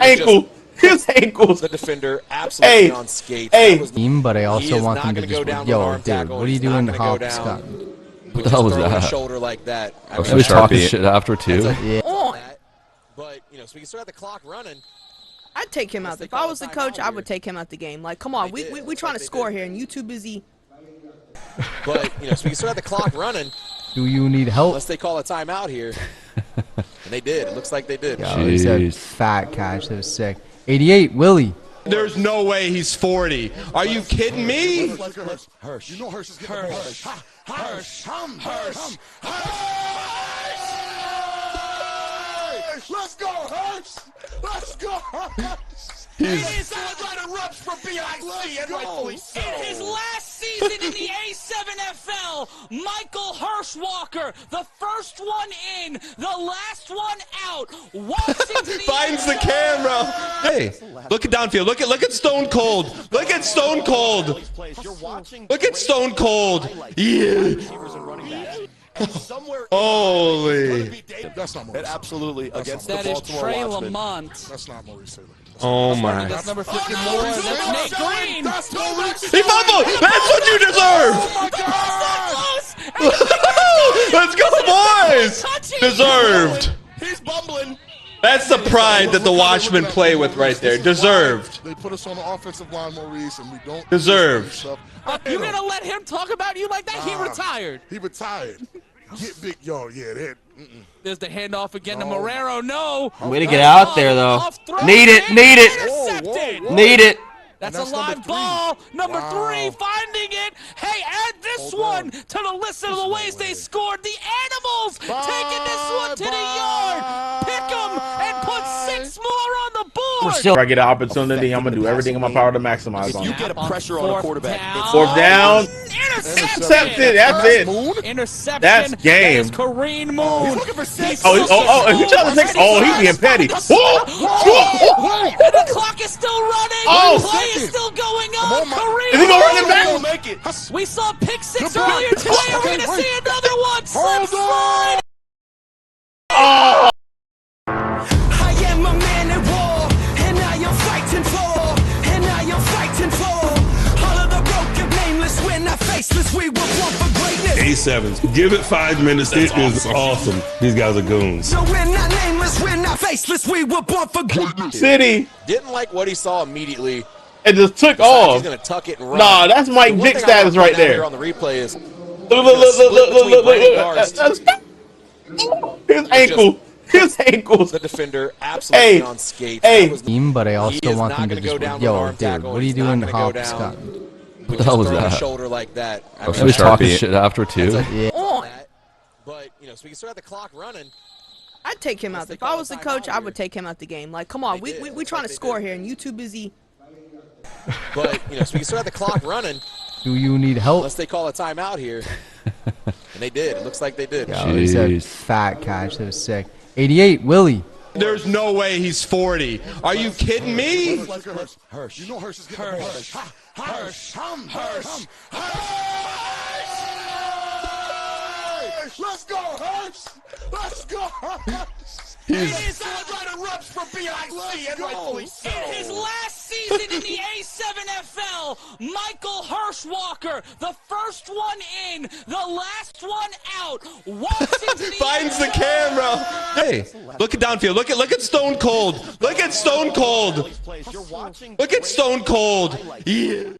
His ankle. His ankles. The defender absolutely on skates. But I also want them to just, yo, dude, what are you doing hopscotch? What the hell was that? Shoulder like that. I was just talking shit after too. Yeah. But you know, so we can start the clock running. I'd take him out. If I was the coach, I would take him out the game. Like, come on, we trying to score here, and you too busy. But you know, so we can start the clock running. Do you need help? Unless they call a timeout here. And they did. It looks like they did. Yo, he said fat catch. That was sick. 88, Willie. There's no way he's 40. Are you kidding me? Hirsch. You know Hirsch is getting Hirsch. Let's go, Hirsch! Let's go, Hirsch! He's celebrating reps for BIC and rightfully so. In his last season in the A7FL, Michael Hirschwalker, the first one in, the last one out, walks into the finds the camera. Hey, look at downfield. Look at Stone Cold. Look at Stone Cold. Look at Stone Cold. Yeah. Holy. That's not Maurice. Absolutely against that the is Baltimore Trey Watchmen. Lamont. That's not Maurice Taylor. Oh my. That's number 50 more. That's Nate Green. That's Maurice. He fumbled. That's what you deserve. Oh my God. Let's go, boys. Deserved. He's bumbling. That's the pride that the Watchmen play with right there. Deserved. They put us on the offensive line, Maurice, and we don't deserve. You're gonna let him talk about you like that? He retired. He retired. Get big, yo. Yeah, that. There's the handoff again to Marrero. No. Way to get out there, though. Need it. Need it. Intercepted. Need it. That's a live ball. Number 3 finding it. Hey, add this one to the list of the ways they scored. The Animals taking this one to the yard. Pick 'em and put 6 more on the board. If I get an opportunity, I'm gonna do everything in my power to maximize on You it. get a pressure on a quarterback. Fourth down. Intercepted. That's it. Interception. That's game. That is Kareem Moon. He trying to take. Oh, he's being petty. And the clock is still running. Oh, the play is still going on. Kareem is he gonna run it back? Don't make it. We saw pick 6 earlier today. We're going to see another one. Slip slide. Oh. I am a man at war, and I am fighting for, and I am fighting for all of the broken, nameless, we're not faceless, we were born for greatness. A7s. Give it 5 minutes. It is awesome. These guys are goons. So we're not nameless, we're not faceless, we were born for greatness. City. Didn't like what he saw immediately. It just took He's off. gonna tuck it and run. Nah, that's Mike Vick status right there. On the replay is look. His ankle. His ankles. The defender absolutely on skates. But I also want them to just, yo, dude, what are you doing hopscotch? What the hell was that? Shoulder like that. I was just talking shit after too. Yeah. But you know, so we can start the clock running. I'd take him out. If I was the coach, I would take him out the game. Like, come on, we trying to score here, and you too busy. But you know, so we can start the clock running. Do you need help? Unless they call a timeout here. And they did. It looks like they did. Yo, he said fat catch. That was sick. 88, Willie. There's no way he's 40. Are you kidding me? Hirsch. You know Hirsch is getting Hirsch. Let's go, Hirsch! Let's go, Hirsch! He's celebrating reps for BIC and rightfully so. In his last season in the A7FL, Michael Hirschwalker, the first one in, the last one out, walks into the finds the camera. Hey, look at downfield. Look at Stone Cold. Look at Stone Cold. Look at Stone Cold. Yeah.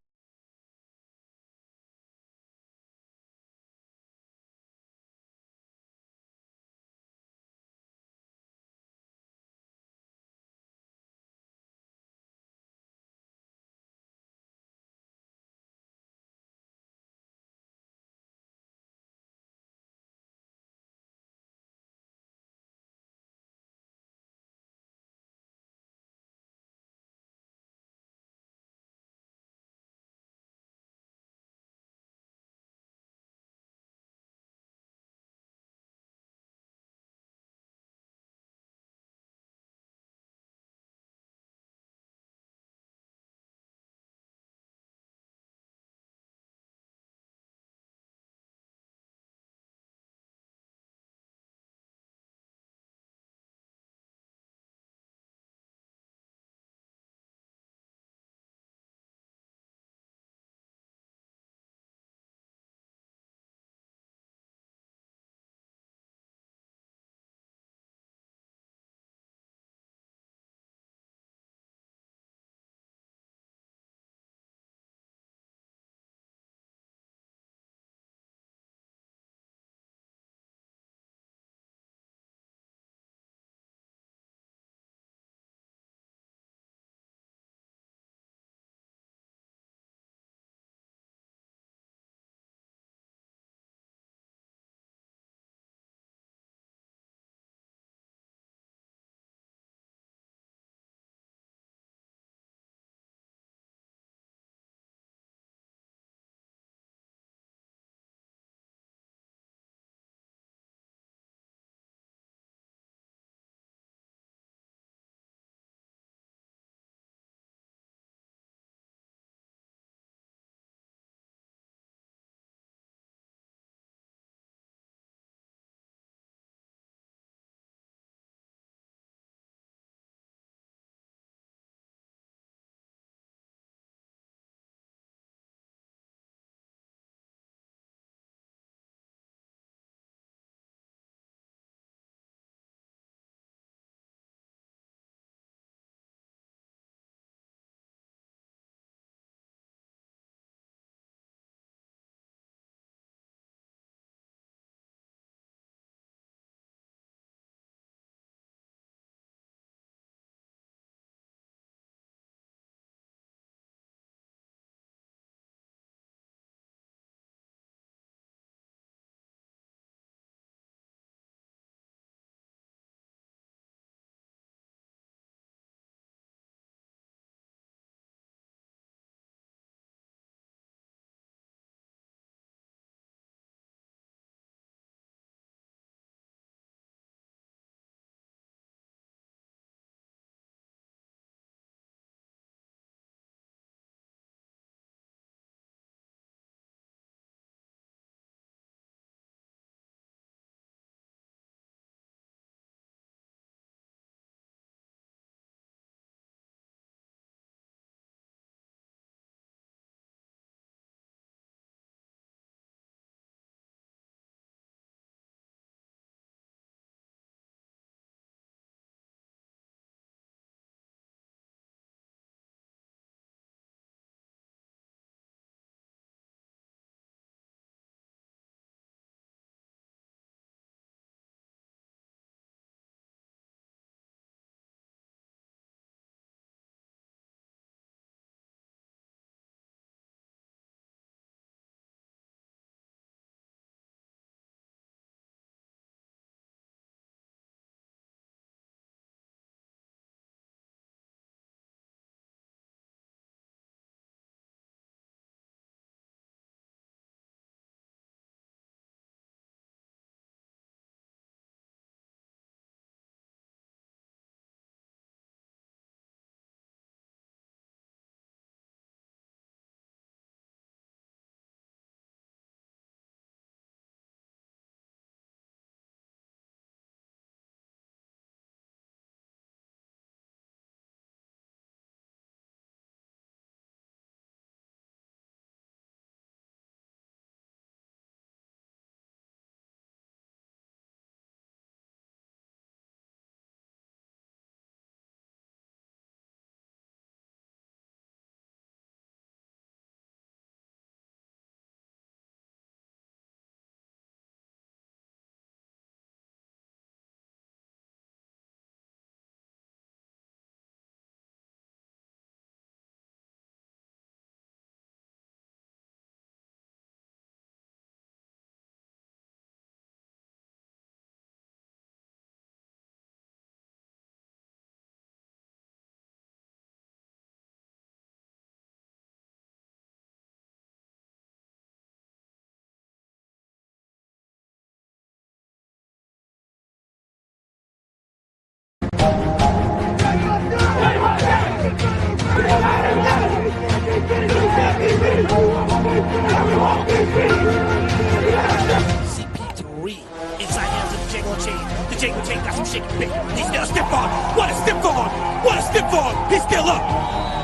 chicken bake. He's still a stiff arm. What a stiff arm. What a stiff arm. He's still up.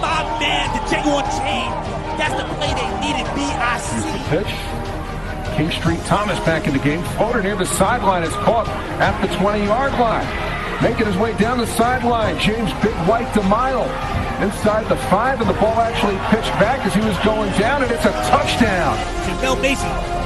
My man, the J on chain. That's the play they needed, BIC. Pitch. King Street Thomas back in the game. Floater near the sideline is caught at the 20-yard line. Making his way down the sideline. James Big White to Mile. Inside the 5, and the ball actually pitched back as he was going down, and it's a touchdown. Jamel Mason.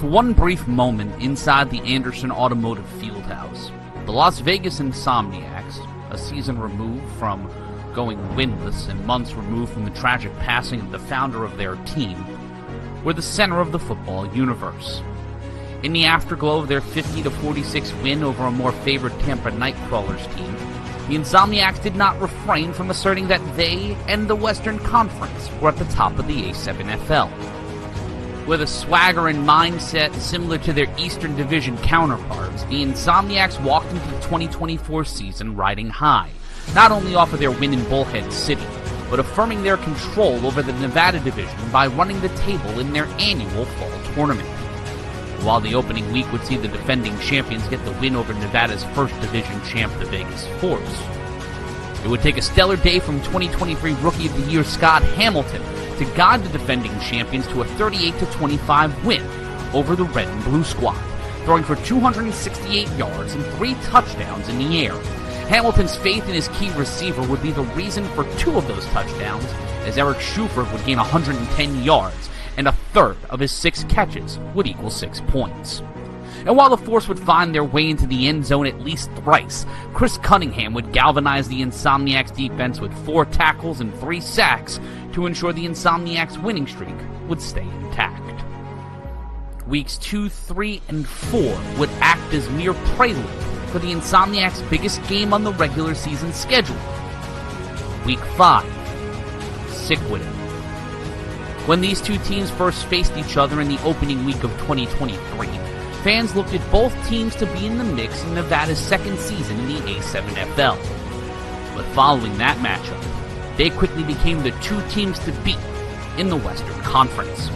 For one brief moment inside the Anderson Automotive Fieldhouse, the Las Vegas Insomniacs, a season removed from going winless and months removed from the tragic passing of the founder of their team, were the center of the football universe. In the afterglow of their 50-46 win over a more favored Tampa Nightcrawlers team, the Insomniacs did not refrain from asserting that they and the Western Conference were at the top of the A7FL. With a swagger and mindset similar to their Eastern Division counterparts, the Insomniacs walked into the 2024 season riding high, not only off of their win in Bullhead City, but affirming their control over the Nevada Division by running the table in their annual fall tournament. While the opening week would see the defending champions get the win over Nevada's first division champ, the Vegas Force, it would take a stellar day from 2023 Rookie of the Year Scott Hamilton to guide the defending champions to a 38-25 win over the Red and Blue squad, throwing for 268 yards and 3 touchdowns in the air. Hamilton's faith in his key receiver would be the reason for 2 of those touchdowns, as Eric Schuford would gain 110 yards, and a third of his 6 catches would equal 6 points. And while the Force would find their way into the end zone at least thrice, Chris Cunningham would galvanize the Insomniacs defense with 4 tackles and 3 sacks to ensure the Insomniacs winning streak would stay intact. Weeks 2, 3, and 4 would act as mere prelude for the Insomniacs' biggest game on the regular season schedule. Week 5, sick with it. When these two teams first faced each other in the opening week of 2023, fans looked at both teams to be in the mix in Nevada's second season in the A7FL. But following that matchup, they quickly became the 2 teams to beat in the Western Conference.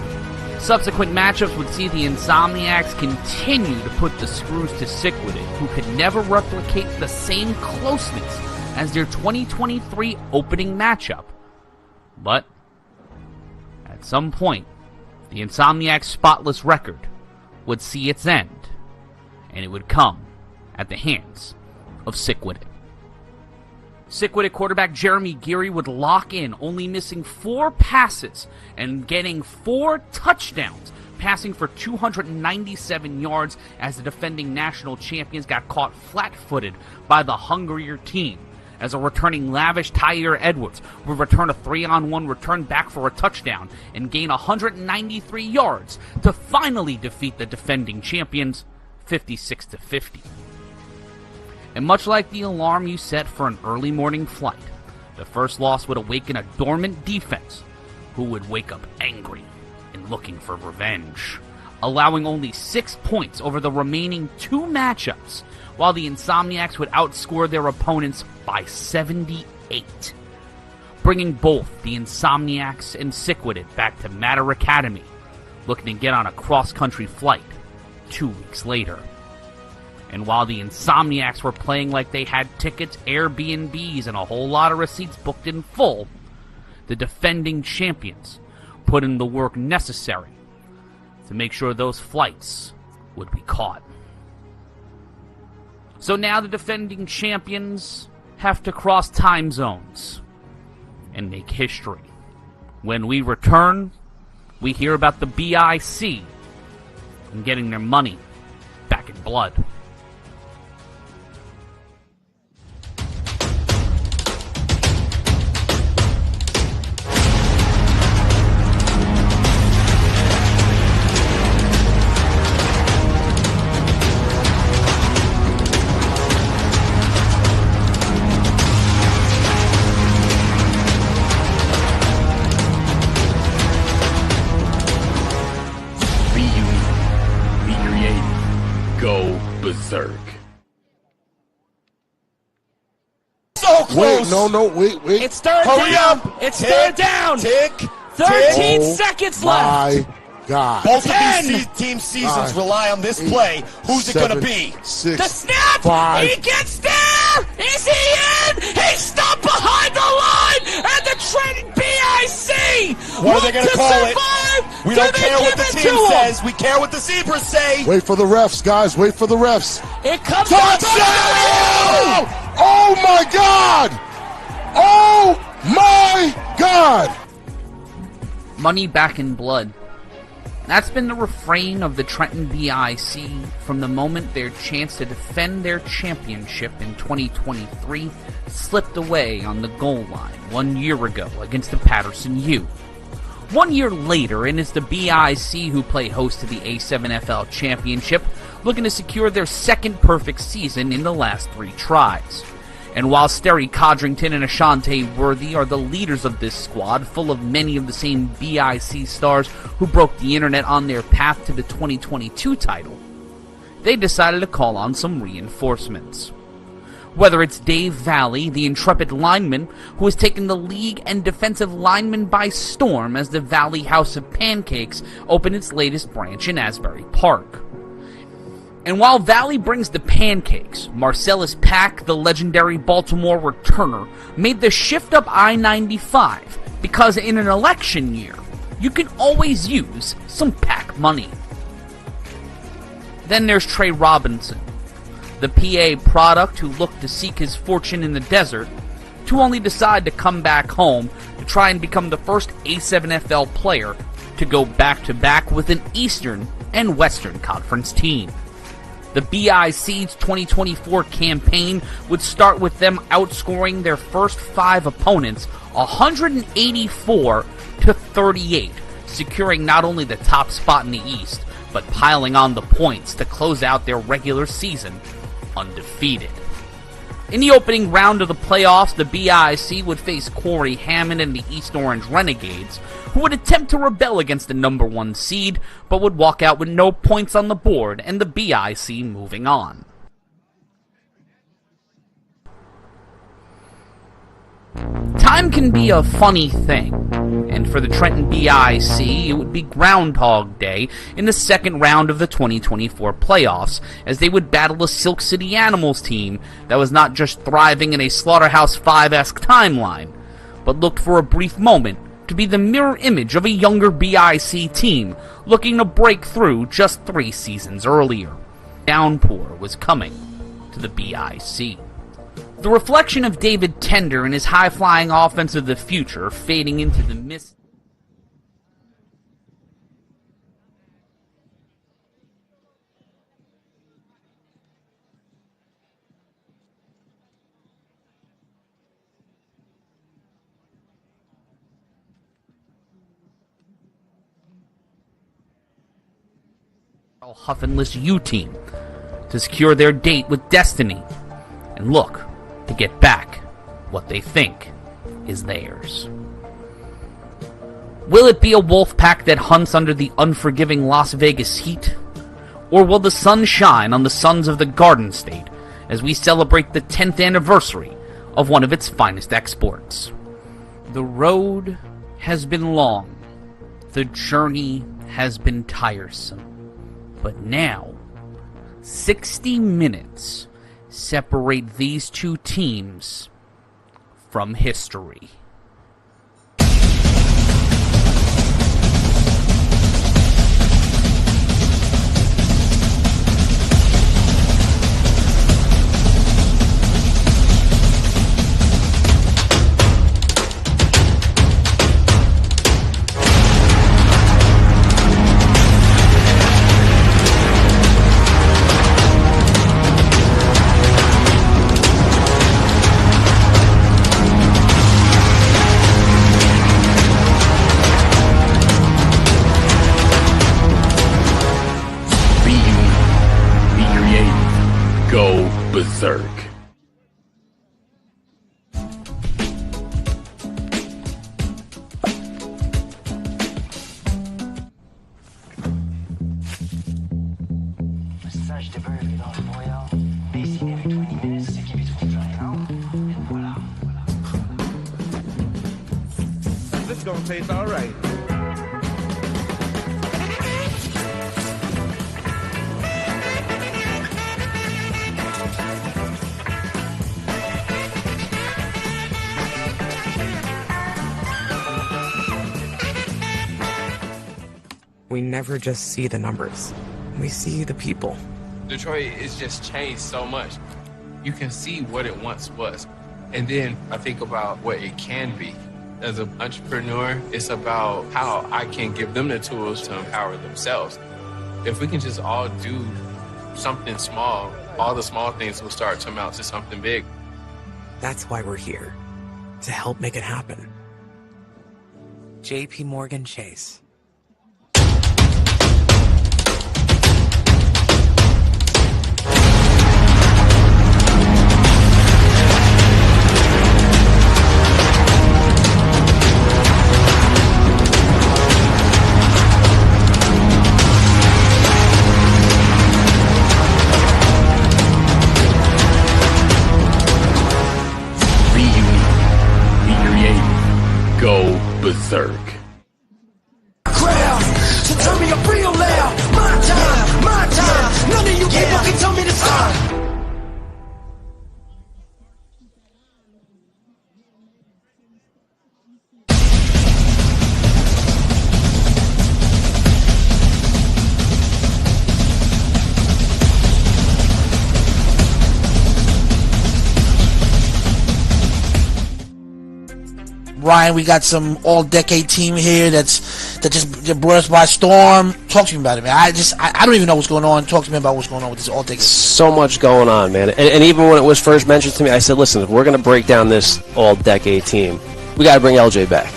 Subsequent matchups would see the Insomniacs continue to put the screws to Sickwitted, who could never replicate the same closeness as their 2023 opening matchup. But at some point, the Insomniacs' spotless record would see its end, and it would come at the hands of Sickwitted. Sickwitted quarterback Jeremy Geary would lock in, only missing 4 passes and getting 4 touchdowns, passing for 297 yards as the defending national champions got caught flat-footed by the hungrier team, as a returning lavish Tyre Edwards would return a 3-on-1 return back for a touchdown and gain 193 yards to finally defeat the defending champions 56-50. And much like the alarm you set for an early morning flight, the first loss would awaken a dormant defense who would wake up angry and looking for revenge, allowing only 6 points over the remaining 2 matchups, while the Insomniacs would outscore their opponents by 78, bringing both the Insomniacs and Sickwitted back to Matter Academy, looking to get on a cross-country flight 2 weeks later. And while the Insomniacs were playing like they had tickets, Airbnbs, and a whole lot of receipts booked in full, the defending champions put in the work necessary to make sure those flights would be caught. So now the defending champions have to cross time zones and make history. When we return, we hear about the BIC and getting their money back in blood. Berserk. So close. Wait. It's third Hurry down. up. It's Tick, third down. Tick. 13 Oh seconds left. My God. Both 10, of these team seasons 9, rely on this play. Who's it going to be? 6, The snap! 5. He gets there! Is he in? He's stopped behind the line! And the Trenton BIC! What are they going to call it? We Do don't they care what give the it team to him? says. We care what the zebras say. Wait for the refs, guys. Wait for the refs. It comes down to Touchdown! Oh my God! Oh my God! money back in blood. That's been the refrain of the Trenton BIC from the moment their chance to defend their championship in 2023 slipped away on the goal line 1 year ago against the Patterson U. 1 year later, and it's the BIC who play host to the A7FL Championship, looking to secure their second perfect season in the last 3 tries. And while Sterry Codrington and Ashante Worthy are the leaders of this squad, full of many of the same BIC stars who broke the internet on their path to the 2022 title, they decided to call on some reinforcements. Whether it's Dave Valley, the intrepid lineman who has taken the league and defensive lineman by storm as the Valley House of Pancakes opened its latest branch in Asbury Park. And while Valley brings the pancakes, Marcellus Pack, the legendary Baltimore returner, made the shift up I-95 because in an election year, you can always use some Pack money. Then there's Trey Robinson, the PA product who looked to seek his fortune in the desert, to only decide to come back home to try and become the first A7FL player to go back-to-back with an Eastern and Western Conference team. The BIC's 2024 campaign would start with them outscoring their first 5 opponents 184-38, securing not only the top spot in the East, but piling on the points to close out their regular season undefeated. In the opening round of the playoffs, the BIC would face Corey Hammond and the East Orange Renegades, who would attempt to rebel against the number 1 seed, but would walk out with no points on the board and the BIC moving on. Time can be a funny thing, and for the Trenton BIC, it would be Groundhog Day in the second round of the 2024 playoffs, as they would battle a Silk City Animals team that was not just thriving in a Slaughterhouse 5-esque timeline, but looked for a brief moment to be the mirror image of a younger BIC team looking to break through just 3 seasons earlier. Downpour was coming to the BIC. The reflection of David Tender and his high-flying offense of the future fading into the mist. Huffinless U team to secure their date with destiny and look to get back what they think is theirs. Will it be a wolf pack that hunts under the unforgiving Las Vegas heat? Or will the sun shine on the sons of the Garden State as we celebrate the 10th anniversary of one of its finest exports? The road has been long. The journey has been tiresome. But now, 60 minutes separate these two teams from history. Go berserk. This is gonna taste all right. We never just see the numbers. We see the people. Detroit is just changed so much. You can see what it once was. And then I think about what it can be. As an entrepreneur, it's about how I can give them the tools to empower themselves. If we can just all do something small, all the small things will start to amount to something big. That's why we're here, to help make it happen. JP Morgan Chase. Go berserk. Crowd, so turn me up real loud. My time. None of you people can tell me to stop. Ryan, we got some all-decade team here that just brought us by storm. Talk to me about it, man. I don't even know what's going on. Talk to me about what's going on with this all-decade. So much going on, man. And even when it was first mentioned to me, I said, listen, if we're going to break down this all-decade team, we got to bring LJ back.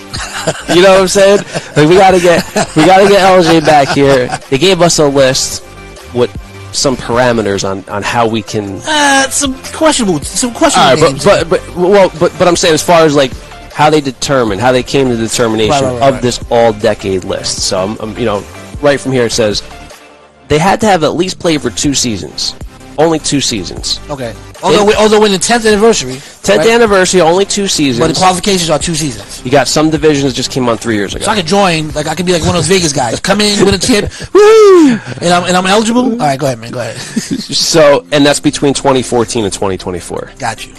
You know what I'm saying? Like, we got to get LJ back here. They gave us a list with some parameters on how we can. Some questionable all right, names. But I'm saying as far as like how they came to the determination of this all-decade list. So I'm right from here it says they had to have at least played for 2 seasons. Only 2 seasons. Okay. Although in the 10th anniversary. 10th anniversary, only 2 seasons. But the qualifications are 2 seasons. You got some divisions that just came on 3 years ago. So I could join, like I could be like one of those Vegas guys. Come in, win a tip, woo! And I'm eligible? All right, go ahead, man. Go ahead. So, and that's between 2014 and 2024. Got you.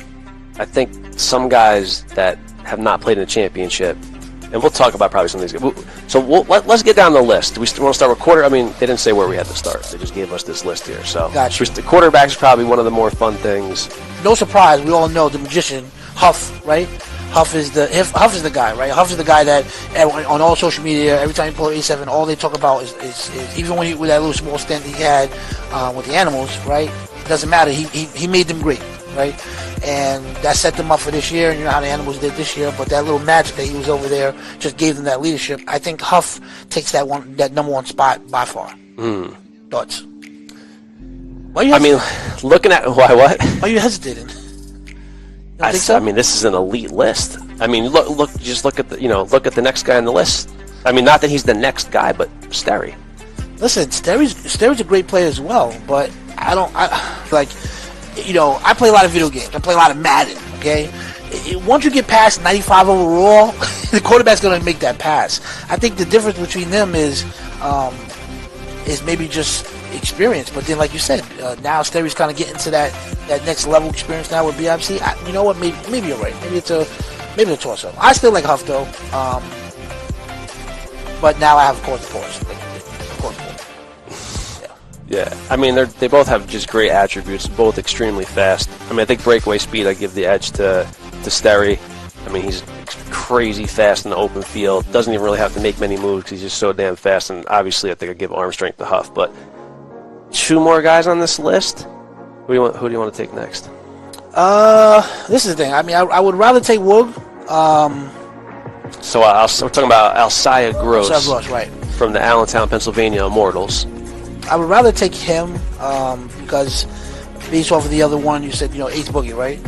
I think some guys that have not played in a championship, and we'll talk about probably some of these guys. So let's get down the list. Do we want to start with quarter? I mean, they didn't say where we had to start. They just gave us this list here. So gotcha. The quarterback is probably one of the more fun things. No surprise, we all know the magician, Huff, right? Huff is the guy, right? Huff is the guy that on all social media, every time you pull A7, all they talk about is even with that little small stint he had with the animals, right? It doesn't matter. He made them great, right? And that set them up for this year, and you know how the animals did this year, but that little magic that he was over there just gave them that leadership. I think Huff takes that number 1 spot by far. Thoughts? Why you I mean, looking at why what? Why are you hesitating? You don't think so? I mean, this is an elite list. I mean, look at the next guy on the list. I mean, not that he's the next guy, but Sterry. Listen, Sterry's a great player as well, but I play a lot of video games. I play a lot of Madden, okay? Once you get past 95 overall, the quarterback's going to make that pass. I think the difference between them is maybe just experience. But then, like you said, now Sterry's kind of getting to that next level experience now with BIC. You know what? Maybe you're right. Maybe it's a toss-up. I still like Huff, though. But now I have a court to pause. Yeah, I mean, they both have just great attributes, both extremely fast. I mean, I think breakaway speed, I give the edge to Sterry. I mean, he's crazy fast in the open field. Doesn't even really have to make many moves because he's just so damn fast. And obviously, I think I give arm strength to Huff. But 2 more guys on this list. Who do you want to take next? This is the thing. I mean, I would rather take Woog. So we're talking about Alcya Gross. Alcya Gross, right. From the Allentown, Pennsylvania Immortals. I would rather take him because based off of the other one, you said, Ace Boogie, right?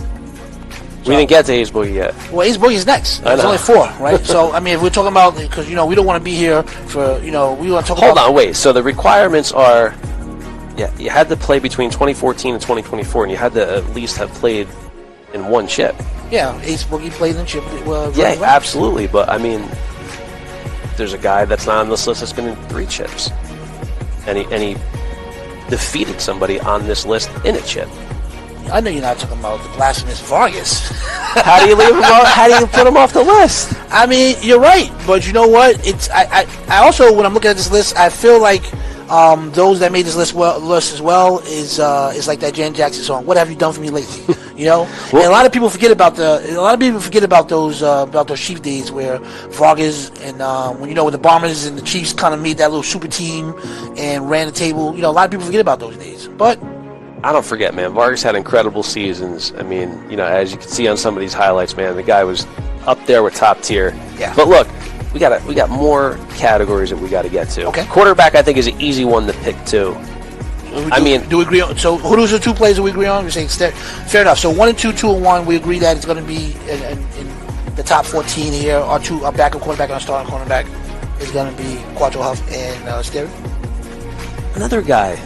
We didn't get to Ace Boogie yet. Well, Ace Boogie's next. There's only 4, right? So, I mean, if we're talking about, because, we don't want to be here for, we want to talk about... Hold on, wait. So the requirements are, you had to play between 2014 and 2024, and you had to at least have played in 1 chip. Yeah, Ace Boogie played in chip. Yeah, absolutely. But, I mean, there's a guy that's not on this list that's been in 3 chips. And he defeated somebody on this list in a chip. I know you're not talking about the blasphemous Vargas. How do you leave him off? How do you put him off the list? I mean, you're right, but you know what? I also, when I'm looking at this list, I feel like those that made this list as well is like that Jan Jackson song. What have you done for me lately? And a lot of people forget about those Chief days where Vargas and when the Bombers and the Chiefs kind of made that little super team and ran the table. A lot of people forget about those days, but I don't forget, man. Vargas had incredible seasons. I mean, as you can see on some of these highlights, man, the guy was up there with top tier. Yeah. But look, we got more categories that we got to get to. Okay. Quarterback, I think, is an easy one to pick too. Do we agree on? So who are the 2 plays that we agree on? We're saying fair enough. So 1 and 2, 2 and 1. We agree that it's going to be in the top 14 here. Our backup quarterback and our starting cornerback is going to be Quattro Huff and Sterry. Another guy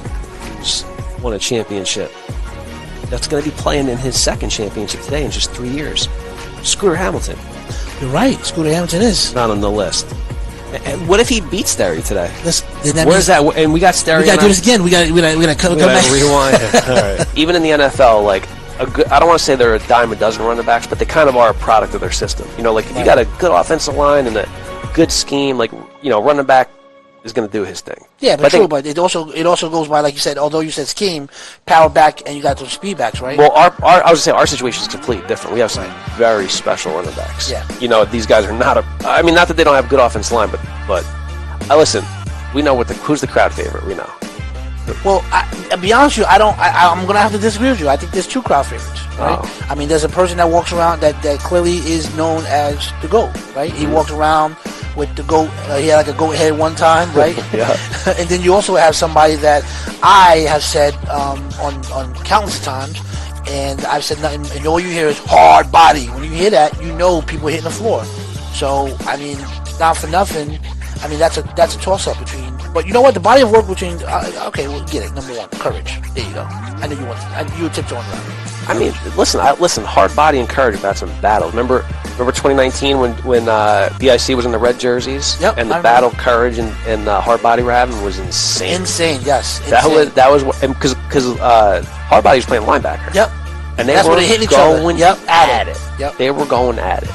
just won a championship. That's going to be playing in his 2nd championship today in just 3 years. Scooter Hamilton. You're right. Scooter Hamilton is not on the list. And what if he beats Sterry today? Where's that? And we got Sterry. We got to do this again. We got to come back. Rewind. All right. Even in the NFL, like I don't want to say they're a dime a dozen running backs, but they kind of are a product of their system. If you got a good offensive line and a good scheme, running back is going to do his thing. Yeah, but but it also goes by, like you said, although you said scheme, power back, and you got those speed backs, right? Well, I was saying our situation is completely different. We have some very special running backs. Yeah. These guys are not not that they don't have good offensive line, but listen, we know who's the crowd favorite. We know. Well, I'll be honest with you, I'm going to have to disagree with you. I think there's 2 crowd favorites, right? Oh. I mean, there's a person that walks around that clearly is known as the GOAT, right? He walks around with the GOAT. He had like a GOAT head one time, right? Yeah. And then you also have somebody that I have said on countless times, and I've said nothing, and all you hear is hard body. When you hear that, people hitting the floor. So, I mean, not for nothing. I mean, that's a toss-up between. But you know what? The body of work between. Okay, we'll get it. Number 1, courage. There you go. I knew you were tiptoeing around. I mean, listen. Hard body and courage have had some battles. Remember 2019 when BIC was in the red jerseys? Yep. And the battle, courage and hard body were having was insane. Insane, yes. That was because hard body was playing linebacker. Yep. And they That's were where they hit each going other. Yep. at it. Yep. They were going at it.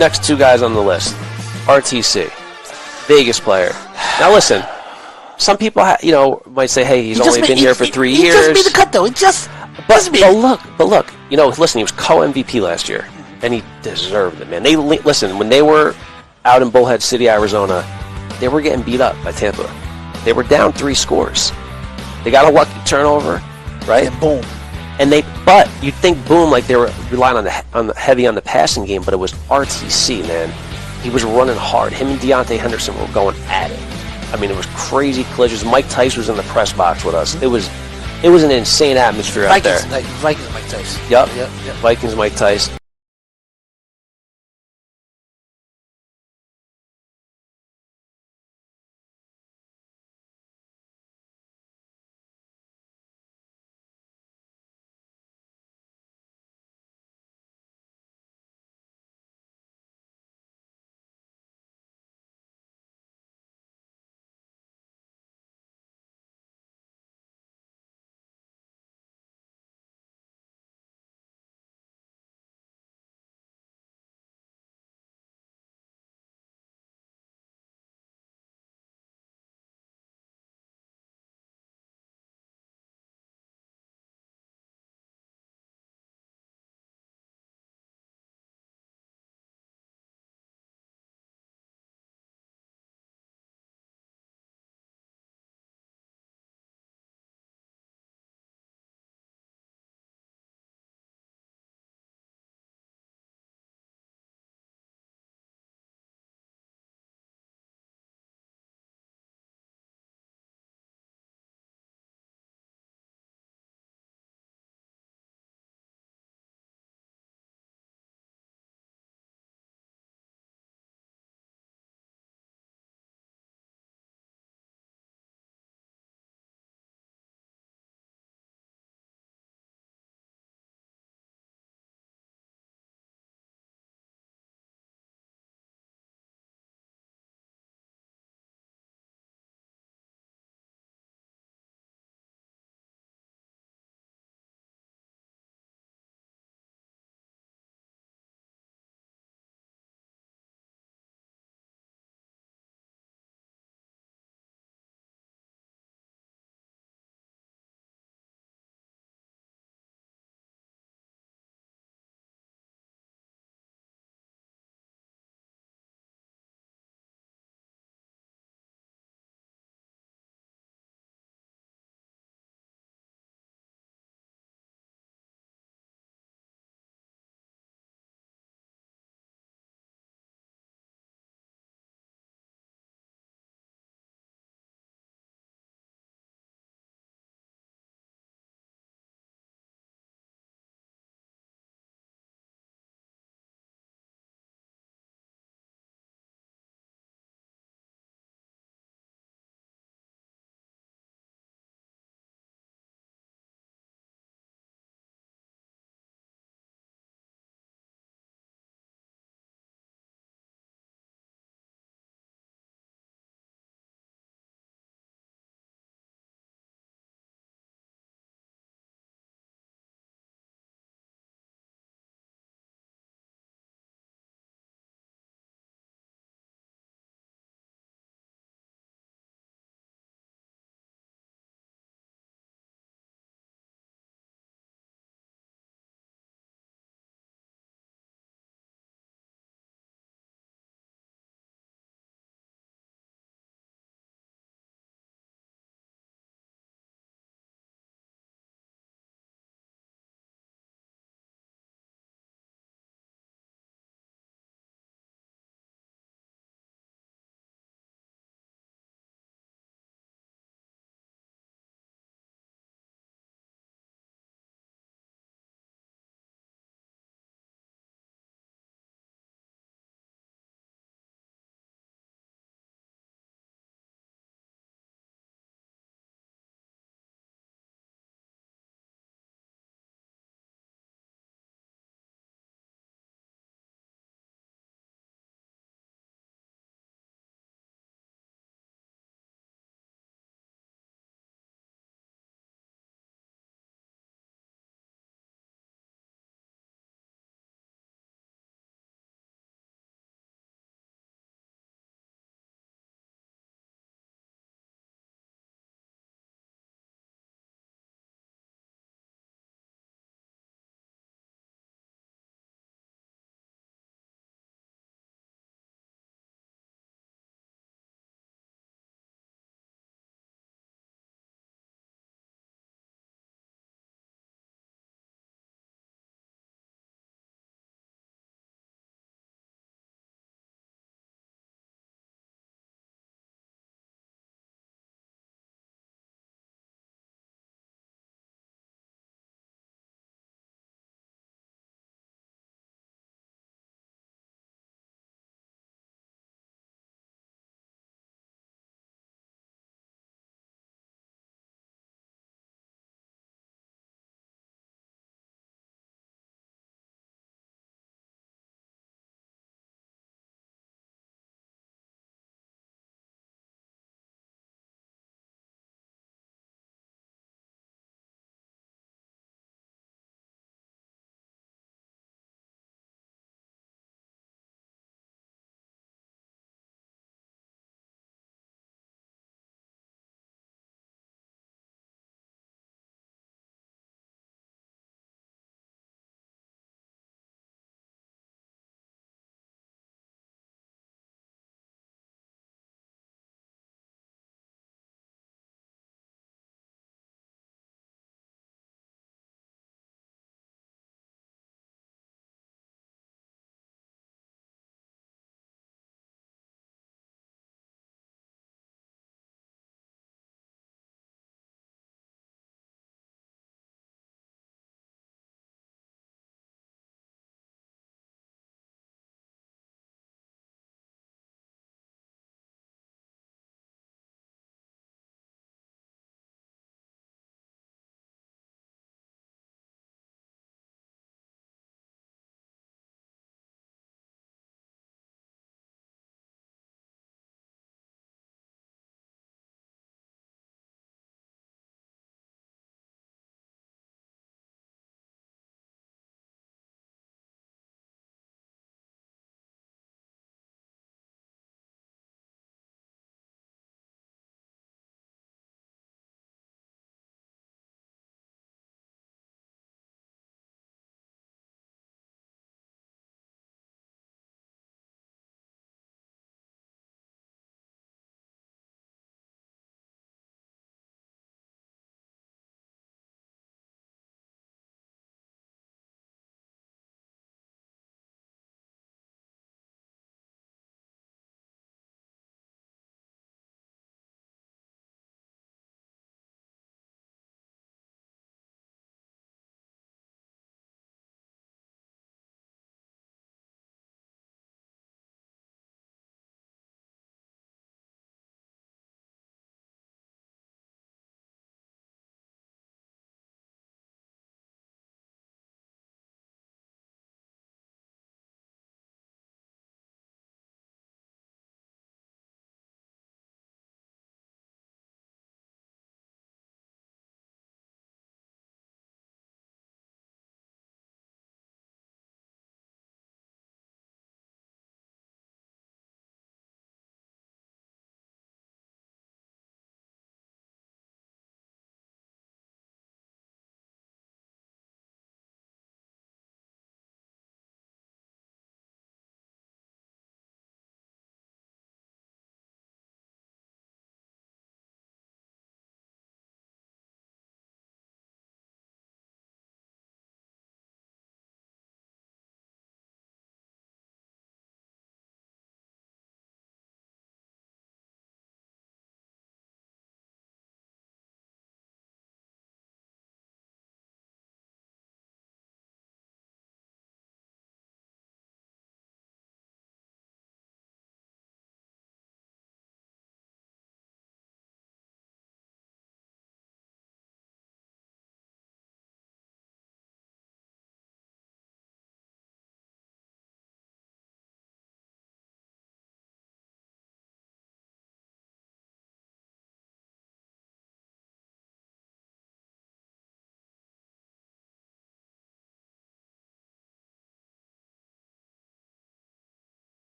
Next 2 guys on the list, RTC, Vegas player. Now listen, some people might say, hey, he's only been here for 3 years. He just made the cut though. But look, listen, he was co-MVP last year, and he deserved it, man. Listen, when they were out in Bullhead City, Arizona, they were getting beat up by Tampa. They were down 3 scores. They got a lucky turnover, right? And boom. But you'd think boom, like they were relying on the heavy on the passing game, but it was RTC, man. He was running hard. Him and Deontay Henderson were going at it. I mean, it was crazy collisions. Mike Tice was in the press box with us. It was It was an insane atmosphere out there. Vikings, Mike Tyson. Yep. Yep. Vikings, Mike Tyson.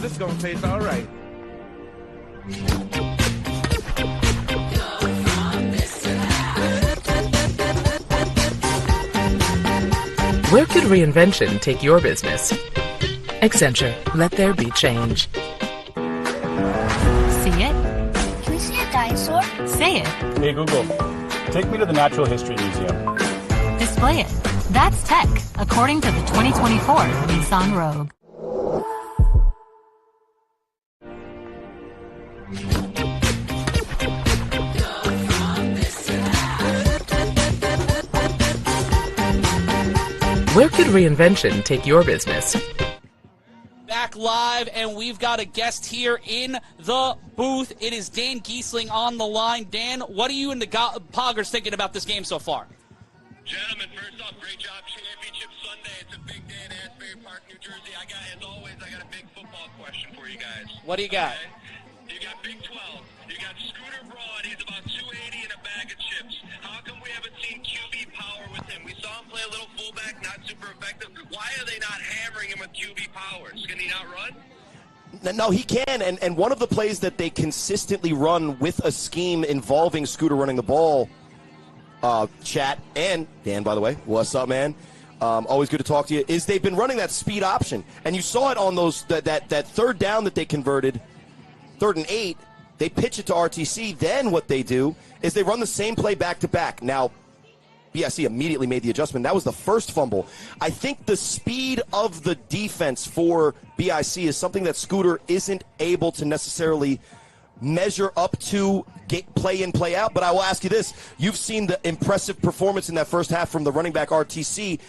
This is gonna taste all right. Where could reinvention take your business? Accenture, let there be change. See it? Can we see a dinosaur? Say it. Hey Google, take me to the Natural History Museum. Display it. That's tech, according to the 2024 Nissan Rogue. Where could reinvention take your business? Back live, and we've got a guest here in the booth. It is Dan Giesling on the line. Dan, what are you and the Poggers thinking about this game so far? Gentlemen, first off, great job. Championship Sunday. It's a big day in Asbury Park, New Jersey. As always, I got a big football question for you guys. What do you got? Okay? You got Big 12. You got Scooter Braun. He's about 280 and a bag of chips. How come we haven't seen QB power with him? We saw him play a little fullback, not super effective. Why are they not hammering him with QB powers? Can he not run? No, he can, and one of the plays that they consistently run with a scheme involving Scooter running the ball, Chat, and Dan, by the way, what's up, man? Always good to talk to you, is they've been running that speed option, and you saw it on those that third down that they converted, 3rd and 8, they pitch it to RTC, then what they do is they run the same play back-to-back. Now, BIC immediately made the adjustment. That was the first fumble. I think the speed of the defense for BIC is something that Scooter isn't able to necessarily measure up to play in, play out. But I will ask you this. You've seen the impressive performance in that first half from the running back RTC.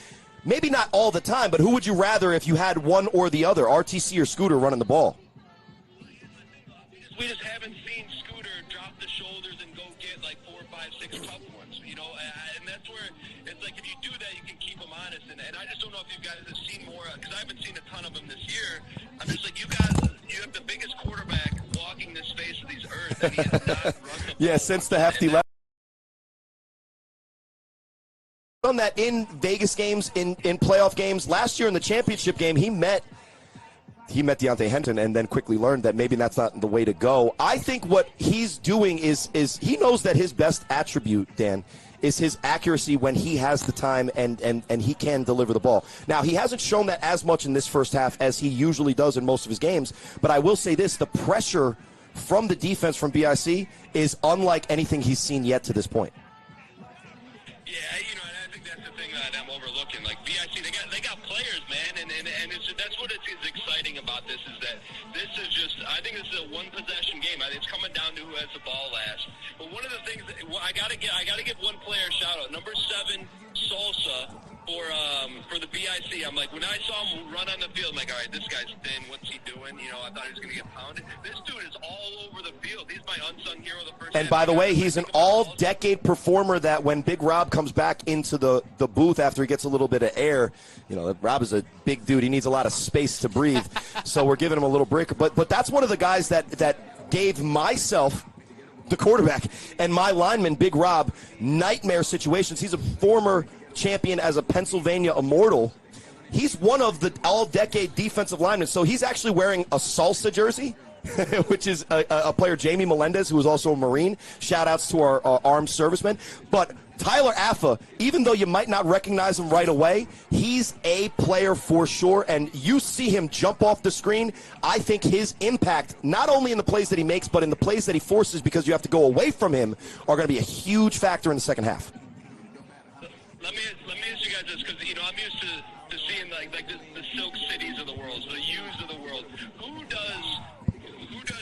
Maybe not all the time, but who would you rather if you had one or the other, RTC or Scooter running the ball? We just haven't seen Scooter drop the shoulders and go get like 4, 5, 6 tough ones, you know, and that's where it's like if you do that, you can keep them honest. And I just don't know if you guys have seen more, because I haven't seen a ton of them this year. I'm just like, you have the biggest quarterback walking this face of these earth, and he has not run the Yeah, since the hefty left. Done that in Vegas games, in playoff games. Last year in the championship game, he met Deontay Henton and then quickly learned that maybe that's not the way to go. I think what he's doing is he knows that his best attribute, Dan, is his accuracy when he has the time and he can deliver the ball. Now, he hasn't shown that as much in this first half as he usually does in most of his games, but I will say this, the pressure from the defense from BIC is unlike anything he's seen yet to this point. Yeah, you know, and I think that's the thing that I'm overlooking. Like BIC, they got players, man, and that's what is exciting about this is that this is just, I think this is a one possession game. I think it's coming down to who has the ball last. But one of the things that, I gotta give one player a shout out. Number 7, Salsa for the BIC. I'm like, when I saw him run on the field, I'm like, all right, this guy's thin. What's he doing? You know, I thought he was gonna get pounded. This dude is all over the field. He's my unsung hero of the first. And by the way, he's an all-decade performer that when Big Rob comes back into the booth after he gets a little bit of air, you know, Rob is a big dude. He needs a lot of space to breathe. So we're giving him a little break. But that's one of the guys that gave myself, the quarterback, and my lineman, Big Rob, nightmare situations. He's a former champion as a Pennsylvania Immortal. He's one of the all-decade defensive linemen. So he's actually wearing a Salsa jersey, which is a player, Jamie Melendez, who is also a Marine. Shout-outs to our armed servicemen. But Tyler Affa, even though you might not recognize him right away, he's a player for sure, and you see him jump off the screen. I think his impact, not only in the plays that he makes, but in the plays that he forces because you have to go away from him, are going to be a huge factor in the second half. Let me ask you guys this, because, you know, I'm used to seeing like the Silk Cities of the world, so the U's of the world. Who does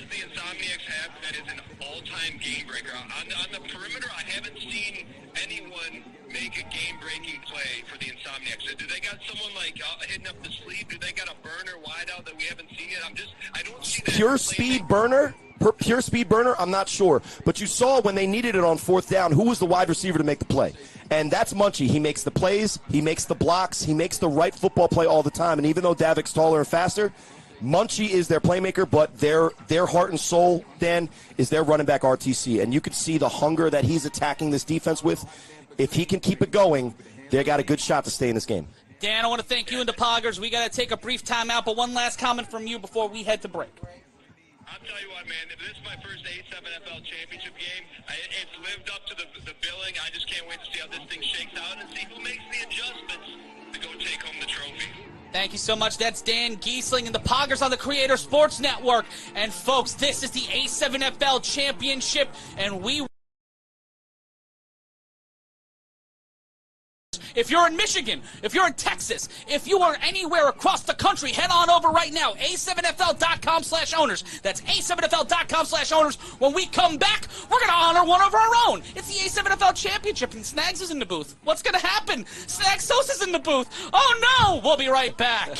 the Insomniacs have that is an all-time game breaker? On the perimeter, I haven't seen anyone make a game-breaking play for the Insomniacs. Do they got someone like hitting up the sleeve? Do they got a burner wide out that we haven't seen yet? I don't see that. Pure speed burner, I'm not sure. But you saw when they needed it on 4th down, who was the wide receiver to make the play? And that's Munchie. He makes the plays, he makes the blocks, he makes the right football play all the time. And even though Davik's taller and faster, Munchie is their playmaker, but their heart and soul, Dan, is their running back RTC. And you could see the hunger that he's attacking this defense with. If he can keep it going, they got a good shot to stay in this game. Dan, I want to thank you and the Poggers. We got to take a brief timeout, but one last comment from you before we head to break. I'll tell you what, man. This is my first A7FL championship game. It's lived up to the billing. I just can't wait to see how this thing shakes out and see who makes the adjustments to go take home the trophy. Thank you so much. That's Dan Giesling and the Poggers on the Creator Sports Network. And, folks, this is the A7FL championship, and we... If you're in Michigan, if you're in Texas, if you are anywhere across the country, head on over right now, a7fl.com/owners. That's a7fl.com/owners. When we come back, we're going to honor one of our own. It's the A7FL Championship, and Snags is in the booth. What's going to happen? Snags Sosa's in the booth. Oh, no! We'll be right back.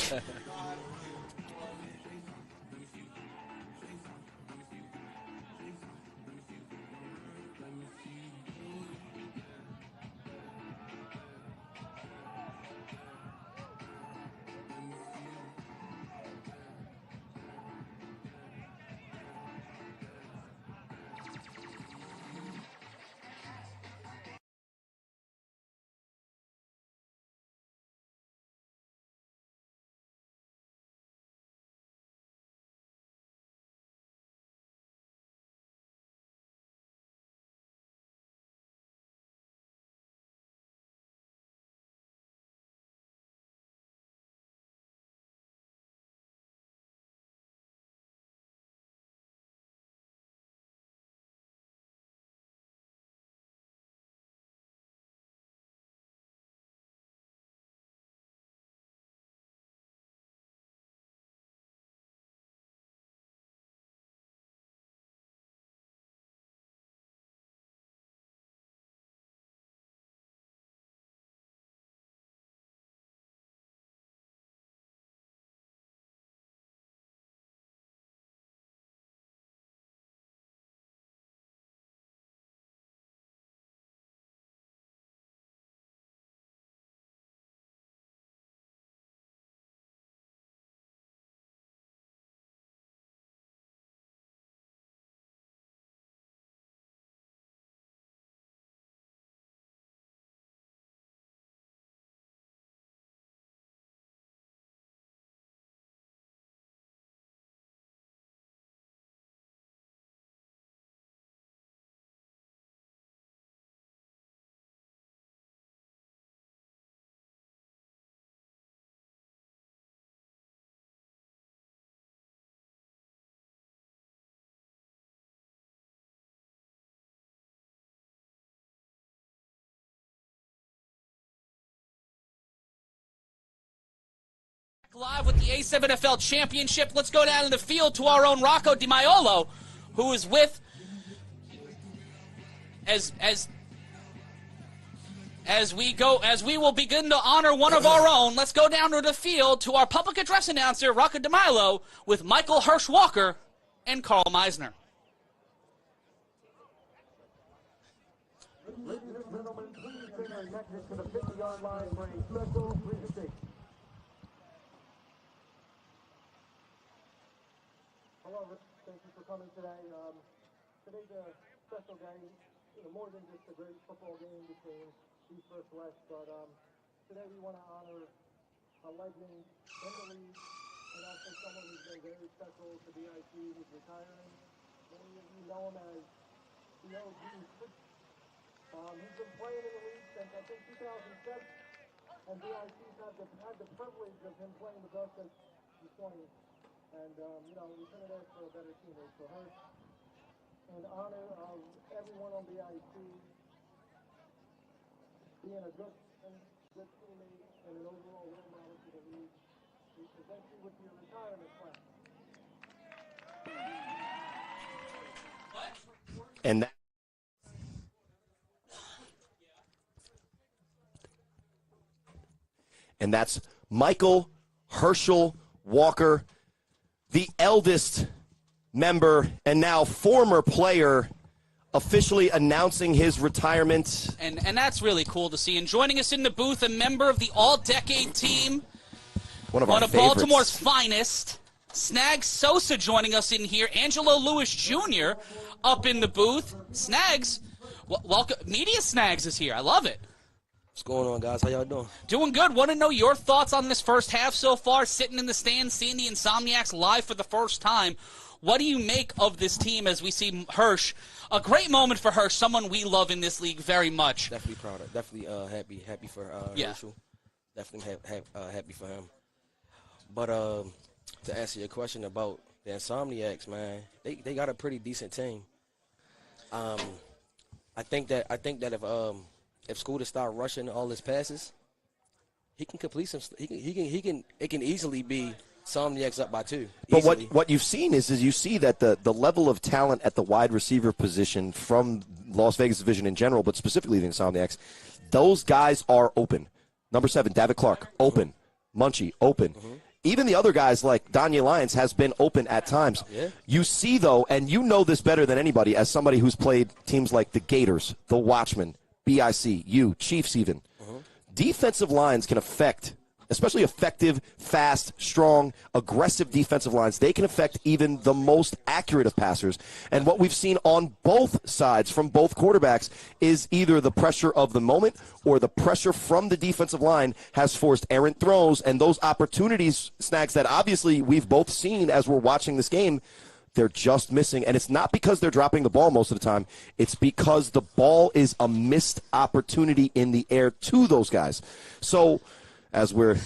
Live with the A7FL Championship. Let's go down in the field to our own Rocco DiMaiolo, who is with as we will begin to honor one of our own. Let's go down to the field to our public address announcer, Rocco DiMaiolo, with Michael Hirsch Walker and Carl Meisner. Ladies and gentlemen, please bring our connected to the 50-yard line for a special presentation. Hello, thank you for coming today. Today's a special day, more than just a great football game between East versus West, but today we want to honor a legend in the league and also someone who's been very special to BIC who's retiring. Many of you know him as the OG. He's been playing in the league since, I think, 2007, and BIC's had the privilege of him playing with us since the 20s. And, we couldn't ask for a better teammate. So Hirsch, in honor of everyone on BIC, being a good teammate and an overall role model to the league, we present you with your retirement plan. And that's Michael Herschel Walker, the eldest member and now former player, officially announcing his retirement. And that's really cool to see. And joining us in the booth, a member of the all-decade team, one of Baltimore's finest, Snags Sosa joining us in here. Angelo Lewis Jr. up in the booth. Snags, welcome. Media Snags is here. I love it. What's going on, guys? How y'all doing? Doing good. Want to know your thoughts on this first half so far, sitting in the stands, seeing the Insomniacs live for the first time. What do you make of this team as we see Hirsch? A great moment for Hirsch, someone we love in this league very much. Definitely proud of. Definitely happy for Herschel. Definitely happy for him. But to answer your question about the Insomniacs, man, they got a pretty decent team. I think that if Scooter start rushing all his passes, he can complete some. It can easily be Insomniacs up by 2. But what you've seen is you see that the level of talent at the wide receiver position from Las Vegas division in general, but specifically the Insomniacs, those guys are open. Number 7, David Clark, open. Munchie, open. Even the other guys like Danya Lyons has been open at times. Yeah. You see, though, and you know this better than anybody as somebody who's played teams like the Gators, the Watchmen, BIC, you, Chiefs even. Defensive lines can affect, especially effective, fast, strong, aggressive defensive lines. They can affect even the most accurate of passers. And what we've seen on both sides from both quarterbacks is either the pressure of the moment or the pressure from the defensive line has forced errant throws. And those opportunities, Snags, that obviously we've both seen as we're watching this game, they're just missing. And it's not because they're dropping the ball most of the time. It's because the ball is a missed opportunity in the air to those guys. So as we're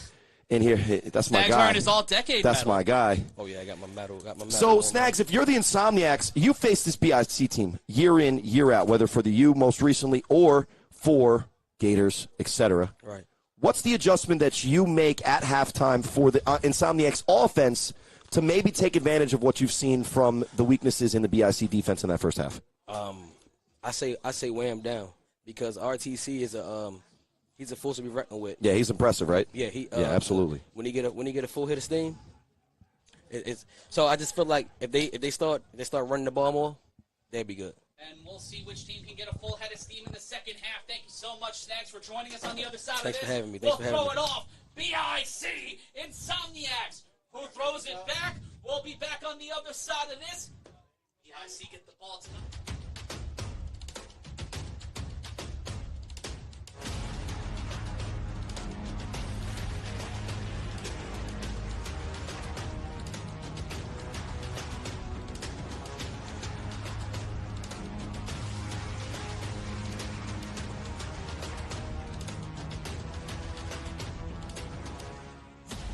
in here, that's my Snags guy. wearing his all-decade That's medal. my guy. Oh yeah, I got my medal. So, Snags, if you're the Insomniacs, you face this BIC team year in, year out, whether for the U most recently or for Gators, etc. Right. What's the adjustment that you make at halftime for the Insomniacs offense to maybe take advantage of what you've seen from the weaknesses in the BIC defense in that first half? I say weigh him down because RTC is he's a force to be reckoned with. Yeah, he's impressive, right? Yeah, yeah, absolutely. When he get a full hit of steam, it's so I just feel like if they start running the ball more, they'd be good. And we'll see which team can get a full head of steam in the second half. Thank you so much, Snags, for joining us on the other side Thanks of this. for having me. We'll Thanks for having throw me. it off. BIC Insomniacs. Who throws it back? We'll be back on the other side of this. BIC get the ball tonight.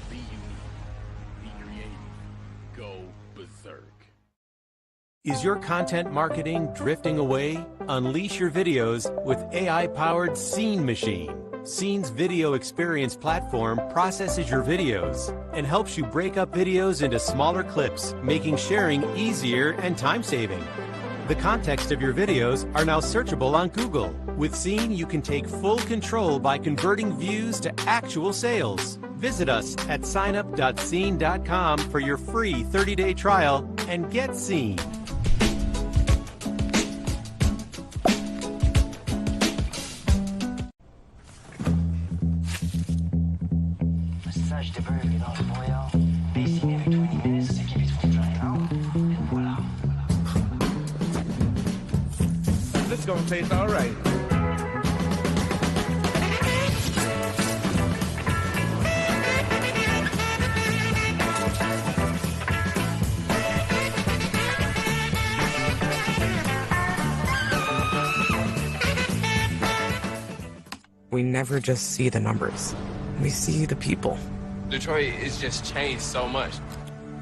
Be unique. Be creative. Go berserk. Is your content marketing drifting away? Unleash your videos with AI-powered Scene Machine. Scene's video experience platform processes your videos and helps you break up videos into smaller clips, making sharing easier and time-saving. The context of your videos are now searchable on Google. With Scene, you can take full control by converting views to actual sales. Visit us at signup.scene.com for your free 30-day trial and get Scene. Sage de bœuf est dans le brouillard. Dessiné avec 20 minutes, c'est qui vite font giant out. Et voilà. This is gonna taste all right. We never just see the numbers. We see the people. Detroit is just changed so much.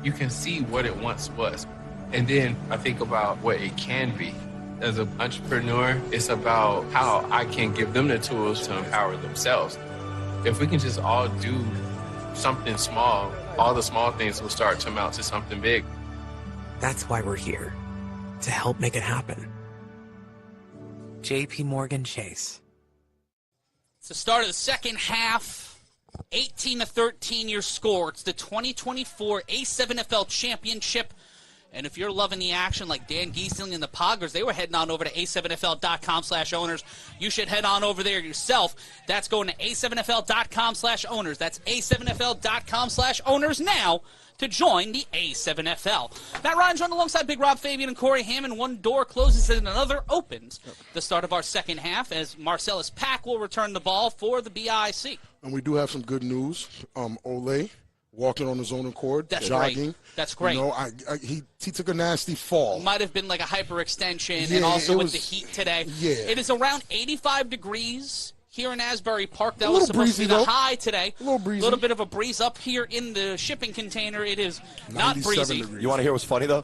You can see what it once was. And then I think about what it can be. As an entrepreneur, it's about how I can give them the tools to empower themselves. If we can just all do something small, all the small things will start to amount to something big. That's why we're here, to help make it happen. JP Morgan Chase. It's the start of the second half. 18-13 your score. It's the 2024 A7FL Championship. And if you're loving the action like Dan Giesling and the Poggers, they were heading on over to a7fl.com/owners. You should head on over there yourself. That's going to a7fl.com/owners. That's a7fl.com/owners now to join the A7FL. Matt Ryan joined alongside Big Rob Fabian and Corey Hammond. One door closes and another opens. The start of our second half as Marcellus Pack will return the ball for the BIC. And we do have some good news. Ole walking on his own accord, That's jogging. Great. That's great. You know, he took a nasty fall. Might have been like a hyperextension, Yeah, and also it with was- the heat today. Yeah. It is around 85 degrees here in Asbury Park. That A was little supposed to be breezy, the though. high today. A little breezy. little bit of a breeze up here in the shipping container. It is not breezy. You want to hear what's funny, though?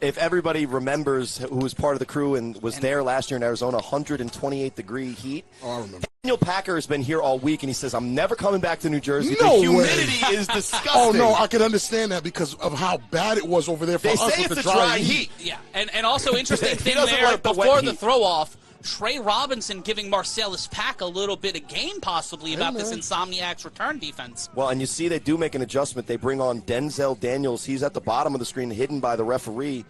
If everybody remembers who was part of the crew and was there last year in Arizona, 128-degree heat. Oh, I remember. Daniel Packer has been here all week, and he says, I'm never coming back to New Jersey. No the humidity way. is disgusting. Oh, no, I can understand that because of how bad it was over there for They us say with it's the a dry heat. Yeah, and also interesting He thing doesn't there like the wet before the heat. throw-off, Trey Robinson giving Marcellus Pack a little bit of game possibly about this Insomniacs return defense. Well, and you see they do make an adjustment. They bring on Denzel Daniels. He's at the bottom of the screen, hidden by the referee,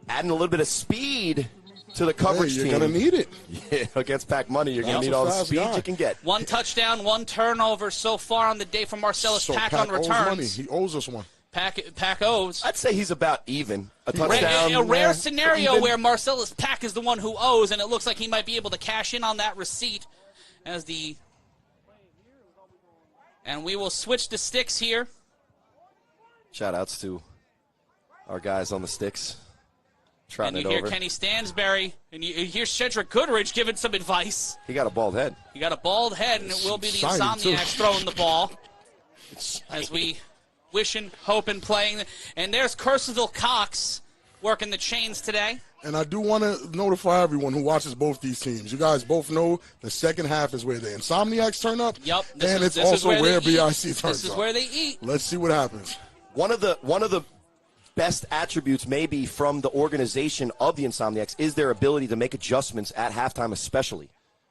adding a little bit of speed to the coverage You're team. going to need it. Yeah, against Pac Money, you're going to That's need a all the fast speed guy. you can get. One touchdown, one turnover so far on the day from Marcellus So Pack Pat on owes money. returns. He owes us one. Pack owes. I'd say he's about even. A A touchdown. rare scenario even. where Marcellus Pack is the one who owes, and it looks like he might be able to cash in on that receipt as the. And we will switch the sticks here. Shout outs to our guys on the sticks. Trotting And you it hear over. Kenny Stansberry, and you hear Cedric Goodrich giving some advice. He got a bald head. He got a bald head, and it will be the Shiny, Insomniacs too. throwing the ball as we wishing, hoping, playing. And there's Cursiville Cox working the chains today. And I do want to notify everyone who watches both these teams. You guys both know the second half is where the Insomniacs turn up. Yep. And it's this is also where they BIC eat. turns up. This is where they eat. Let's see what happens. One of the best attributes maybe from the organization of the Insomniacs is their ability to make adjustments at halftime especially.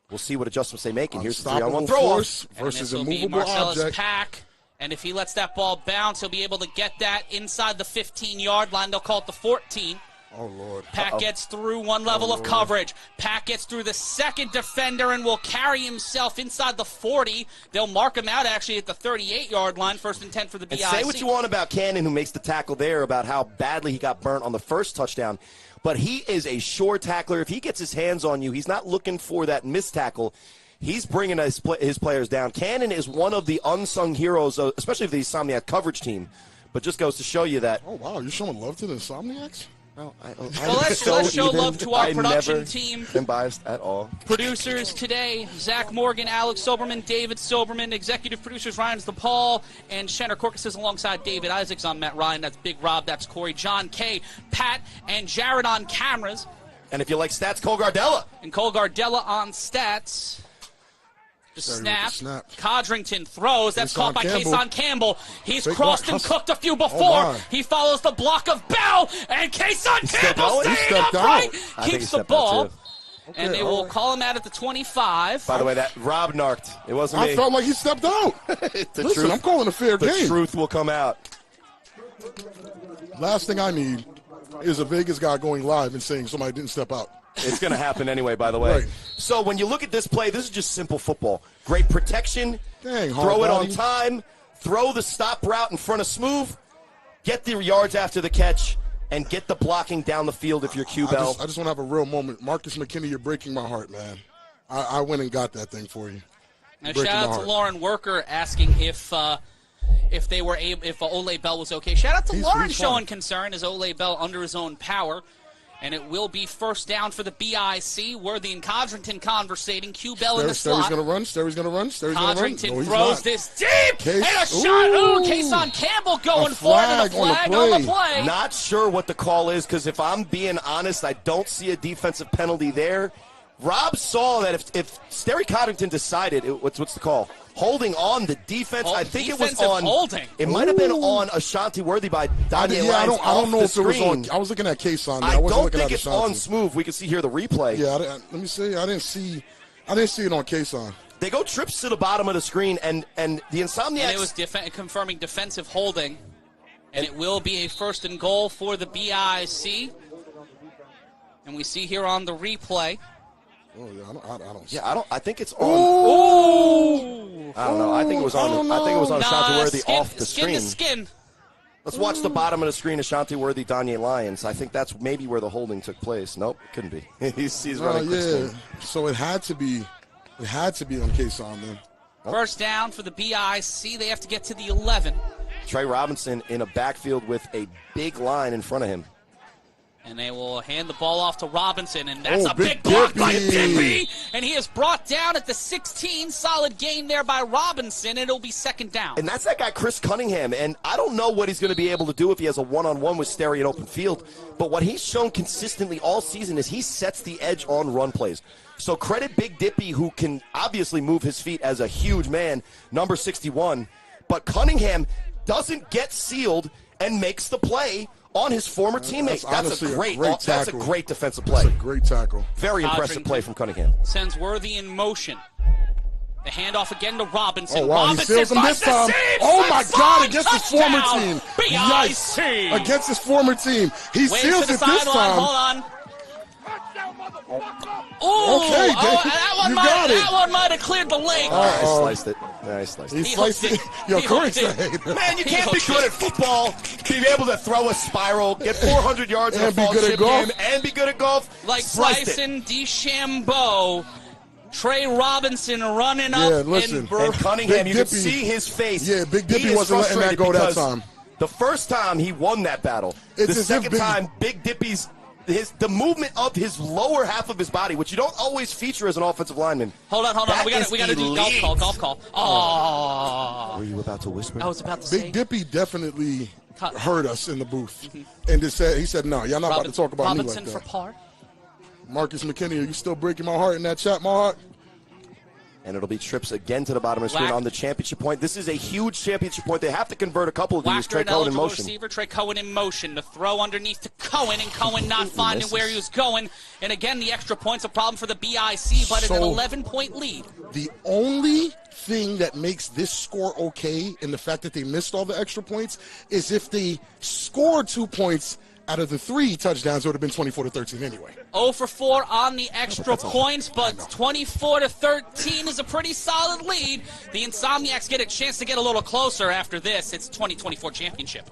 We'll see what adjustments they make, and here's the 3-on-1 throw force And versus this will be immovable Marcellus object. Pack. And if he lets that ball bounce, he'll be able to get that inside the 15-yard line. They'll call it the 14. Oh, Lord. Pack gets through one level of coverage. Pack gets through the second defender and will carry himself inside the 40. They'll mark him out actually at the 38-yard line, first and 10 for the And BIC. say what you want about Cannon, who makes the tackle there, about how badly he got burnt on the first touchdown. But he is a sure tackler. If he gets his hands on you, he's not looking for that missed tackle. He's bringing his players down. Cannon is one of the unsung heroes, especially of the Insomniac coverage team. But just goes to show you that. Oh, wow. You're showing love to the Insomniacs? Well, let's show love to our production team. I'm biased at all. Producers today, Zach Morgan, Alex Soberman, David Soberman. Executive producers, Ryan DePaul and Shannon Corcus alongside David Isaacs. I'm Matt Ryan. That's Big Rob. That's Corey. John K., Pat, and Jared on cameras. And if you like stats, Cole Gardella. And Cole Gardella on stats. The snap. Codrington throws. That's caught by Kason Campbell. He's Fake crossed block. and cooked a few before. Oh, my. He follows the block of Bell. And Kason Campbell He staying stepped upright. out. I think he Keeps the stepped out, ball. too. And they will call him out at the 25. By the way, that Rob narked. It wasn't me. I felt like he stepped out. Listen, I'm calling a fair the game. The truth will come out. Last thing I need is a Vegas guy going live and saying somebody didn't step out. It's going to happen anyway, by the way. Right. So when you look at this play, this is just simple football. Great protection. Dang, throw it on hard body. time. Throw the stop route in front of Smooth. Get the yards after the catch. And get the blocking down the field if you're Q-Bell. I just want to have a real moment. Marcus McKinney, you're breaking my heart, man. I went and got that thing for you. Now, shout out to Lauren Worker asking if they were able, if Ole Bell was okay. Shout out to Lauren showing concern as Ole Bell under his own power. And it will be first down for the BIC. Worthy and Codrington conversating. Q-Bell in the slot. Sterry's going to run. Sterry's going to run. Sterry's going to run. Codrington No, he's throws not. this deep. And a shot. Ooh, Kason Campbell going for it. And a flag on the play. Not sure what the call is, because if I'm being honest, I don't see a defensive penalty there. Rob saw that if Sterry Codrington decided, what's the call? Holding on the defense. I think it was on. Holding. It might have been on Ashanti Worthy by Daniel Lyons I don't know off if the it was screen. on. I was looking at Kason. I wasn't don't looking think at it's Ashanti. on Smooth. We can see here the replay. Yeah, let me see. I didn't see it on Kason. They go trips to the bottom of the screen, and the Insomniacs. And it was confirming defensive holding. And it will be a 1st and goal for the BIC. And we see here on the replay. Oh, yeah, I don't. Yeah, I think it's on. Ooh. I don't know. I think it was on. I think it was on Ashanti Worthy off the skin screen. to skin. Let's watch the bottom of the screen. Ashanti Worthy, Danye Lyons. I think that's maybe where the holding took place. Nope, couldn't be. he's running quick swing. So it had to be. It had to be on Kason then. First down for the BIC. They have to get to the 11. Trey Robinson in a backfield with a big line in front of him. And they will hand the ball off to Robinson, and that's a big Big block by Dippy. Dippy. And he is brought down at the 16. Solid gain there by Robinson, and it'll be 2nd down. And that's that guy, Chris Cunningham. And I don't know what he's going to be able to do if he has a one-on-one with Sterry in open field. But what he's shown consistently all season is he sets the edge on run plays. So credit Big Dippy, who can obviously move his feet as a huge man, number 61. But Cunningham doesn't get sealed and makes the play on his former teammate. That's a great defensive play. That's a great tackle. Very impressive play from Cunningham. Sends Worthy in motion. The handoff again to Robinson. Oh, wow, Robinson he seals him this time. Oh, my God, against his former team. BIC. Yikes. Against his former team. He seals it this time. Hold on. Okay, that one might have cleared the leg. I sliced it. I sliced it. He sliced it. Yo, Corey said, man, you can't be good at football, be able to throw a spiral, get 400 yards in a fall chip game, and be good at golf. Like Bryson DeChambeau, Trey Robinson running up. Yeah, listen. And Cunningham, you can see his face. Yeah, Big Dippy wasn't letting that go that time. The first time he won that battle. The second time, Big Dippy's the movement of his lower half of his body, which you don't always feature as an offensive lineman. Hold on. We got to do golf call. Oh. Were you about to whisper? I was about to say. Big Dippy definitely heard us in the booth. And he said, no, y'all not about to talk about me like that. Robinson for par. Marcus McKinney, are you still breaking my heart in that chat, Mark? And it'll be trips again to the bottom of the screen on the championship point. This is a huge championship point. They have to convert a couple of these. Trey Cohen in motion. Receiver, Trey Cohen in motion. The throw underneath to Cohen, and Cohen not finding where he was going. And again, the extra point's a problem for the BIC, but it's an 11-point lead. The only thing that makes this score okay in the fact that they missed all the extra points is if they scored 2 points out of the 3 touchdowns, it would have been 24-13 anyway. 0 for 4 on the extra points, but 24-13 is a pretty solid lead. The Insomniacs get a chance to get a little closer after this. It's 2024 championship.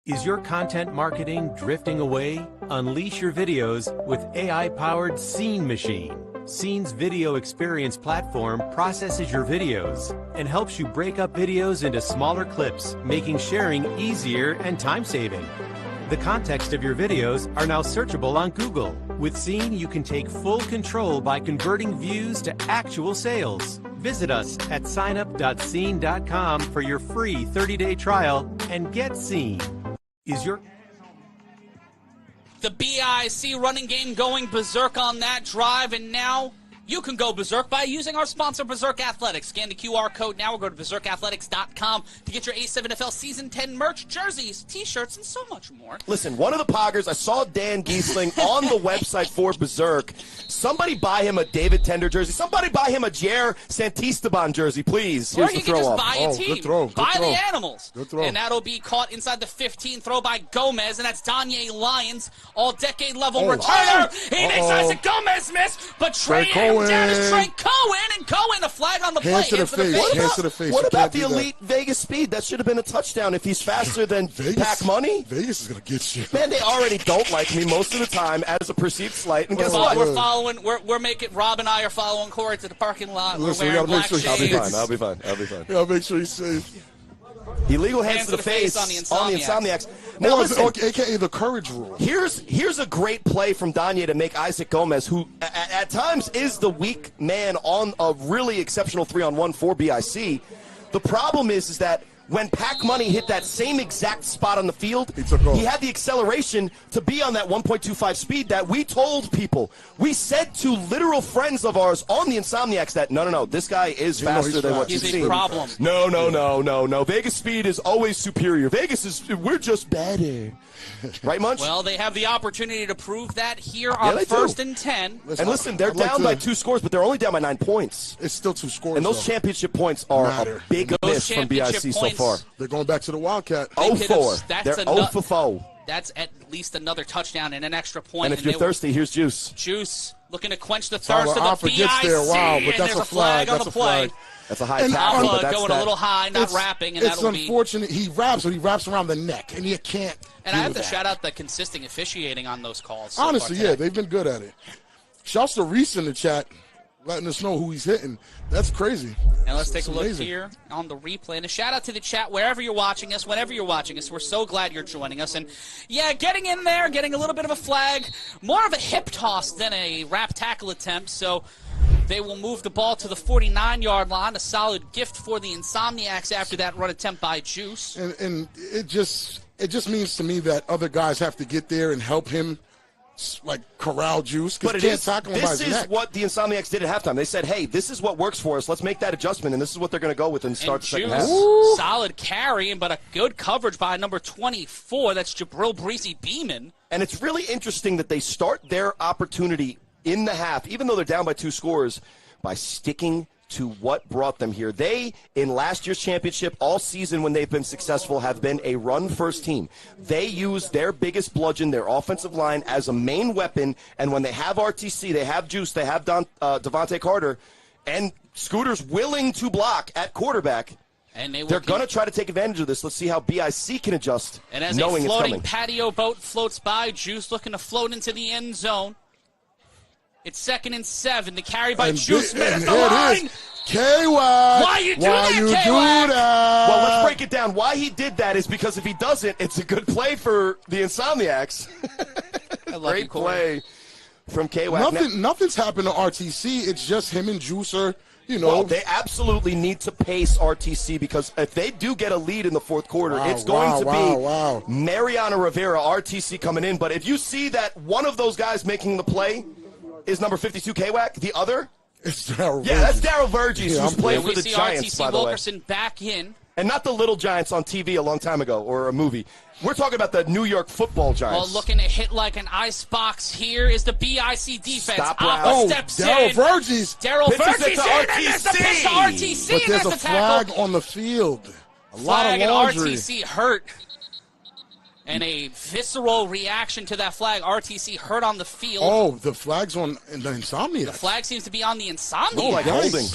Is your content marketing drifting away? Unleash your videos with AI-powered Scene Machine. Scene's video experience platform processes your videos and helps you break up videos into smaller clips, making sharing easier and time-saving. The context of your videos are now searchable on Google. With Scene, you can take full control by converting views to actual sales. Visit us at signup.scene.com for your free 30-day trial and get Scene. The BIC running game going berserk on that drive, and now you can go berserk by using our sponsor, Berserk Athletics. Scan the QR code now or go to berserkathletics.com to get your A7FL Season 10 merch, jerseys, T-shirts, and so much more. Listen, one of the poggers, I saw Dan Giesling on the website for Berserk. Somebody buy him a David Tender jersey. Somebody buy him a Jair Santisteban jersey, please. Or Here's you the can throw just off. buy a team. Good throw. Buy the animals. Good throw. And that'll be caught inside the 15. Throw by Gomez, and that's Danye Lyons, all-decade level returner. He makes Isaac Gomez miss, but Trey down is Trey Cohen, and Cohen, a flag on the play. Hands to the face. Hands to the face. What about the elite Vegas speed? That should have been a touchdown if he's faster than Pac Money. Vegas is going to get you. Man, they already don't like me most of the time as a perceived slight. And guess what? We're following. We're making. Rob and I are following Corey to the parking lot. Listen, we're wearing black shades. I'll be fine. I'll be fine. I'll be fine. Yeah, I'll make sure he's safe. Illegal hands to the face on the Insomniacs. Now, listen, AKA the courage rule. Here's a great play from Danye to make Isaac Gomez, who at times is the weak man on a really exceptional 3-on-1 for BIC. The problem is that when Pac Money hit that same exact spot on the field, he had the acceleration to be on that 1.25 speed that we told people. We said to literal friends of ours on the Insomniacs that, no, this guy is faster than what you've seen. He's a problem. No. Vegas speed is always superior. We're just better. Right, Munch? Well, they have the opportunity to prove that here on first and 10. And listen, they're down by 2 scores, but they're only down by 9 points. It's still 2 scores. And those championship points are a big miss from BIC so far. They're going back to the Wildcat. 0-4. They're 0-4. That's at least another touchdown and an extra point. And if you're thirsty, here's Juice. Juice looking to quench the thirst of the BIC. Gets there. Wow, but and that's there's a flag. on the play. That's a high tackle, but that's going a little high, not wrapping, and it's that'll be... unfortunate. He wraps, but he wraps around the neck, and you can't. And I have to shout out the consistent officiating on those calls. So honestly, yeah, they've been good at it. Shouts to Reese in the chat, letting us know who he's hitting. That's crazy. And let's take a look here on the replay. And a shout out to the chat wherever you're watching us, whenever you're watching us. We're so glad you're joining us. And yeah, getting in there, getting a little bit of a flag, more of a hip toss than a wrap tackle attempt. So they will move the ball to the 49-yard line. A solid gift for the Insomniacs after that run attempt by Juice. And it just means to me that other guys have to get there and help him, like corral Juice, because can't tackle him by his neck. This is what the Insomniacs did at halftime. They said, hey, this is what works for us. Let's make that adjustment, and this is what they're going to go with and start the second half. Solid carry, but a good coverage by number 24. That's Jabril Breezy Beeman. And it's really interesting that they start their opportunity in the half, even though they're down by 2 scores, by sticking to what brought them here. They, in last year's championship, all season when they've been successful, have been a run-first team. They use their biggest bludgeon, their offensive line, as a main weapon, and when they have RTC, they have Juice, they have Devontae Carter, and Scooter's willing to block at quarterback, and they're going to try to take advantage of this. Let's see how BIC can adjust, and as knowing a floating it's coming. patio boat floats by, Juice looking to float into the end zone. It's 2nd and 7. The carry by Juice misses the line. K-Wack. Why you do that, K-Wack? Well, let's break it down. Why he did that is because if he doesn't, it's a good play for the Insomniacs. Great play from K-Wack. Nothing's happened to RTC. It's just him and Juicer. Well, they absolutely need to pace RTC because if they do get a lead in the fourth quarter, it's going to be Mariano Rivera, RTC coming in. But if you see that one of those guys making the play is number 52 K-Wack, the other? It's Daryl Verges. Yeah, that's Daryl Verges, who's playing for the Giants, RTC by the way. Wilkerson back in. And not the little Giants on TV a long time ago or a movie. We're talking about the New York football Giants. Well, looking to hit like an icebox here is the BIC defense. Stop steps Daryl in. Verges. Daryl Verges in, and there's the pitch to RTC. But there's and a flag on the field. A lot of laundry. And RTC hurt. And a visceral reaction to that flag. RTC hurt on the field. Oh, the flag's on the Insomniacs. The flag seems to be on the Insomniacs. Oh, like holding.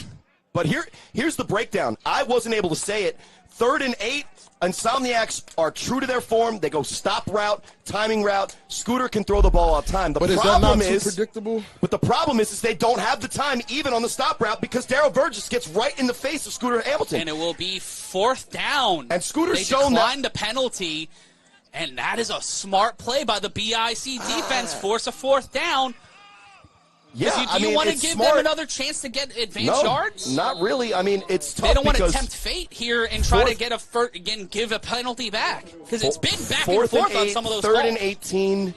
But here's the breakdown. I wasn't able to say it. 3rd and 8, Insomniacs are true to their form. They go stop route, timing route. Scooter can throw the ball all the time. But is that not too predictable? But the problem is they don't have the time even on the stop route because Daryl Verges gets right in the face of Scooter Hamilton. And it will be 4th down. And Scooter's they shown declined the penalty. And that is a smart play by the BIC defense. Force a 4th down. Yeah, do you want to give them another chance to get advanced yards? Not really. I mean, it's tough. They don't want to tempt fate here and try to get give a penalty back because it's been back and forth on some of those 3rd calls. and 18.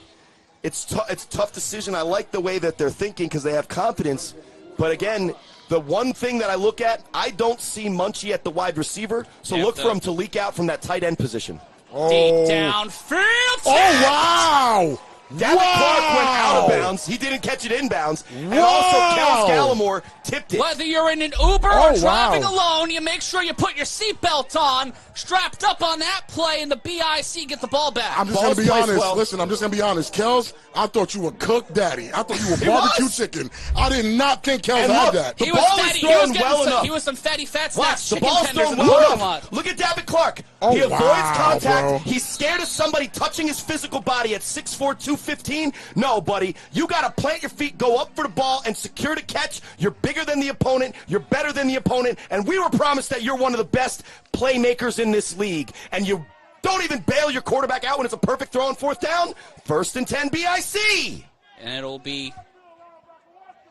It's a tough decision. I like the way that they're thinking because they have confidence. But again, the one thing that I look at, I don't see Munchie at the wide receiver, so look for him to leak out from that tight end position. Deep downfield. Oh, wow. Davin Clark went out of bounds. He didn't catch it inbounds. And also, Kels Gallimore tipped it. Whether you're in an Uber or driving alone, you make sure you put your seatbelt on, strapped up on that play, and the BIC get the ball back. I'm just going to be honest. Listen, I'm just going to be honest. Kels, I thought you were cooked daddy. I thought you were barbecue chicken. I did not think Kels had that. The ball is thrown well enough. He was some fatty fat Watch, snacks. the ball's thrown well enough. Look at Davin Clark. He avoids contact. Bro. He's scared of somebody touching his physical body at 6'4", 215. No, buddy. You got to plant your feet, go up for the ball, and secure the catch. You're bigger than the opponent. You're better than the opponent. And we were promised that you're one of the best playmakers in this league. And you don't even bail your quarterback out when it's a perfect throw on 4th down. 1st and 10 BIC. And it'll be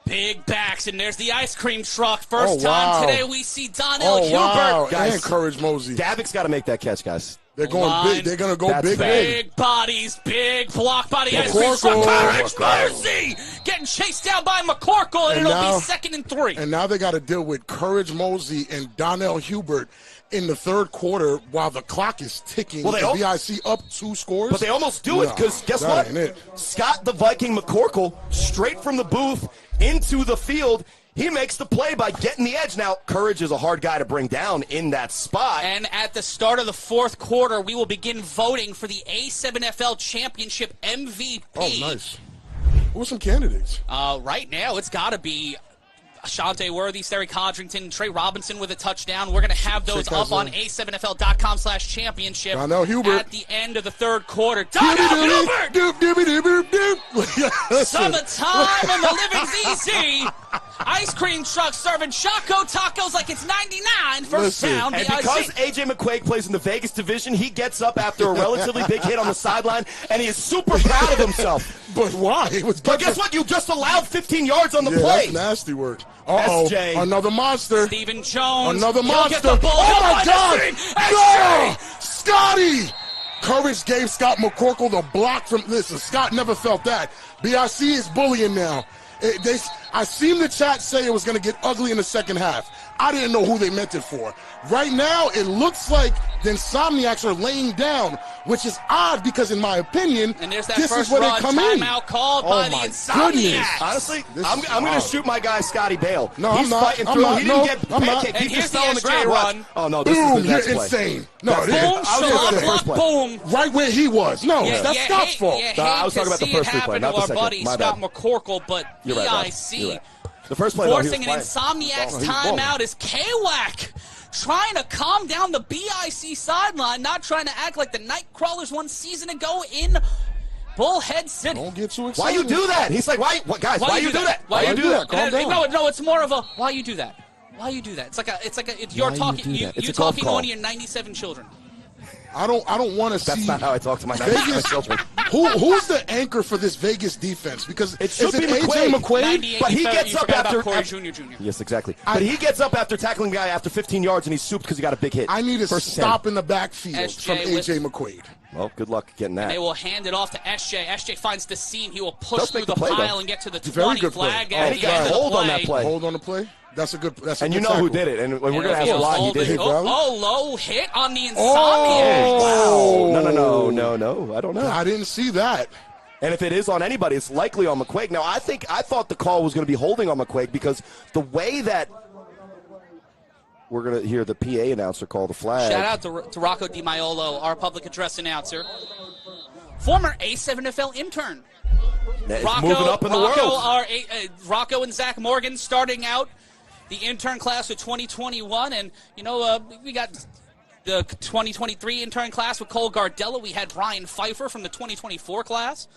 Big backs, and there's the ice cream truck. First Oh, wow. time today we see Donnell Hubert. Wow. Guys, And Courage Mosey. Davic's got to make that catch, guys. They're going Line. big. They're going to go That's big. bad. Big bodies, big block body. McCorkle. Ice cream truck. Courage Mercy getting chased down by McCorkle, and it'll be 2nd and 3. And now they got to deal with Courage Mosey and Donnell Hubert in the third quarter while the clock is ticking. Well, they and BIC up 2 scores. But they almost do it because guess that what? ain't it. Scott the Viking McCorkle, straight from the booth into the field. He makes the play by getting the edge. Now, Courage is a hard guy to bring down in that spot. And at the start of the 4th quarter, we will begin voting for the A7FL Championship MVP. Oh, nice. Who are some candidates? Right now, it's got to be Ashante Worthy, Sterry Codrington, Trey Robinson with a touchdown. We're going to have those up on A7FL.com/championship Donnell Hubert. at the end of the 3rd quarter. Donnell Hubert! Summertime and the living's easy. Ice cream truck serving Choco tacos like it's 99. First down, and BIC. because A.J. McQuaig plays in the Vegas division, he gets up after a relatively big hit on the sideline, and he is super proud of himself. But why? But guess what? You just allowed 15 yards on the Yeah, play. that's nasty work. Uh-oh. SJ. Another monster. Stephen Jones. Another He'll monster. get the ball. Oh, my Behind God. the screen. No! SJ. Scotty! Courage gave Scott McCorkle the block from... Listen, Scott never felt that. BIC is bullying now. I seen the chat say it was going to get ugly in the second half. I didn't know who they meant it for. Right now, it looks like the Insomniacs are laying down, which is odd because, in my opinion, And there's that this first is where run they come in. timeout called Oh, by the my Insomniacs. goodness. Honestly, This I'm is going to odd. shoot my guy Scotty Bale. No, He's I'm not. fighting I'm through. not. He didn't No, get I'm not. pancake. And He here's just the fell on the SJ ground. Watch. run. Oh, no, this Boom, is the next you're play. insane. No, That's this- it. Boom, I was talking about the shalom, first play. boom. right where he was. No, Yeah, that's you Scott's hate- fault. you No, I hate was talking to about the see first it play, happen not to the our second. buddy My Scott bad. McCorkle, but You're right, Bob. BIC You're right. The first play, though, he was forcing an flying. Insomniacs He's balling. timeout is K-Wack trying to calm down the BIC sideline, not trying to act like the Nightcrawlers 1 season ago in Bullhead City. Don't get too Why excited. you do that? He's like, why you do that? Why you do that? Calm down. No, it's more of a why you do that. Why you do that? You're Why you talking. do that? It's You're a golf talking to call. one of your 97 children. I don't want to see. That's not how I talk to my Vegas. children. Who's the anchor for this Vegas defense? Because It should is be it AJ McQuaid? 98, But he you gets up forgot about after. Corey Jr. Yes, exactly. But he gets up after tackling the guy after 15 yards, and he's souped because he got a big hit. I need a First and 10. stop in the backfield SJ from with- AJ McQuaid. Well, good luck getting that. They will hand it off to SJ. SJ finds the seam. He will push Does through make the the play, pile though. and get to the Very 20 good play. flag Oh, at he the got end of the hold on play. that play. Hold on the play. That's a good. And you know who did it, and we're going to ask why he did it. Low hit on the Insomniacs. Oh, wow. No. I don't know. I didn't see that. And if it is on anybody, it's likely on McQuaig. Now, I thought the call was going to be holding on McQuaig because the way that we're going to hear the PA announcer call the flag. Shout out to Rocco DiMaiolo, our public address announcer. Former A7FL intern. It's moving up in the world. Rocco and Zach Morgan starting out the intern class of 2021. And, we got the 2023 intern class with Cole Gardella. We had Brian Pfeiffer from the 2024 class.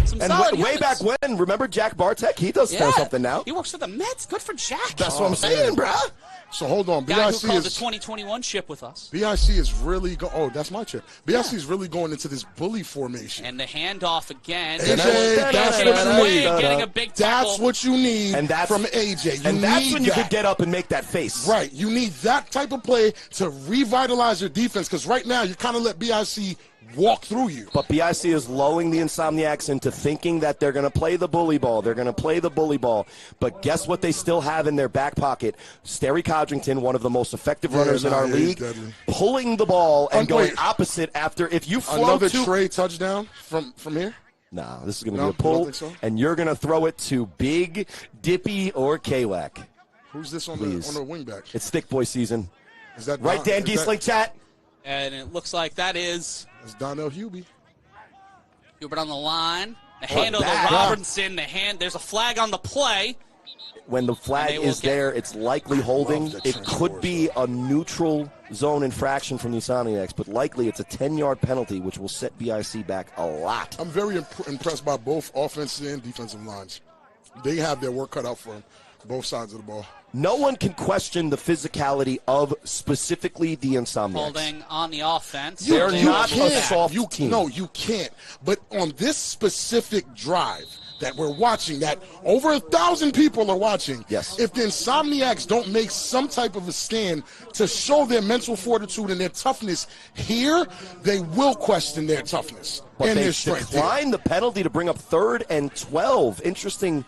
Some And solid way humans. back when, remember Jack Bartek? He does something now. He works for the Mets. Good for Jack. That's what I'm saying, bruh. So hold on. Guy who BIC called the is 2021 ship with us. BIC is really oh, that's my chip. BIC is really going into this bully formation. And the handoff again. AJ, that's what you need. Getting a big tackle. That's what you need from AJ. And that's need when you that. could get up and make that face. Right. You need that type of play to revitalize your defense because right now you kind of let BIC walk through you. But BIC is lulling the Insomniacs into thinking that they're going to play the bully ball. They're going to play the bully ball. But guess what they still have in their back pocket? Sterry Codrington, one of the most effective runners in our league, pulling the ball and going opposite after. If you flow another to Trey touchdown from here? Nah, this is going to No, be a pull, you don't think so? and you're going to throw it to Big Dippy or K-Wack. Who's this on Please. the wingback? It's thick boy season. Is that right, Dan Giesling, chat? And it looks like that is Donnell Hubie. Hubert on the line. The What handle to that? Robertson. There's a flag on the play. When the flag is there, it's likely holding. It could be a neutral zone infraction from the Insomniacs, but likely it's a 10-yard penalty, which will set BIC back a lot. I'm very impressed by both offensive and defensive lines. They have their work cut out for them, both sides of the ball. No one can question the physicality of specifically the Insomniacs. Holding on the offense. They're not a soft team. team. No, you can't. But on this specific drive, that we're watching, that over 1,000 people are watching. Yes. If the Insomniacs don't make some type of a stand to show their mental fortitude and their toughness here, they will question their toughness But and they their strength. declined the penalty to bring up 3rd and 12. Interesting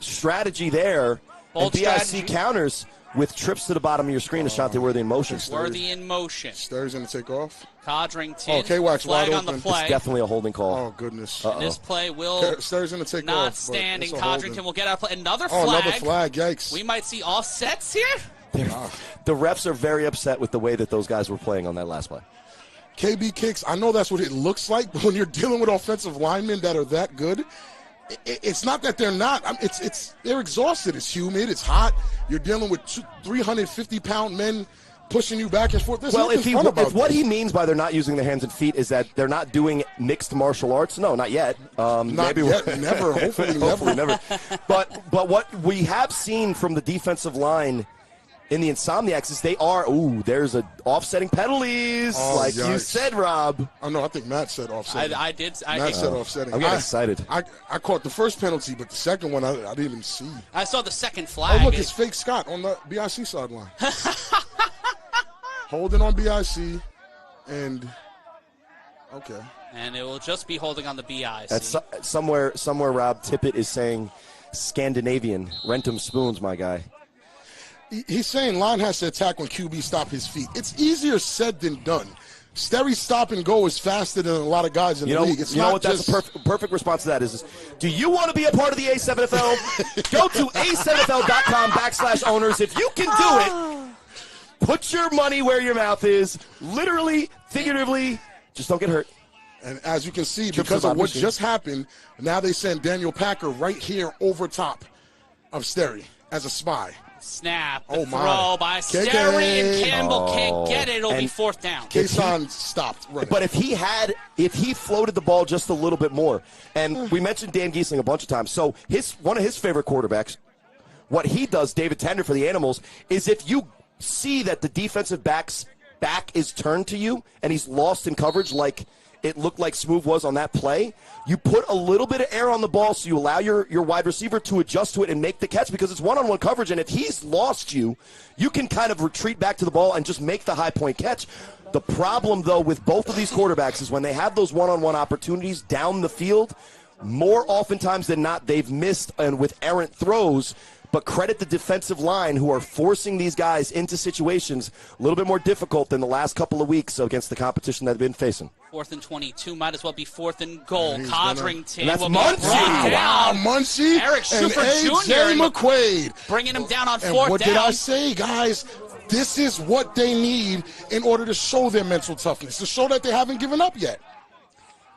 strategy there. Bold and BIC strategy. counters with trips to the bottom of your screen. Ashante Worthy in motion. Worthy in motion. Sturry's going to take off. Codrington. Oh, K-Wax flag wide on the open. play. It's definitely a holding call. Oh, goodness. And this play will Sturry's going to take not off. but standing. it's a holding. Codrington will get out of play. Another Oh, flag. another flag. Yikes. We might see offsets here. The refs are very upset with the way that those guys were playing on that last play. KB kicks, I know that's what it looks like, but when you're dealing with offensive linemen that are that good, it's not that they're not. They're exhausted. It's humid. It's hot. You're dealing with 350-pound men pushing you back and forth. There's Well, nothing fun about if what this. he means by they're not using their hands and feet is that they're not doing mixed martial arts, no, not yet. Not maybe yet. Never. Hopefully never. But what we have seen from the defensive line in the Insomniacs is they are, there's a offsetting penalties, like you yikes. said, Rob. Oh, no, I think Matt said offsetting. I did. Matt said offsetting. I'm getting excited. I caught the first penalty, but the second one I didn't even see. I saw the second flag. Oh, look, it's fake Scott on the BIC sideline. Holding on BIC, and okay. And it will just be holding on the BI. Somewhere, Rob Tippett is saying Scandinavian. Rent 'em spoons, my guy. He's saying line has to attack when QB stop his feet. It's easier said than done. Sterry's stop and go is faster than a lot of guys in the league. It's not That's a perfect response to that is do you want to be a part of the A7FL? Go to a7fl.com/owners. If you can do it, put your money where your mouth is. Literally, figuratively, just don't get hurt. And as you can see, because of what just happened, now they send Daniel Packer right here over top of Sterry as a spy. Snap. Oh, throw by Sterry, and Campbell can't get it. It'll be 4th down. Kason stopped running. But if he floated the ball just a little bit more, and we mentioned Dan Giesling a bunch of times, so one of his favorite quarterbacks, what he does, David Tender for the Animals, is if you see that the defensive back's back is turned to you and he's lost in coverage like it looked like Smooth was on that play, you put a little bit of air on the ball so you allow your wide receiver to adjust to it and make the catch because it's one-on-one coverage, and if he's lost you, you can kind of retreat back to the ball and just make the high-point catch. The problem, though, with both of these quarterbacks is when they have those one-on-one opportunities down the field, more oftentimes than not, they've missed and with errant throws. But credit the defensive line who are forcing these guys into situations a little bit more difficult than the last couple of weeks against the competition that they've been facing. 4th and 22 might as well be 4th and goal. Codrington. And that's will Muncie. be brought down. Muncie Eric and Schuffer A.J. Jr. McQuaid. Bringing him down on 4th And down. what did I say, guys? This is what they need in order to show their mental toughness, to show that they haven't given up yet.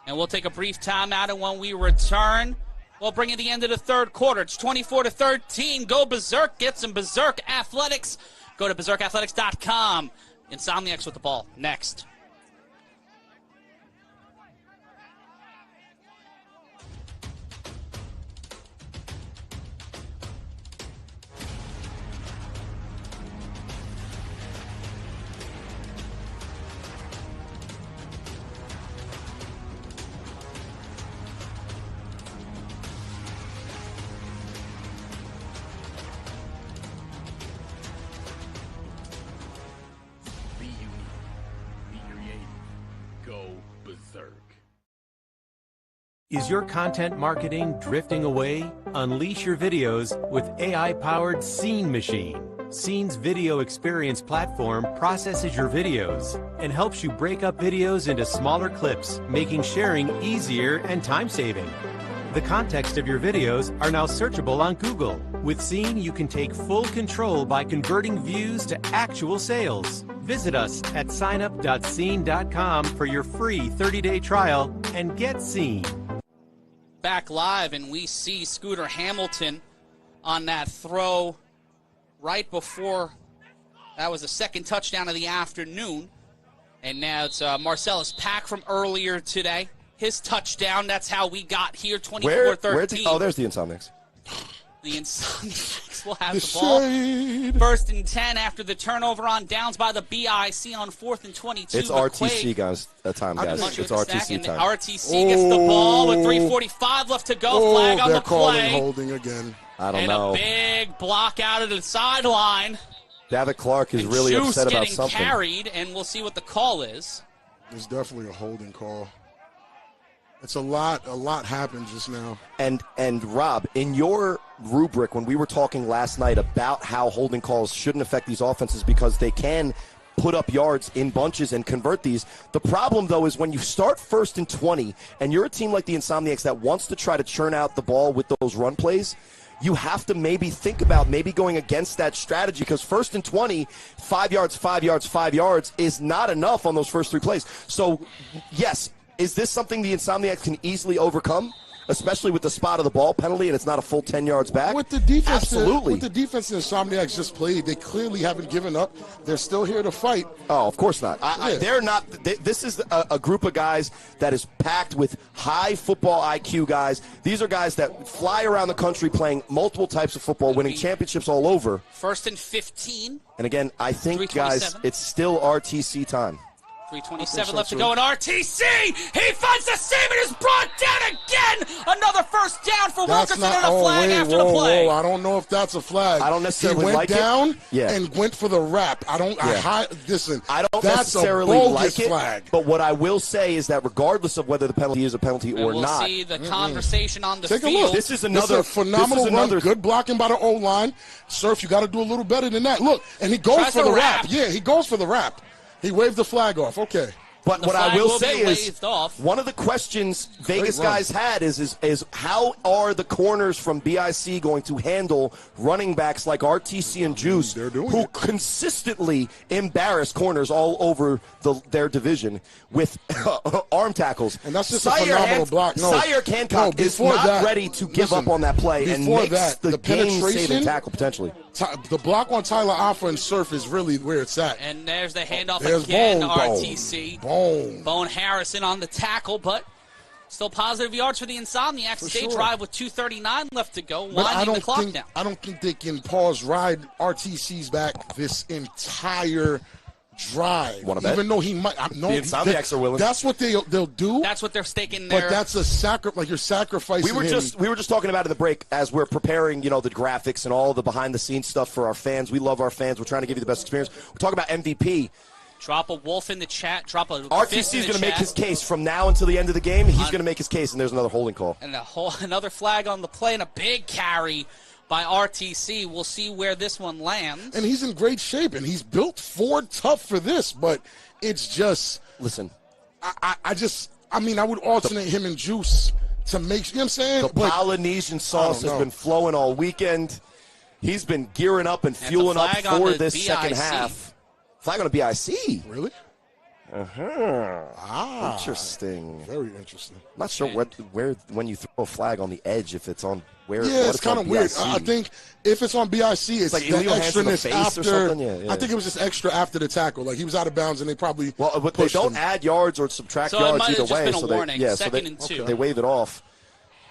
And we'll take a brief timeout, and when we return, we'll bring in the end of the 3rd quarter. It's 24-13. Go Berserk. Get some Berserk Athletics. Go to berserkathletics.com. Insomniacs with the ball. Next. Be unique. Be creative. Go berserk. Is your content marketing drifting away? Unleash your videos with AI-powered Scene Machine. Scene's video experience platform processes your videos and helps you break up videos into smaller clips, making sharing easier and time-saving. The context of your videos are now searchable on Google. With Scene, you can take full control by converting views to actual sales. Visit us at signup.scene.com for your free 30-day trial and get Scene. Back live, and we see Scooter Hamilton on that throw right before that was the second touchdown of the afternoon. And now it's Marcellus Pack from earlier today. His touchdown, that's how we got here, 24-13. Oh, there's the Insomniacs. The Insomniacs will have the ball. First and 10 after the turnover on downs by the BIC on 4th and 22. It's RTC guys. Time, guys. It's RTC time. RTC gets the ball with 3:45 left to go. Flag on the play. Holding again. I don't know. A big block out of the sideline. David Clark is really upset about something. Carried, and we'll see what the call is. It's definitely a holding call. It's a lot happened just now. And Rob, in your rubric, when we were talking last night about how holding calls shouldn't affect these offenses because they can put up yards in bunches and convert these. The problem, though, is when you start 1st and 20 and you're a team like the Insomniacs that wants to try to churn out the ball with those run plays, you have to maybe think about maybe going against that strategy because 1st and 20, 5 yards, 5 yards, 5 yards is not enough on those first 3 plays. So, yes, is this something the Insomniacs can easily overcome, especially with the spot of the ball penalty and it's not a full 10 yards back? With the defense, absolutely. With the defense the Insomniacs just played, they clearly haven't given up. They're still here to fight. Oh, of course not. They're not. This is a group of guys that is packed with high football IQ guys. These are guys that fly around the country playing multiple types of football, winning championships all over. 1st and 15. And again, I think, guys, it's still RTC time. 3:27 left to go in RTC. He finds the seam and is brought down again. Another first down for Wilkerson and a flag after the play. I don't know if that's a flag. I don't necessarily like it. He went down and went for the wrap. Listen, I don't that's necessarily a bogus like it, flag. but what I will say is that regardless of whether the penalty is a penalty or we'll not. See the conversation on the Take field. a look. This is another phenomenal run. Good blocking by the O-line. Surf, you got to do a little better than that. Look, and he goes for the wrap. Yeah, he goes for the wrap. He waved the flag off. Okay. But what I will say is, one of the questions Vegas guys had is how are the corners from BIC going to handle running backs like RTC and Juice, who consistently embarrass corners all over their division with arm tackles. And that's just a phenomenal block. Sire Hancock is not ready to give up on that play and makes the game-saving tackle potentially. The block on Tyler Alpha and Surf is really where it's at. And there's the handoff again, RTC. Boom. Bone Harrison on the tackle, but still positive yards for the Insomniacs. They drive with 2:39 left to go, winding the clock down. I don't think they can ride RTC's back this entire drive. Even though he might. The Insomniacs are willing. That's what they'll do. That's what they're staking there. But that's a you're sacrificing we were just talking about in the break as we're preparing, the graphics and all the behind-the-scenes stuff for our fans. We love our fans. We're trying to give you the best experience. We're talking about MVP. Drop a wolf in the chat. Drop a RTC is going to make his case from now until the end of the game. He's going to make his case, and there's another holding call. And another flag on the play and a big carry by RTC. We'll see where this one lands. And he's in great shape, and he's built Ford tough for this, but it's just... Listen. I would alternate him and Juice to make... You know what I'm saying? The Polynesian sauce has been flowing all weekend. He's been gearing up and fueling up for this BIC. Second half. Flag on a BIC. Really? Interesting. Very interesting. I'm not sure where when you throw a flag on the edge, if it's on where. Yeah, it's kind of weird. I think if it's on BIC, it's like the extraness after. I think it was just extra after the tackle. Like he was out of bounds, and they probably but they don't add yards or subtract yards either way. So they wave it off.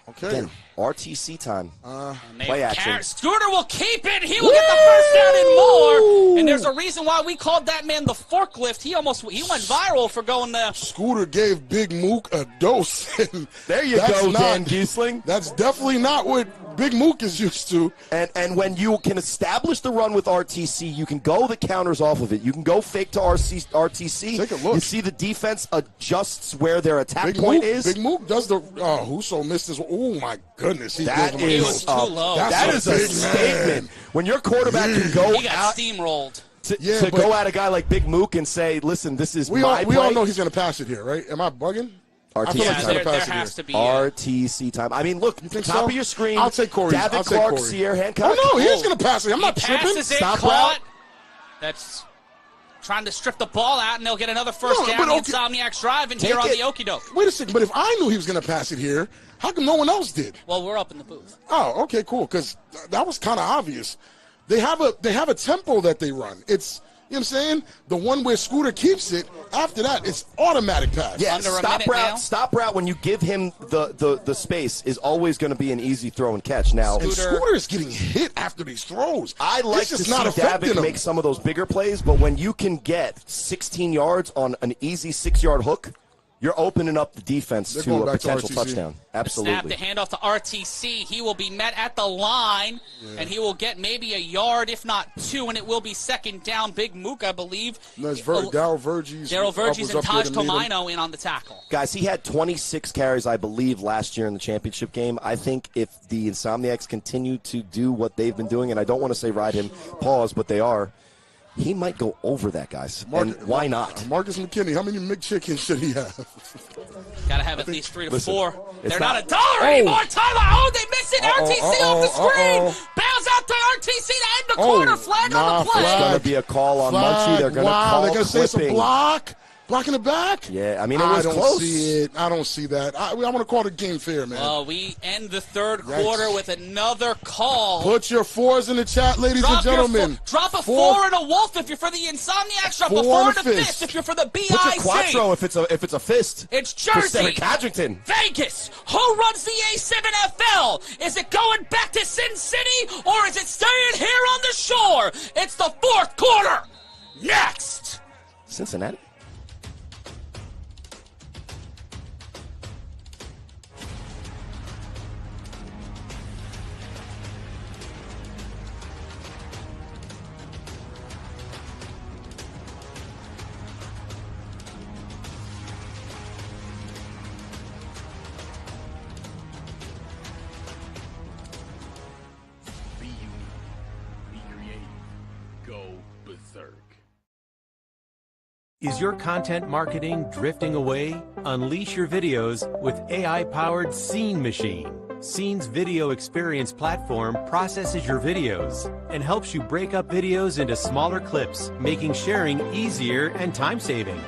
Okay. Again, RTC time. Play action. Scooter will keep it. He will get the first down and more. And there's a reason why we called that man the forklift. He went viral for going there. Scooter gave Big Mook a dose. There you go, Dan Giesling. That's definitely not what Big Mook is used to. And when you can establish the run with RTC, you can go the counters off of it. You can go fake to RTC. Take a look. You see the defense adjusts where their attack point is. Big Mook does the. Huso missed his. Oh my goodness, that was too low. That is a statement. When your quarterback can go he got steamrolled. To go at a guy like Big Mook and say, "Listen, this is my play." We all know he's going to pass it here, right? Am I bugging? RTC time. There has to be RTC time. I mean, look, top of your screen. I'll take Corey. David Clark, Sierra Hancock. Oh no, he's going to pass it. I'm not tripping. Stop route. That's trying to strip the ball out, and they'll get another first down. The Insomniacs driving here on the Okie Doke. Wait a second, but if I knew he was going to pass it here, how come no one else did? Well, we're up in the booth. Oh, okay, cool. Because that was kind of obvious. They have a tempo that they run. It's what I'm saying? The one where Scooter keeps it, after that, it's automatic pass. Yeah, stop route when you give him the space is always going to be an easy throw and catch. Now, and Scooter is getting hit after these throws. I like to see Davick make some of those bigger plays, but when you can get 16 yards on an easy 6-yard hook, you're opening up the defense to a potential touchdown. Absolutely. The snap, the handoff to RTC. He will be met at the line, and he will get maybe a yard, if not 2, and it will be second down. Big Mook, I believe. That's Daryl Verges and Taj Tomino in on the tackle. Guys, he had 26 carries, I believe, last year in the championship game. I think if the Insomniacs continue to do what they've been doing, and I don't want to say ride him, pause, but they are, he might go over that, guys. And why not? Marcus McKinney, how many McChickens should he have? Got to have at least 3 to 4. They're not $1 anymore, Tyler. Oh, they miss it. RTC off the screen. Bounce out to RTC to end the quarter. Flag on the play. It's going to be a call on Munchie. They're going to call they're going to say it's a clipping. block. Blocking the back? Yeah, I mean, it was close. I don't see that. I want to call the game fair, man. Well, we end the third quarter with another call. Put your 4s in the chat, ladies and gentlemen. Drop a 4 and a wolf if you're for the Insomniacs. Drop a 4 and a fist if you're for the BIC. Put your quattro if it's a fist. It's Jersey. Cadrington. Vegas. Who runs the A7FL? Is it going back to Sin City or is it staying here on the shore? It's the fourth quarter. Next. Cincinnati. Is your content marketing drifting away? Unleash your videos with AI-powered Scene Machine. Scene's video experience platform processes your videos and helps you break up videos into smaller clips, making sharing easier and time-saving.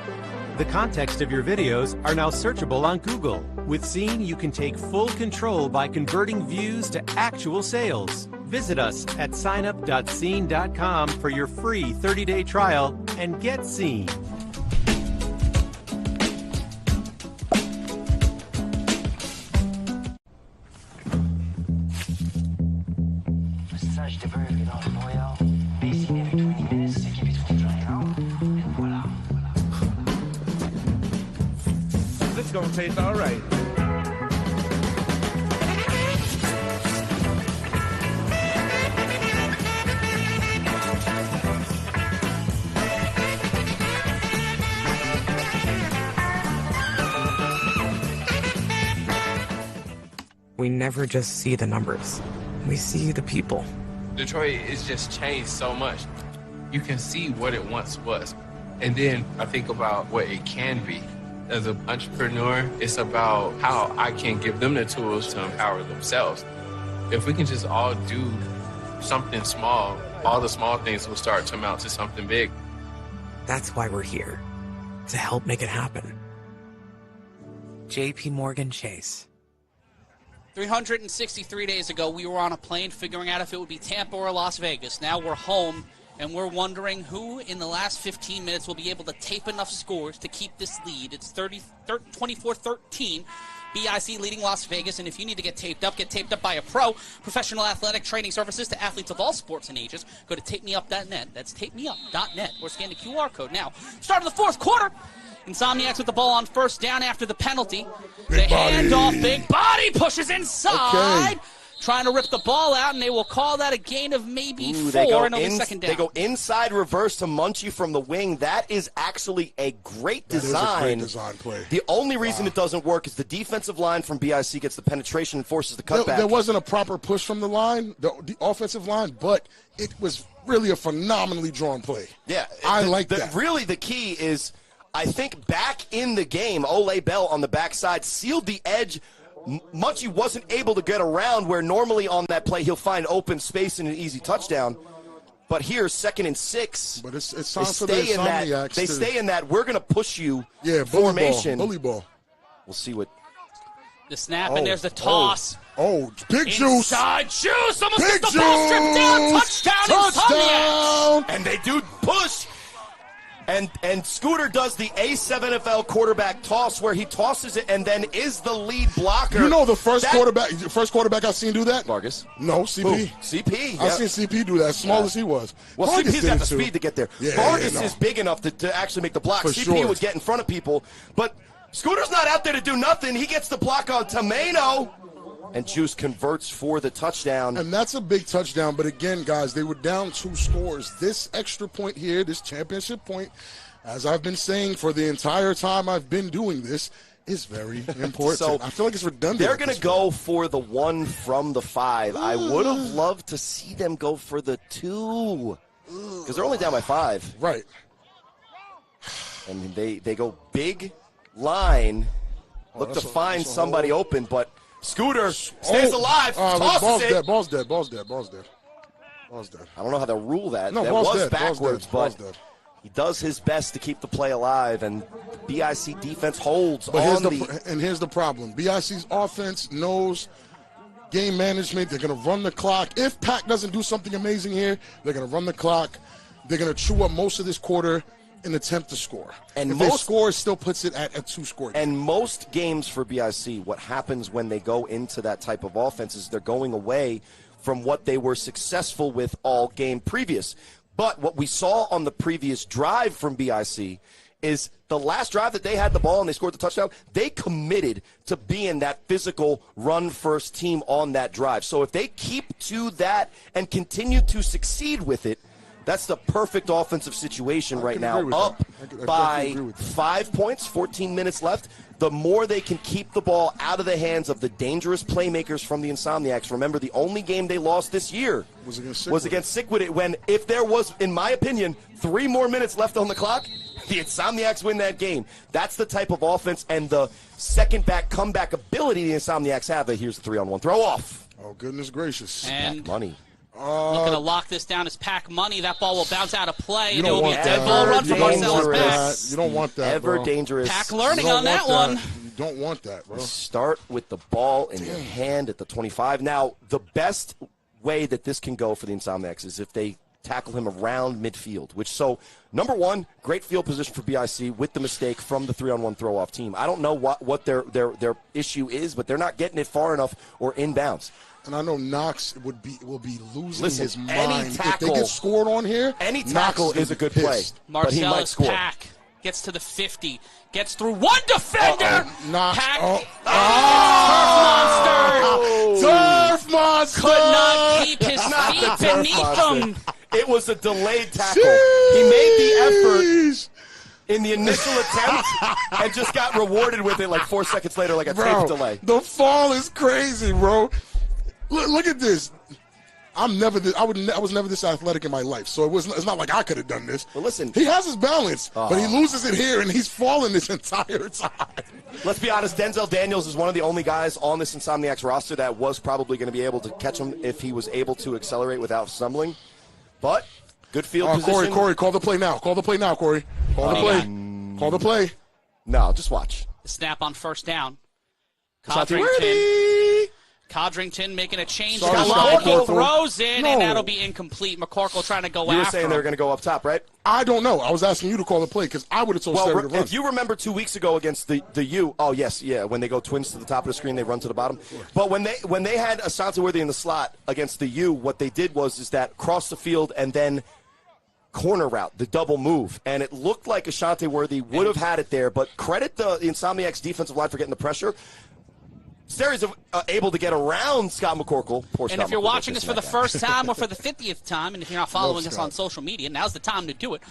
The context of your videos are now searchable on Google. With Scene, you can take full control by converting views to actual sales. Visit us at signup.scene.com for your free 30-day trial and get Scene. This is gonna taste all right. We never just see the numbers. We see the people. Detroit is just changed so much. You can see what it once was. And then I think about what it can be. As an entrepreneur, it's about how I can give them the tools to empower themselves. If we can just all do something small, all the small things will start to amount to something big. That's why we're here, to help make it happen. JP Morgan Chase. 363 days ago, we were on a plane figuring out if it would be Tampa or Las Vegas. Now we're home, and we're wondering who in the last 15 minutes will be able to tape enough scores to keep this lead. It's 24-13. BIC leading Las Vegas, and if you need to get taped up by a pro. Professional athletic training services to athletes of all sports and ages. Go to tapemeup.net. That's tapemeup.net, or scan the QR code. Now, start of the fourth quarter. Insomniacs with the ball on first down after the penalty. The handoff, big body pushes inside. Okay. Trying to rip the ball out, and they will call that a gain of maybe 4 and it'll be second down. They go inside reverse to Munchie from the wing. That is actually a great design. That is a great design play. The only reason it doesn't work is the defensive line from BIC gets the penetration and forces the cutback. There wasn't a proper push from the line, the offensive line, but it was really a phenomenally drawn play. Yeah. I like that. Really, the key is, I think back in the game, Ole Bell on the backside sealed the edge. Munchie wasn't able to get around where normally on that play he'll find open space and an easy touchdown. But here, 2nd and 6. But it's time for the Insomniacs. They stay in that. We're going to push you formation. Bully ball. We'll see what. The snap, and there's the toss. Big juice. Inside juice. Almost gets the ball stripped down. Touchdown. And they do push. And Scooter does the A7FL quarterback toss where he tosses it and then is the lead blocker. You know the first quarterback I've seen do that? Vargas. No, CP. Ooh, CP. I've seen CP do that, as small as he was. Well, Vargas CP's did got it the too. speed to get there. Yeah, Vargas is big enough to actually make the block. For CP sure. would get in front of people, but Scooter's not out there to do nothing. He gets the block on Tomeno. And Juice converts for the touchdown. And that's a big touchdown. But again, guys, they were down 2 scores. This extra point here, this championship point, as I've been saying for the entire time I've been doing this, is very important. So I feel like it's redundant. They're going to go for the 1 from the 5. I would have loved to see them go for the 2 because they're only down by 5. Right. And they go big line, look to find somebody open, but Scooter stays alive, tosses it. Ball's dead. I don't know how to rule that. No, that ball's was dead. backwards, Ball's but dead. he does his best to keep the play alive, and the BIC defense holds But on here's the problem. BIC's offense knows game management. They're going to run the clock. If Pac doesn't do something amazing here, they're going to run the clock. They're going to chew up most of this quarter and attempt to score. And if they score, it still puts it at a 2-score game. And most games for BIC, what happens when they go into that type of offense is they're going away from what they were successful with all game previous. But what we saw on the previous drive from BIC is the last drive that they had the ball and they scored the touchdown, they committed to being that physical run-first team on that drive. So if they keep to that and continue to succeed with it, that's the perfect offensive situation right now. Up by 5 points, 14 minutes left. The more they can keep the ball out of the hands of the dangerous playmakers from the Insomniacs. Remember, the only game they lost this year was against Sickwit. When, if there was, in my opinion, 3 more minutes left on the clock, the Insomniacs win that game. That's the type of offense and the second back comeback ability the Insomniacs have. Here's the 3-on-1 throw off. Oh, goodness gracious. And money. Looking to lock this down is Pac Money. That ball will bounce out of play. You And it will be a dead ball run for Marcellus Pac. You don't want that, Ever bro. dangerous. Pac learning on that one. You don't want that, bro. Start with the ball in your hand at the 25. Now, the best way that this can go for the Insomniacs is if they tackle him around midfield, number one, great field position for BIC with the mistake from the 3-on-1 throw-off team. I don't know what their issue is, but they're not getting it far enough or inbounds. And I know Knox will be losing his mind. Any tackle, if they get scored on here, any tackle is a good play. Marcellus but he might score. Pac gets to the 50, gets through one defender. Knox. Pac. Turf monster! Could not keep his feet beneath him. It was a delayed tackle. He made the effort in the initial attempt and just got rewarded with it like 4 seconds later, like a tape delay. The fall is crazy, bro. Look at this. I was never this athletic in my life, so it's not like I could have done this. But listen, he has his balance, but he loses it here, and he's falling this entire time. Let's be honest, Denzel Daniels is one of the only guys on this Insomniacs roster that was probably going to be able to catch him if he was able to accelerate without stumbling. But good field position. Corey, call the play now. Call the play now, Corey. Call the play. Call the play. No, just watch. The snap on first down. Codrington making a change. Sorry, He throws in, and that'll be incomplete. McCorkle trying to go after You were saying they were going to go up top, right? I don't know. I was asking you to call the play because I would have told Sterry to run. If you remember 2 weeks ago against the U, when they go twins to the top of the screen, they run to the bottom. But when they had Asante Worthy in the slot against the U, what they did was that cross the field and then corner route, the double move. And it looked like Asante Worthy would have had it there, but credit the Insomniacs defensive line for getting the pressure. Sterry's able to get around Scott McCorkle. And if you're watching us for the first time or for the 50th time, and if you're not following us on social media, now's the time to do it.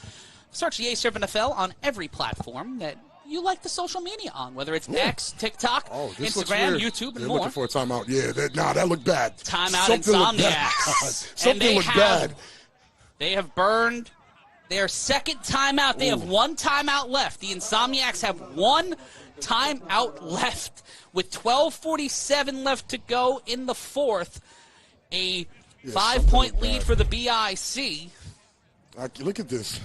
Search the A7FL on every platform that you like the social media on, whether it's X, TikTok, Instagram, YouTube, and more. Looking for a timeout. Yeah, that looked bad. Timeout Insomniacs. Something looked bad. They have burned their second timeout. They have one timeout left. The Insomniacs have one timeout left with 12:47 left to go in the fourth. A 5-point lead for the BIC. Look at this.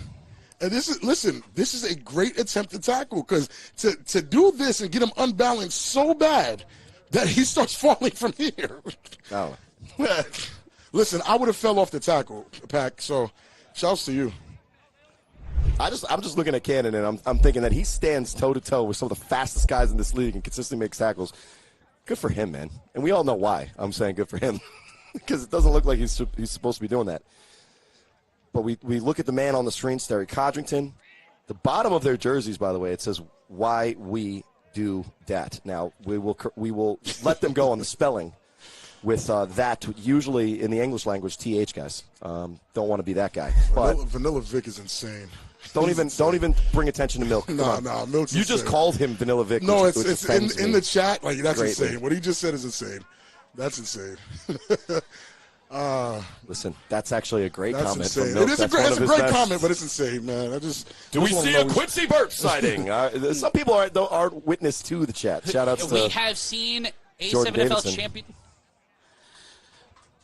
And this is a great attempt to tackle because to do this and get him unbalanced so bad that he starts falling from here. Oh. Listen, I would have fell off the tackle, Pac, so shouts to you. I'm just looking at Cannon, and I'm thinking that he stands toe-to-toe with some of the fastest guys in this league and consistently makes tackles. Good for him, man. And we all know why I'm saying good for him. Because it doesn't look like he's supposed to be doing that. But we look at the man on the screen, Sterry Codrington. The bottom of their jerseys, by the way, it says, why we do that. Now, we will let them go on the spelling with that, usually in the English language, TH, guys. Don't want to be that guy. But Vanilla Vic is insane. Don't even bring attention to Milk. No, Milk's You insane. just called him Vanilla Vic. No, which it's offends in me the chat. Like, that's greatly. insane. What he just said is insane. That's insane. Listen, that's actually a great That's comment insane. from Milk. It is That's a one of his great best. comment, but it's insane, man. Do we see a Quincy Burt sighting? Some people aren't witness to the chat. Shout outs to We have seen Jordan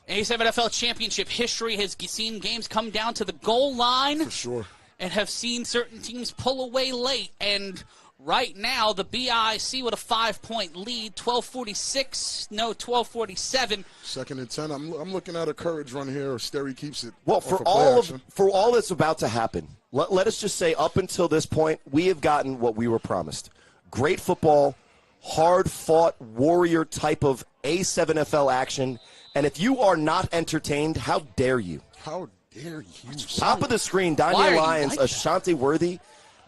A7 Championship history has seen games come down to the goal line. For sure. And have seen certain teams pull away late. And right now, the BIC with a 5-point lead, 12:47. Second and 10. I'm looking at a courage run here, or Sterry keeps it. Well, off for of play all action. that's about to happen, let us just say up until this point, we have gotten what we were promised. Great football, hard-fought, warrior type of A7FL action. And if you are not entertained, how dare you? How dare you? Top of the screen, Why are Daniel you Lyons, like Ashanti Worthy.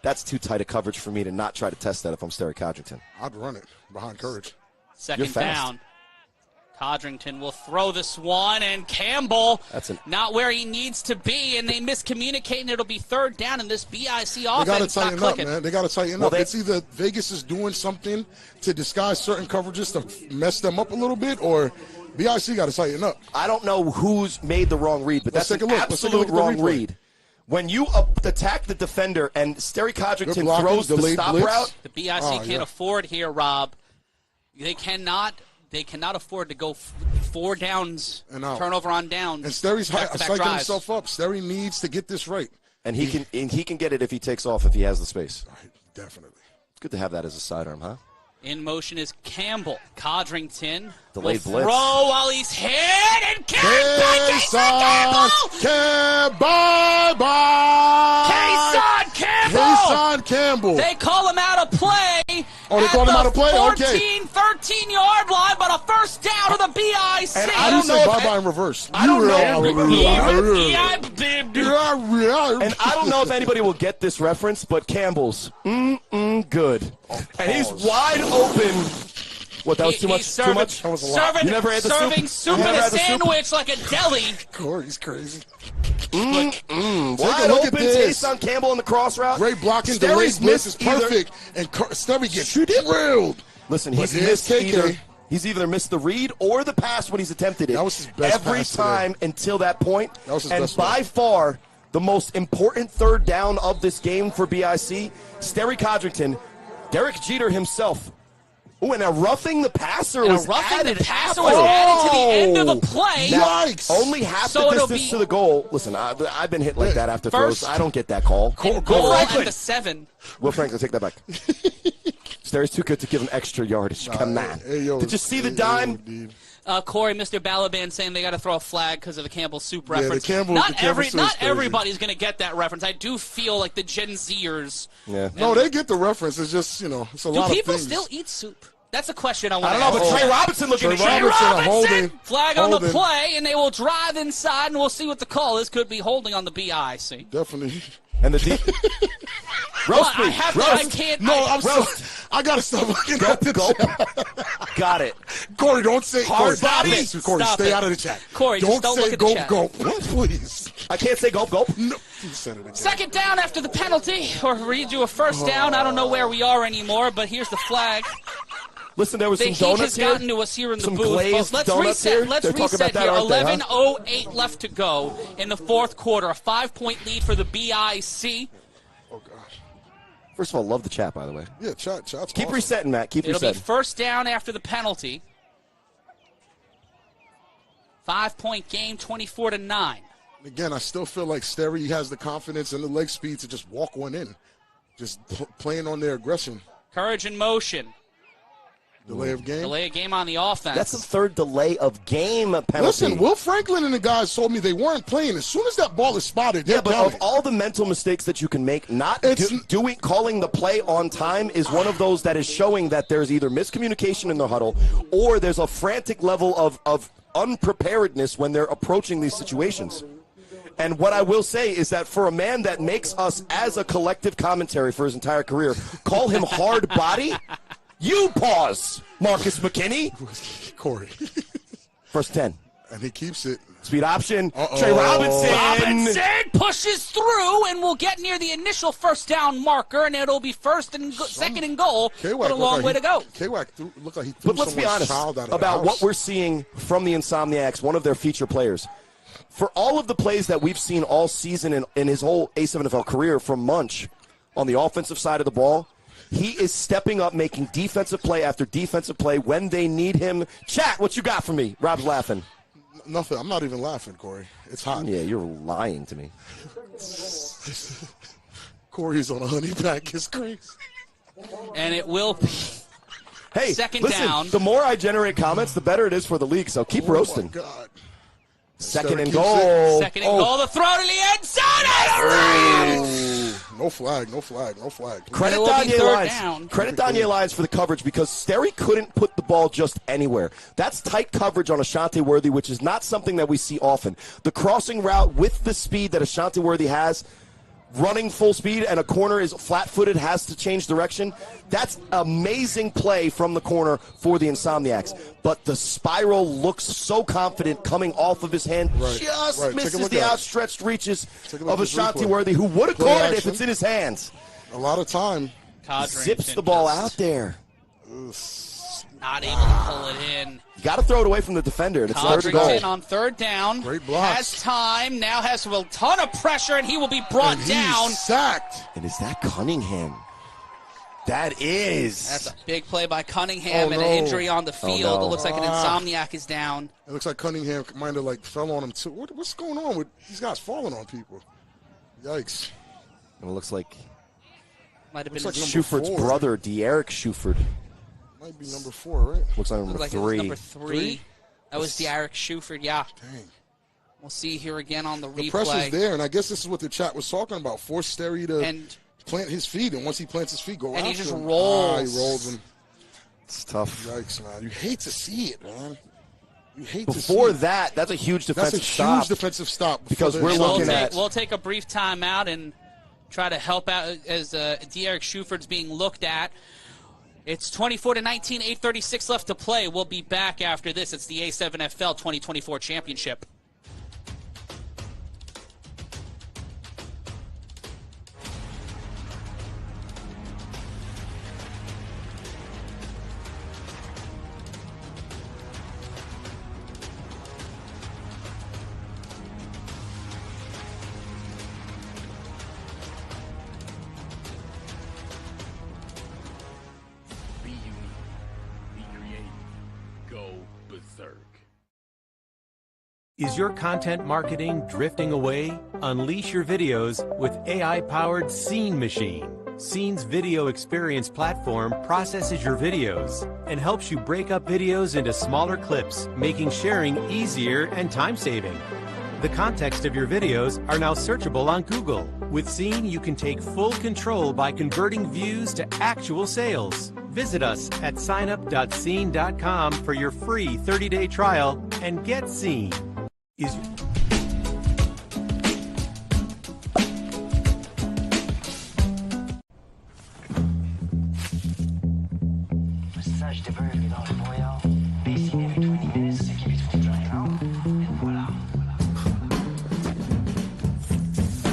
That's too tight a coverage for me to not try to test that if I'm Sterry Codrington. I'd run it behind courage. Second You're fast. down. Codrington will throw this one, and Campbell not where he needs to be, and they miscommunicate, and it'll be third down, and this BIC They got to offense not tighten up, clicking. man. They got to tighten up. It's either Vegas is doing something to disguise certain coverages to mess them up a little bit, or BIC got to tighten up. I don't know who's made the wrong read, but Let's that's take an a look. Let's take a absolute look at the wrong replay. read. When you attack the defender and Sterry Codrington Good blocking, throws the delayed stop blitz. route, The BIC can't afford here, Rob. They cannot afford to go 4 downs, And out. turnover on downs. And Sterry's back-to-back psyching drives. himself up. Sterry needs to get this right. and he can get it if he takes off, if he has the space. Definitely. It's good to have that as a sidearm, huh? In motion is Campbell. Codrington Delayed will blitz. throw while he's hit, and Kayson Campbell. They call him out of play. Oh, they called him out of play? Okay. 13-yard line, but a first down to the BIC. And I didn't say bye-bye in reverse. I don't know. And I don't know if anybody will get this reference, but Campbell's good. And he's wide open. What, that was too much? Too much? That was a lot. You never had the Serving soup? soup You in never a had the soup? sandwich like a deli. Corey's crazy. Wide look at open, this. Taysom Campbell in the cross route. Great blocking. Sterry's Delayed blitz is missed either- perfect. And Sterry gets drilled. Listen, But he's here's missed KK. he's either missed the read or the pass when he's attempted it. That was his best every pass today. time until that point. That was his and best by one. far the most important third down of this game for BIC, Sterry Codrington, Derek Jeter himself. Oh, and a roughing the passer was added the passer after. was added to the end of the play. Now, Yikes. only half So the it'll distance be- to the goal. Listen, I've been hit like that after First- throws. I don't get that call. And goal at the 7. Will Franklin, take that back. Sterry's too good to give him extra yardage. Come on. Did you see the dime? Corey, Mr. Balaban saying they got to throw a flag because of the Campbell soup Yeah, the reference. Campbell not soup is crazy. everybody's going to get that reference. I do feel like the Gen Zers. Yeah. No, they get the reference. It's just, it's a Do lot of people things. still eat soup? That's a question I want I to don't ask. know, but Trey Robinson looking Trey to Trey Robinson, Robinson. holding. Flag on the Holding. play, and they will drive inside, and we'll see what the call is. Could be holding on the BIC. Definitely. And the deep. Roast I beef. have to, Roast. I can't. No, I, I'm sorry. I got to stop looking at the chat. Got it. Corey, don't say Hard Corey, body. please, Corey, Stop stay it. out of the chat. Corey, don't just don't say look at the gulp, chat. gulp. Please. I can't say gulp, gulp. No. You said it again. Second down after the penalty, or read you a first down. I don't know where we are anymore, but here's the flag. Listen, there was The some heat donuts has here. gotten to us here in the Some booth. glazed But let's donuts reset. here. Let's They're talking reset about that, here. aren't they, huh? 11:08 left to go in the fourth quarter. A 5-point lead for the BIC. Oh, gosh. First of all, love the chat, by the way. Yeah, chat's Keep awesome. resetting, Matt. Keep It'll be resetting. first down after the penalty. 5-point game, 24-9. Again, I still feel like Sterry has the confidence and the leg speed to just walk one in. Just playing on their aggression. Courage in motion. Delay of game? Delay of game on the offense. That's the third delay of game penalty. Listen, Will Franklin and the guys told me they weren't playing. As soon as that ball is spotted, they're but counting. of all the mental mistakes that you can make, not calling the play on time is one of those that is showing that there's either miscommunication in the huddle or there's a frantic level of unpreparedness when they're approaching these situations. And what I will say is that for a man that makes us as a collective commentary for his entire career call him hard body, you pause, Marcus McKinney. Corey. First 10. And he keeps it. Speed option. Trey Robinson. Robinson pushes through and will get near the initial first down marker, and it'll be second and goal. But a long way to go. K-Wack looked like he threw But let's be honest about what we're seeing from the Insomniacs, one of their feature players. For all of the plays that we've seen all season in his whole A7FL career from Munch on the offensive side of the ball, he is stepping up, making defensive play after defensive play when they need him. Chat, what you got for me? Rob's laughing. Nothing. I'm not even laughing, Corey. It's hot. Yeah, you're lying to me. Corey's on a honey pack. It's crazy. And it will be second down. The more I generate comments, the better it is for the league, so keep roasting. Oh, my God. Second and goal. Second and goal. The throw to the end zone. No flag. No flag. No flag. Credit Danye Lyons for the coverage because Sterry couldn't put the ball just anywhere. That's tight coverage on Ashanti Worthy, which is not something that we see often. The crossing route with the speed that Ashanti Worthy has, running full speed, and a corner is flat-footed, has to change direction. That's amazing play from the corner for the Insomniacs. But the spiral looks so confident coming off of his hand. Just misses the outstretched reaches of Ashanti Worthy, who would have caught it if it's in his hands. A lot of time. Zips the ball out there. Not able to pull it in. You got to throw it away from the defender. It's third goal. Codrington on third down. Great block. Has time. Now has a ton of pressure, and he will be brought down. Sacked. And is that Cunningham? That is. That's a big play by Cunningham and an injury on the field. It looks like an Insomniac is down. It looks like Cunningham might have fell on him too. What's going on with these guys falling on people? Yikes. And it looks like might have been Shuford's brother, De'Eric Shuford. Might be number 4, right? Looks like number 3. It was number 3. That was De'Eric Shuford, yeah. Dang. We'll see here again on the replay. The pressure's there, and I guess this is what the chat was talking about. Force Sterry to plant his feet, and once he plants his feet, go after him. And he just rolls. He rolls him. It's tough. Yikes, man. You hate to see it, man. You hate to see it. Before that, that's a huge defensive stop. That's a huge defensive stop. Because we're looking at... We'll take a brief timeout and try to help out as De'Eric Shuford's being looked at. It's 24-19, 8:36 left to play. We'll be back after this. It's the A7FL 2024 Championship. Is your content marketing drifting away? Unleash your videos with AI-powered Scene Machine. Scene's video experience platform processes your videos and helps you break up videos into smaller clips, making sharing easier and time-saving. The context of your videos are now searchable on Google. With Scene, you can take full control by converting views to actual sales. Visit us at signup.scene.com for your free 30-day trial and get Scene. Message développé dans le voyant. Dessiné avec 20 minutes, c'est qui vite font et voilà.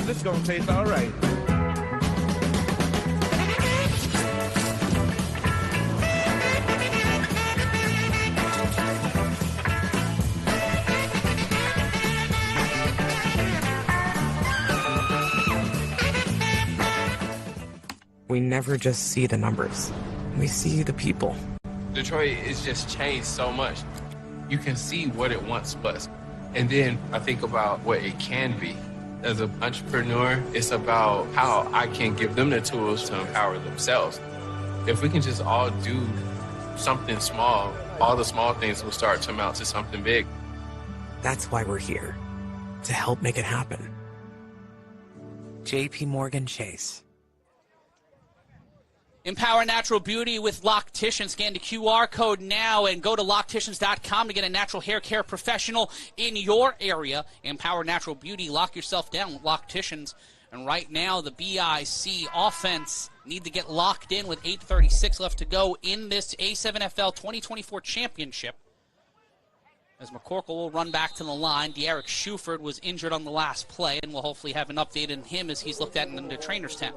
This is gonna taste all right. We never just see the numbers. We see the people. Detroit is just changed so much. You can see what it once was. And then I think about what it can be. As an entrepreneur, it's about how I can give them the tools to empower themselves. If we can just all do something small, all the small things will start to amount to something big. That's why we're here, to help make it happen. JP Morgan Chase. Empower natural beauty with Loctician. Scan the QR code now and go to Locticians.com to get a natural hair care professional in your area. Empower natural beauty. Lock yourself down with Locticians. And right now, the BIC offense need to get locked in with 8:36 left to go in this A7FL 2024 championship. As McCorkle will run back to the line. De'Eric Shuford was injured on the last play, and we'll hopefully have an update on him as he's looked at in the trainer's tent.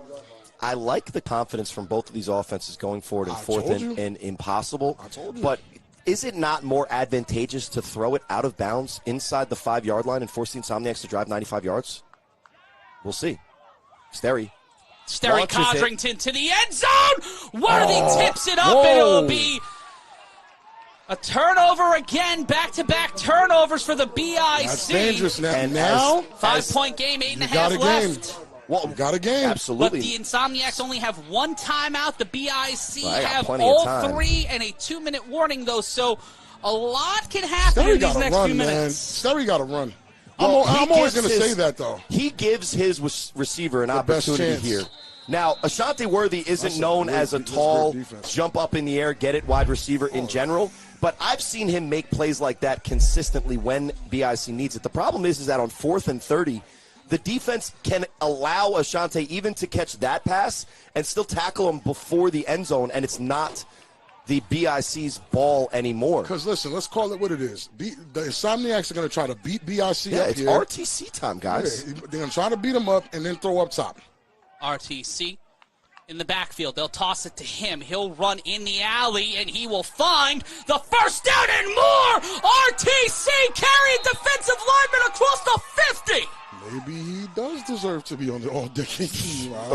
I like the confidence from both of these offenses going forward in fourth and impossible. But is it not more advantageous to throw it out of bounds inside the 5-yard line and force the Insomniacs to drive 95 yards? We'll see. Sterry Codrington to the end zone. Worthy tips it up, and it'll be a turnover again. Back-to-back turnovers for the BIC. That's dangerous now. And now, 5-point game, 8.5 left. Well, you got a game. Absolutely. But the Insomniacs only have one timeout. The BIC Well, have all 3 and a 2-minute warning, though. So a lot can happen in these next few minutes. Sterry got to run. Well, I'm always going to say that, though. He gives his receiver an opportunity here. Now, Ashanti Worthy isn't known as a tall, jump up in the air, get it wide receiver in general, but I've seen him make plays like that consistently when BIC needs it. The problem is that on 4th and 30, the defense can allow Ashanti even to catch that pass and still tackle him before the end zone, and it's not the BIC's ball anymore. Because, listen, let's call it what it is. The Insomniacs are going to try to beat BIC up here. It's RTC time, guys. Yeah, they're going to try to beat them up and then throw up top. RTC in the backfield. They'll toss it to him. He'll run in the alley, and he will find the first down and more. RTC carrying defensive lineman across the 50. Maybe he does deserve to be on the all-decade team. I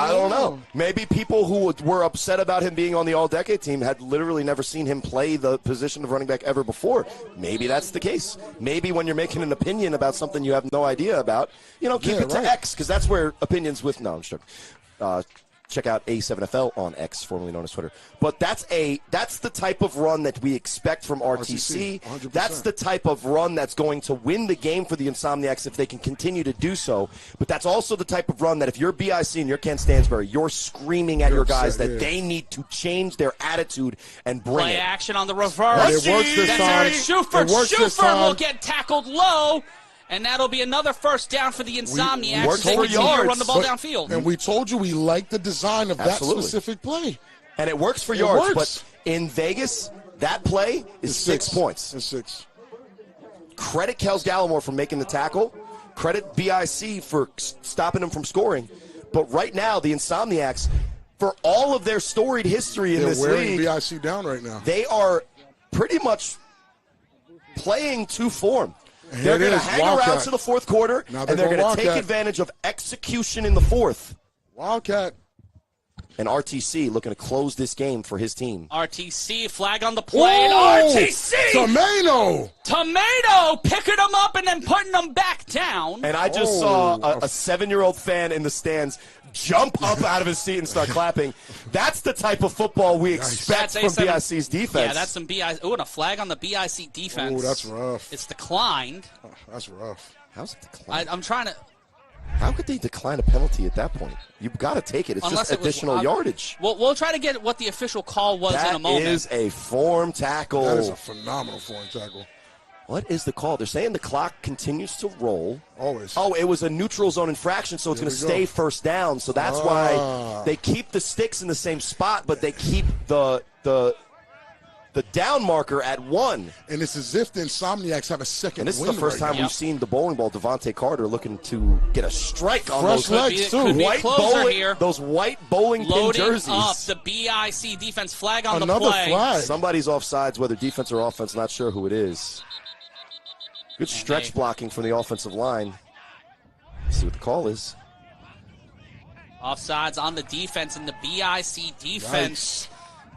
don't know. Maybe people who were upset about him being on the all-decade team had literally never seen him play the position of running back ever before. Maybe that's the case. Maybe when you're making an opinion about something you have no idea about, keep it to X, because that's where opinions with – no, I'm sure. Check out A7FL on X, formerly known as Twitter. But that's the type of run that we expect from RTC. 100%. That's the type of run that's going to win the game for the Insomniacs if they can continue to do so. But that's also the type of run that if you're BIC and you're Kent Stansbury, you're screaming at your guys that they need to change their attitude and bring Play it. action on the reverse. It works this time. Shuford will get tackled low. And that'll be another first down for the Insomniacs. They continue to run the ball downfield. And we told you we like the design of that specific play. And it works for yards, but in Vegas, that play is 6 points. It's 6. Credit Kels Gallimore for making the tackle. Credit BIC for stopping him from scoring. But right now, the Insomniacs, for all of their storied history in this league, they're wearing BIC down right now. They are pretty much playing to form. They're going to hang around to the fourth quarter, and they're going to take advantage of execution in the fourth. Wildcat. And RTC looking to close this game for his team. RTC, flag on the play, and RTC! Tomato picking them up and then putting them back down. And I just saw a 7-year-old fan in the stands jump up out of his seat and start clapping. That's the type of football we expect from BIC's defense. Yeah, that's some BIC. Oh, and a flag on the BIC defense. Oh, that's rough. It's declined. Oh, that's rough. How's it declined? I'm trying to... How could they decline a penalty at that point? You've got to take it. It's just additional yardage. We'll try to get what the official call was in a moment. That is a form tackle. That is a phenomenal form tackle. What is the call? They're saying the clock continues to roll. Always. Oh, it was a neutral zone infraction, so it's going to stay first down. So that's why they keep the sticks in the same spot, but they keep the down marker at 1. And it's as if the Insomniacs have a second. And this is the first time we've seen the bowling ball, Devontae Carter, looking to get a strike on those legs, too. Those white bowling pin jerseys. Loading up the BIC defense flag on Another the play. Flag. Somebody's offsides, whether defense or offense, not sure who it is. Good stretch blocking from the offensive line. Let's see what the call is. Offsides on the defense, and the BIC defense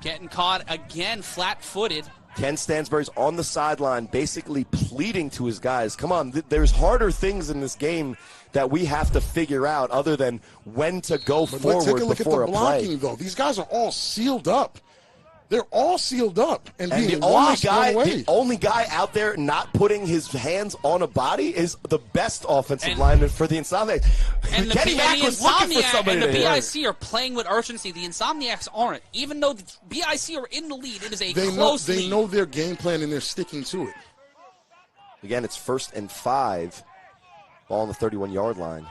getting caught again flat-footed. Ken Stansbury's on the sideline basically pleading to his guys, come on, there's harder things in this game that we have to figure out other than when to go forward take a look before at the blocking, though. These guys are all sealed up. They're all sealed up and being the washed away. The only guy out there not putting his hands on a body is the best offensive lineman for the Insomniacs. And the Kenny Mack was looking for somebody and the to hit. BIC are playing with urgency. The Insomniacs aren't. Even though the BIC are in the lead, it is a They close lead. They know their game plan, and they're sticking to it. Again, it's 1st and 5. Ball on the 31-yard line.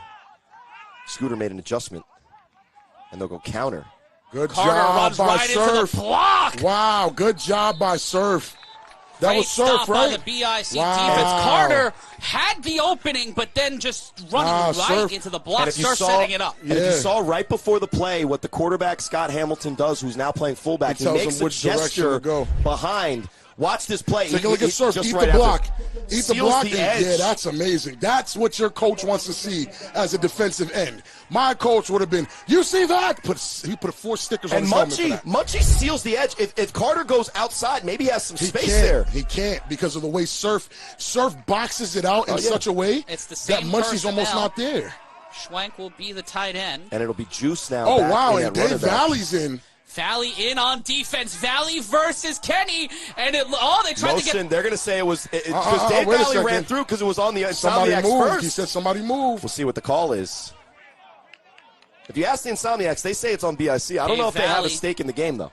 Scooter made an adjustment, and they'll go counter. Good Carter job runs by right Surf. into the block. Wow, good job by Surf. That Great was Surf, stop right? by the BIC Wow. defense. Carter had the opening, but then just running right Surf. into the block, And if you Surf saw- setting it up. And if you saw right before the play what the quarterback, Scott Hamilton, does, who's now playing fullback, He he tells makes him a which direction gesture to go. behind. Watch this play. Take a look at Surf. just Eat right the after. block. Eat the Seals block. the and- edge. Yeah, that's amazing. That's what your coach wants to see as a defensive end. My coach would have been, you see that? He put 4 stickers on And his helmet for that. Munchie seals the edge. If Carter goes outside, maybe he has some space there. He can't because of the way Surf boxes it out in yeah. such a way It's the that same Munchie's almost personnel. not there. Schwenk will be the tight end. And it'll be Juice now. Oh, back wow, in and at Dave running back. Valley's in. Valley in on defense. Valley versus Kenny, and they tried to Motion. get. They're going to say it was because Dave wait a Valley ran second. through because it was on the Somebody Insomniacs moved. first. He said somebody moved. We'll see what the call is. If you ask the Insomniacs, they say it's on BIC. I don't know if they have a Valley. stake in the game, though.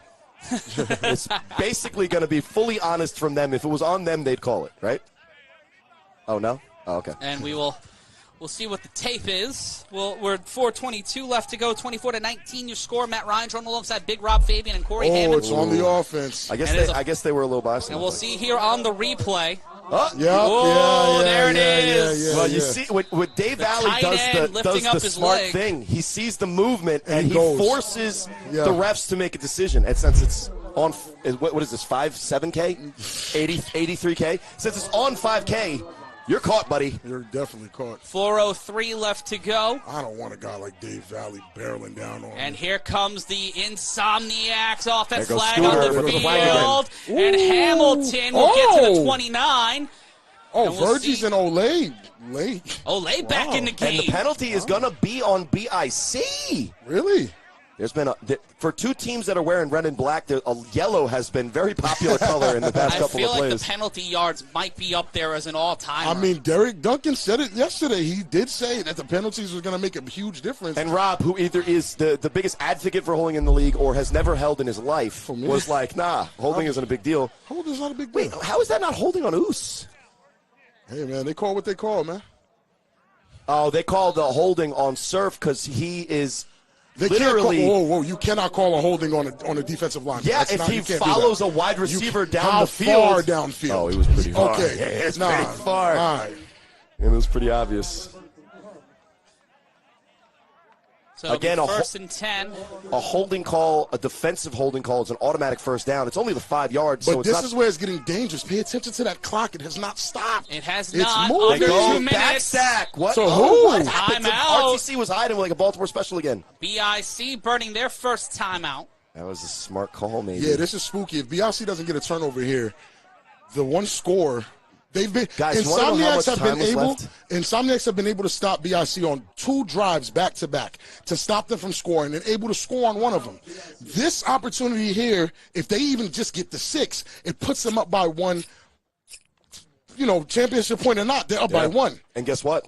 It's basically going to be fully honest from them. If it was on them, they'd call it, right? Oh, no? Oh, okay. And we'll see what the tape is. We're 4:22 left to go. 24-19 your score. Matt Ryan's running alongside Big Rob Fabian and Corey Hammond. It's on the offense. I guess they were a little biased. And we'll see here on the replay. Oh, there it is. Well, you see, what Dave Valley tight does end lifting up the his smart leg. thing. He sees the movement and he he goes. forces Yeah. the refs to make a decision. And since it's on, what is this, 7K? 83K? Since it's on 5K, you're caught, buddy. You're definitely caught. 4:03 left to go. I don't want a guy like Dave Valley barreling down on And me. here comes the Insomniacs offense There goes flag Scooter on the with the flag field. again. And Hamilton will get to the 29. Oh, And we'll Virgie's see. and Olay late. Olay back in the game. And the penalty is going to be on BIC. Really? There's been for two teams that are wearing red and black, a yellow has been very popular color in the past I couple feel of like plays. the penalty yards might be up there as an all-timer. I mean, Derek Duncan said it yesterday. He did say that the penalties were going to make a huge difference. And Rob, who either is the biggest advocate for holding in the league or has never held in his life, was like, nah, holding isn't a big deal. Holding is not a big deal. Wait, how is that not holding on Oos? Hey, man, they call what they call, man. Oh, they call the holding on Surf because he is They literally. can't call, whoa, you cannot call a holding on a defensive line. Yeah, That's if not- he you can't do follows that. a wide receiver down how the field. far downfield? Oh, he was pretty far. Okay, Yeah, it's nah, pretty far. All right. And it was pretty obvious. So Again, first and 10. A holding call, a defensive holding call, is an automatic first down. It's only the 5 yards. But so it's this not, is where it's getting dangerous. Pay attention to that clock. It has not stopped. It has It's not. moving. Under They go 2 back minutes. stack. What? So What who? happened? Timeout. RTC was hiding like a Baltimore special again. BIC burning their first timeout. That was a smart call, maybe. Yeah, this is spooky. If BIC doesn't get a turnover here, the one score they've been Guys, you wanna know how much time was left? Insomniacs have been able to stop BIC on 2 drives back to back to stop them from scoring and able to score on one of them. This opportunity here, if they even just get the 6, it puts them up by 1. You know, championship point or not, they're up by 1. And guess what?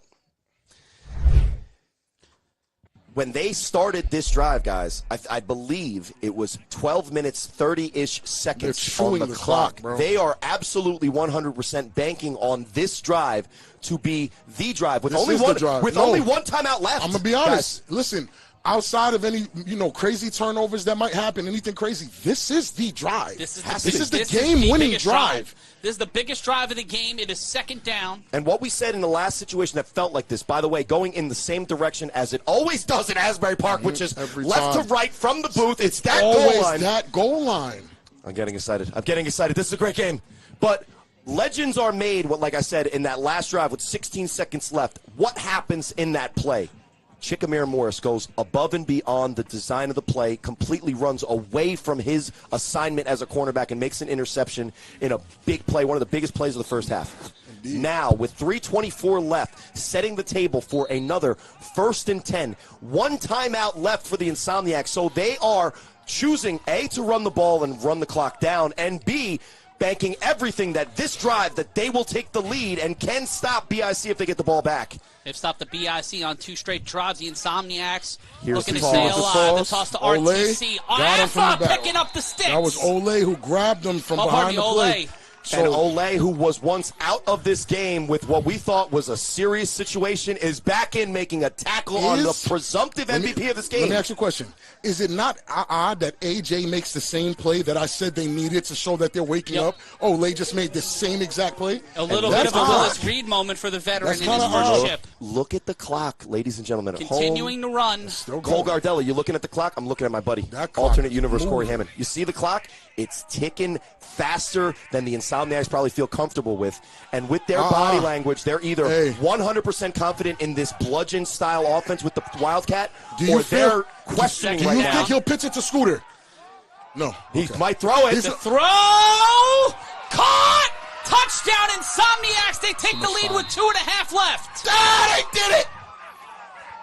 When they started this drive, guys, I believe it was 12 minutes, 30-ish seconds They're on chewing the the clock. clock, bro. They are absolutely 100% banking on this drive to be the drive with This only is the one drive. with No. only one timeout left. I'm gonna be honest. Listen, outside of any crazy turnovers that might happen, anything crazy, this is the drive. This is the the game-winning biggest drive. This is the biggest drive of the game. It is second down. And what we said in the last situation that felt like this, by the way, going in the same direction as it always does at Asbury Park, which is Every left time. to right from the booth. It's that goal Always line. that goal line. I'm getting excited. This is a great game. But legends are made, like I said, in that last drive with 16 seconds left. What happens in that play? Chickamere Morris goes above and beyond the design of the play, completely runs away from his assignment as a cornerback and makes an interception in a big play, one of the biggest plays of the first half. Indeed. Now, with 3:24 left, setting the table for another 1st and 10. 1 timeout left for the Insomniacs, so they are choosing, A, to run the ball and run the clock down, and B, banking everything that this drive that they will take the lead and can stop BIC if they get the ball back. They've stopped the BIC on 2 straight drives. The Insomniacs Here's looking the to stay toss. alive. The toss to Ole RTC. got him from the Alpha back. picking up the sticks. That was Ole who grabbed him from Oh, behind the pardon me, plate. And Ole, who was once out of this game with what we thought was a serious situation, is back in making a tackle on the presumptive MVP of this game. Let me ask you a question. Is it not odd that AJ makes the same play that I said they needed to show that they're waking up? Ole just made the same exact play? A little bit of a Willis Reed moment for the veteran in his first chip. Look at the clock, ladies and gentlemen. At Continuing to run. Cole Gardella, you looking at the clock? I'm looking at my buddy, alternate universe Corey Hammond. You see the clock? It's ticking faster than the Insomniacs probably feel comfortable with. And with their body language, they're either 100% confident in this bludgeon-style offense with the Wildcat, or they're questioning right now. Do you think he'll pitch it to Scooter? No. He might throw it. The throw! Caught! Touchdown, Insomniacs. They take the lead with 2.5 left. They did it!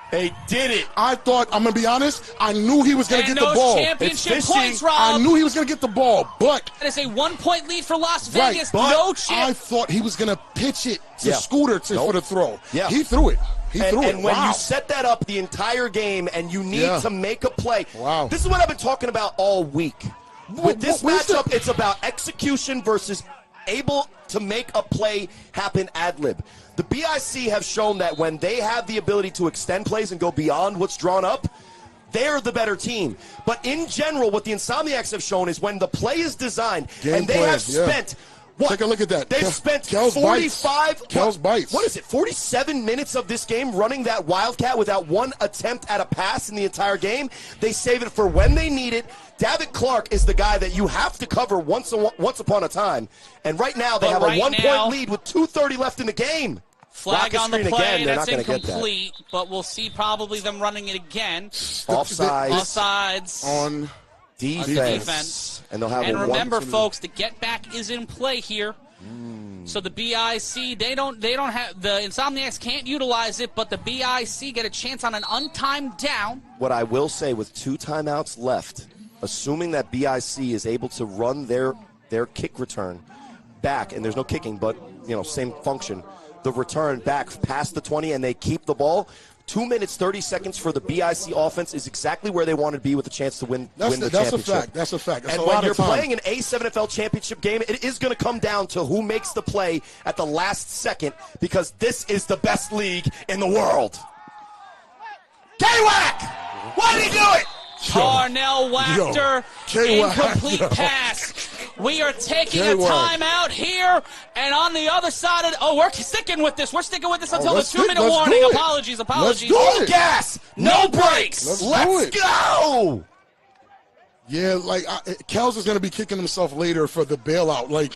They did it. I thought, I'm going to be honest, I knew he was going to get the ball. Championship points, Rob. I knew he was going to get the ball, but... That is a 1-point lead for Las Vegas. But No chip. I thought he was going to pitch it to Yeah. Scooter for the throw. Yeah. He threw it. And when you set that up the entire game and you need to make a play, this is what I've been talking about all week. With this matchup, it's about execution versus able to make a play happen ad-lib. The BIC have shown that when they have the ability to extend plays and go beyond what's drawn up, they're the better team. But in general, what the Insomniacs have shown is when the play is designed and they have spent... What? Take a look at that. They've spent Kel's 45. Kel's bites. What is it? 47 minutes of this game running that Wildcat without one attempt at a pass in the entire game. They save it for when they need it. David Clark is the guy that you have to cover once upon a time. And right now they have a 1-point lead with 2:30 left in the game. Flag Rocket on the screen play. again. They're That's not gonna get that. incomplete, but we'll see probably them running it again. Offsides. On defense. And they'll have remember, folks, the get back is in play here. So the BIC, they don't have, the Insomniacs can't utilize it, but the BIC get a chance on an untimed down. What I will say, with 2 timeouts left, assuming that BIC is able to run their kick return back, and there's no kicking, but same function, the return back past the 20, and they keep the ball. 2 minutes, 30 seconds for the BIC offense is exactly where they want to be with a chance to win the championship. That's a fact. That's a fact. That's and when you're playing an A7FL championship game, it is going to come down to who makes the play at the last second, because this is the best league in the world. K-Wack! Why did he do it? Darnell Wachter, incomplete pass. We are taking a timeout here, and on the other side of we're sticking with this. We're sticking with this until the 2-minute warning. Apologies. No gas, no brakes. Let's go. Yeah, Kels is going to be kicking himself later for the bailout.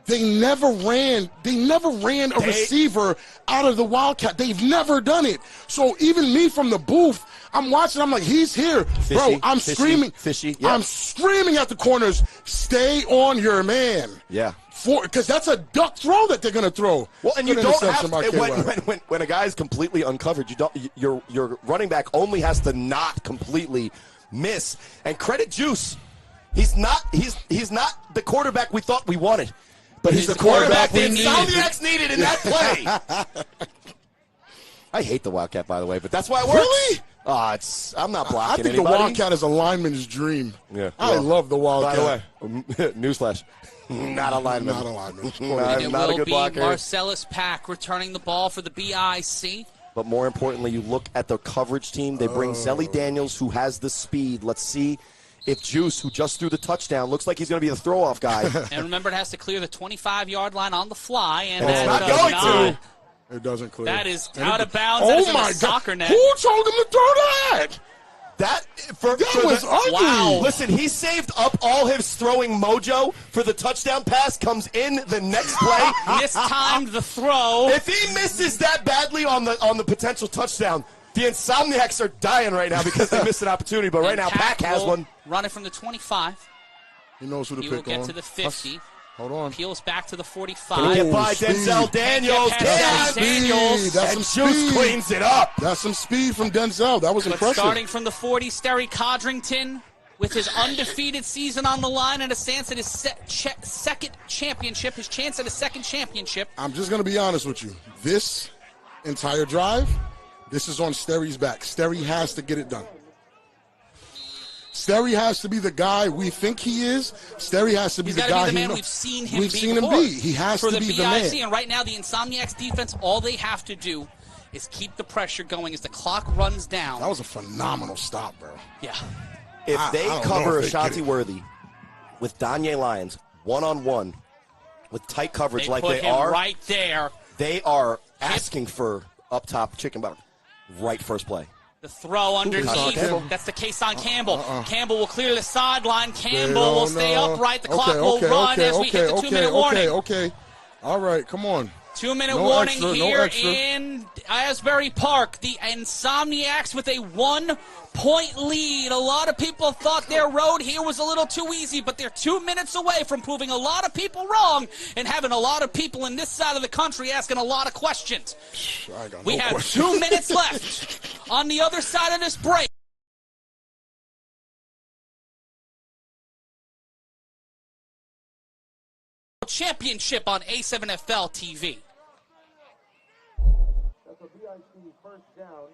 They never ran a receiver out of the Wildcat. They've never done it. So even me from the booth, I'm watching. I'm like, he's here, bro. I'm screaming. Yep. I'm screaming at the corners. Stay on your man. Yeah. Because that's a duck throw that they're going to throw. Well, and you don't have when a guy is completely uncovered, your running back only has to not completely miss. And credit Juice, he's not the quarterback we thought we wanted, but he's the quarterback the Insomniacs needed in that play. I hate the Wildcat, by the way, but that's why it works. Really? I'm not blocking I think anybody. the Wildcat is a lineman's dream. Yeah, I love the Wildcat. By the way, newsflash. Not a lineman. Not a lineman. It not a will good be blocker. Marcellus Pack returning the ball for the BIC. But more importantly, you look at the coverage team. They bring Zelly Daniels, who has the speed. Let's see if Juice, who just threw the touchdown, looks like he's going to be the throw-off guy. And remember, it has to clear the 25-yard line on the fly. And it's that not does going not. to. It doesn't clear. That is out of bounds. That is in the soccer net. Who told him to throw that? That was ugly. Wow. Listen, he saved up all his throwing mojo for the touchdown pass, comes in the next play. Mistimed the throw. If he misses that badly on the potential touchdown, the Insomniacs are dying right now because they missed an opportunity. But right now, Pack has one. Run it from the 25. He knows who to pick on. He will get to the 50. Hold on. Peels back to the 45. Can he get by Denzel Daniels? Daniels. That's some speed. Juice cleans it up. That's some speed from Denzel. That was impressive. Starting from the 40, Sterry Codrington. with his undefeated season on the line and a chance at his second championship, I'm just going to be honest with you. This entire drive, this is on Sterry's back. Sterry has to get it done. Sterry has to be the guy we think he is. Sterry has to be the guy he knows. We've seen him be. He has to be the man. And right now, the Insomniacs defense, all they have to do is keep the pressure going as the clock runs down. That was a phenomenal stop, bro. Yeah. If they cover Ashanti Worthy with Danye Lyons one-on-one with tight coverage like they are, right there. They are asking for up top chicken butter right first play. The throw underneath. That's the case on Campbell. Campbell will clear the sideline. Campbell will stay upright. The clock will run as we hit the 2-minute warning. Okay. All right, come on. 2-minute warning here in Asbury Park. The Insomniacs with a 1-point lead. A lot of people thought their road here was a little too easy, but they're 2 minutes away from proving a lot of people wrong and having a lot of people in this side of the country asking a lot of questions. We have 2 minutes left on the other side of this break. Championship on A7FL TV. That's a BIC first down.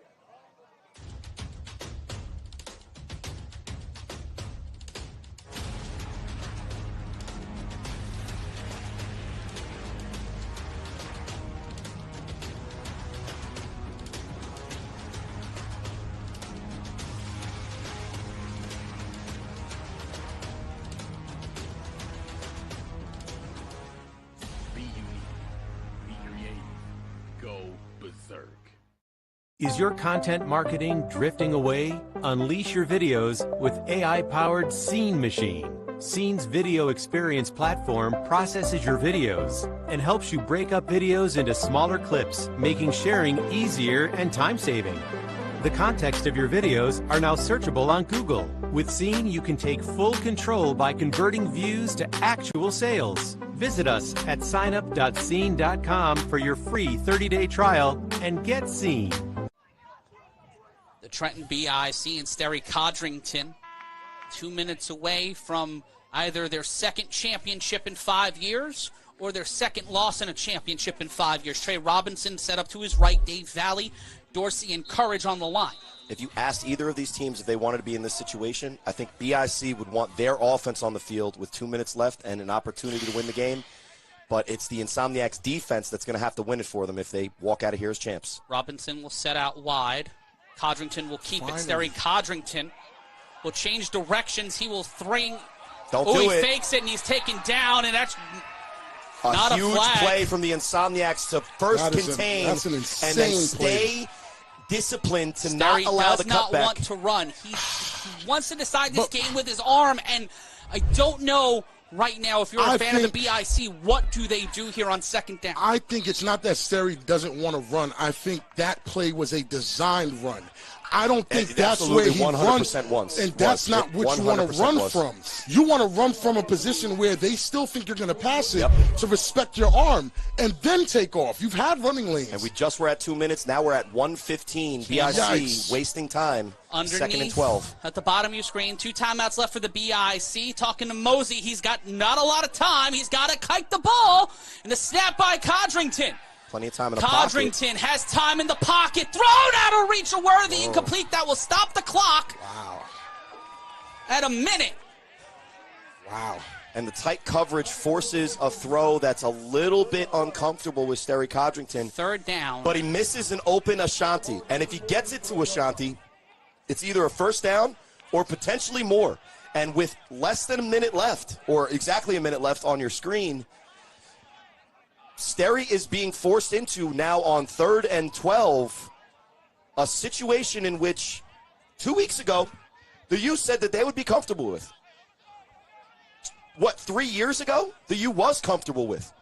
Is your content marketing drifting away? Unleash your videos with AI-powered Scene Machine. Scene's video experience platform processes your videos and helps you break up videos into smaller clips, making sharing easier and time-saving. The context of your videos are now searchable on Google. With Scene, you can take full control by converting views to actual sales. Visit us at signup.scene.com for your free 30-day trial and get Scene. The Trenton BIC and Sterry Codrington, 2 minutes away from either their second championship in 5 years or their second loss in a championship in 5 years. Trey Robinson set up to his right, Dave Valley, Dorsey, and Courage on the line. If you asked either of these teams if they wanted to be in this situation, I think BIC would want their offense on the field with 2 minutes left and an opportunity to win the game. But it's the Insomniacs defense that's going to have to win it for them if they walk out of here as champs. Robinson will set out wide. Codrington will keep it. Sterry Codrington will change directions. He will thring. He fakes it, and he's taken down, and that's not a huge flag. Play from the Insomniacs to first contain that's an and insane then stay disciplined to not allow the cutback. Does not want to run. He wants to decide this game with his arm, and I don't know right now, if you're a fan of the BIC, what do they do here on second down? I think it's not that Sterry doesn't want to run. I think that play was a designed run. I don't think that's where he 100% runs, and that's not what you want to run from. You want to run from a position where they still think you're going to pass it to respect your arm and then take off. You've had running lanes. And we just were at 2 minutes. Now we're at 1:15. BIC wasting time. Underneath, second and 12. At the bottom of your screen, 2 timeouts left for the BIC. Talking to Mosey. He's got not a lot of time. He's got to kite the ball. And the snap by Codrington. Plenty of time in the pocket. Codrington has time in the pocket. Thrown out of reach. A worthy incomplete. That will stop the clock. Wow. At a minute. Wow. And the tight coverage forces a throw that's a little bit uncomfortable with Sterry Codrington. Third down. But he misses an open Ashanti. And if he gets it to Ashanti, it's either a first down or potentially more. And with less than a minute left, or exactly a minute left on your screen, Sterry is being forced into now on 3rd and 12, a situation in which 2 weeks ago, the U said that they would be comfortable with. What, 3 years ago, the U was comfortable with.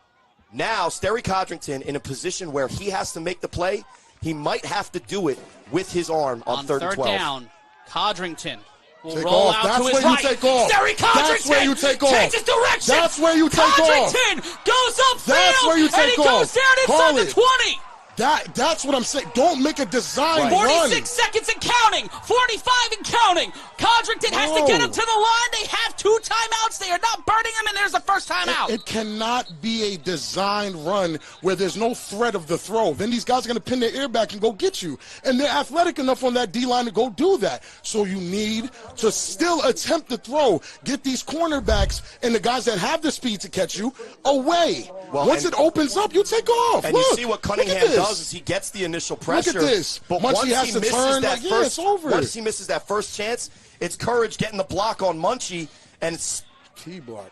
Now, Sterry Codrington in a position where he has to make the play, he might have to do it with his arm on 3rd and 12. Third down, Codrington will take roll off. out That's to his where right. You take off. Sterry Codrington That's where you take off. changes direction. That's where you take Codrington off. goes upfield. That's where you take and he off. goes down inside the 20. That's what I'm saying. Don't make a design run. 46 seconds and counting. 45 and counting. Codrington has to get him to the line. They have 2 timeouts. They are not burning him, and there's the first timeout. It cannot be a designed run where there's no threat of the throw. Then these guys are going to pin their ear back and go get you. And they're athletic enough on that D-line to go do that. So you need to still attempt to throw. Get these cornerbacks and the guys that have the speed to catch you away. Well, once it opens up, you take off. And Look, you see what Cunningham does is he gets the initial pressure. Look at this. But Munchie once has he to misses turn, that like, it's over. once he misses that first chance, it's Courage getting the block on Munchie, and it's T-block.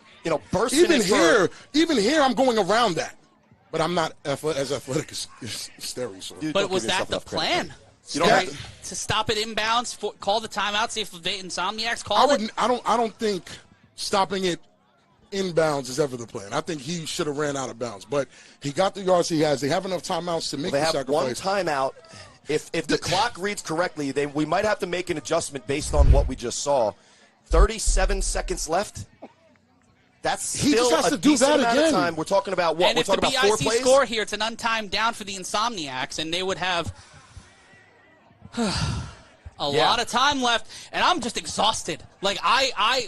Bursting Even here, I'm going around that. But I'm not as athletic as Sterry. So. But was that the plan? To stop it inbounds, call the timeout, see if the Insomniacs call it? I don't think stopping it inbounds is ever the plan. I think he should have ran out of bounds. But he got the yards he has. They have enough timeouts to make the sacrifice. They have one timeout. If the clock reads correctly, we might have to make an adjustment based on what we just saw. 37 seconds left. That's he still just has a to do decent that amount again. of time. We're talking about what? And We're if the talking about 4 BIC plays? score here, it's an untimed down for the Insomniacs, and they would have a lot of time left, and I'm just exhausted. Like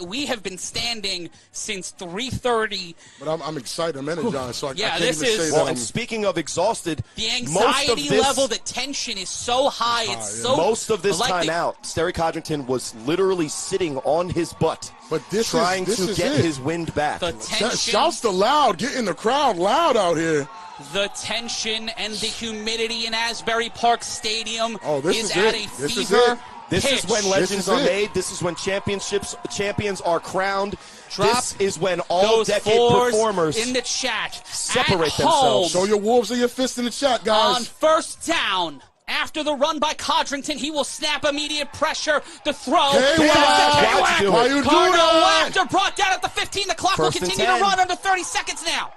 we have been standing since 3:30. But I'm excited. I'm energized. So I can't this even is. say that. And speaking of exhausted, The anxiety level, the tension is so high. It's so most of this timeout, Sterry Codrington was literally sitting on his butt, but trying to get his wind back. The tension. Shouts to loud, getting the crowd loud out here. The tension and the humidity in Asbury Park Stadium is at it. a This is fever it. This pitch. is when legends are made. This is when champions are crowned. This is when all decade performers in the chat separate at themselves. Show your wolves and your fists in the chat, guys. On first down. After the run by Codrington, he will snap immediate pressure. The throw. Why you do that? After brought down at the 15. The clock will continue to run under 30 seconds now.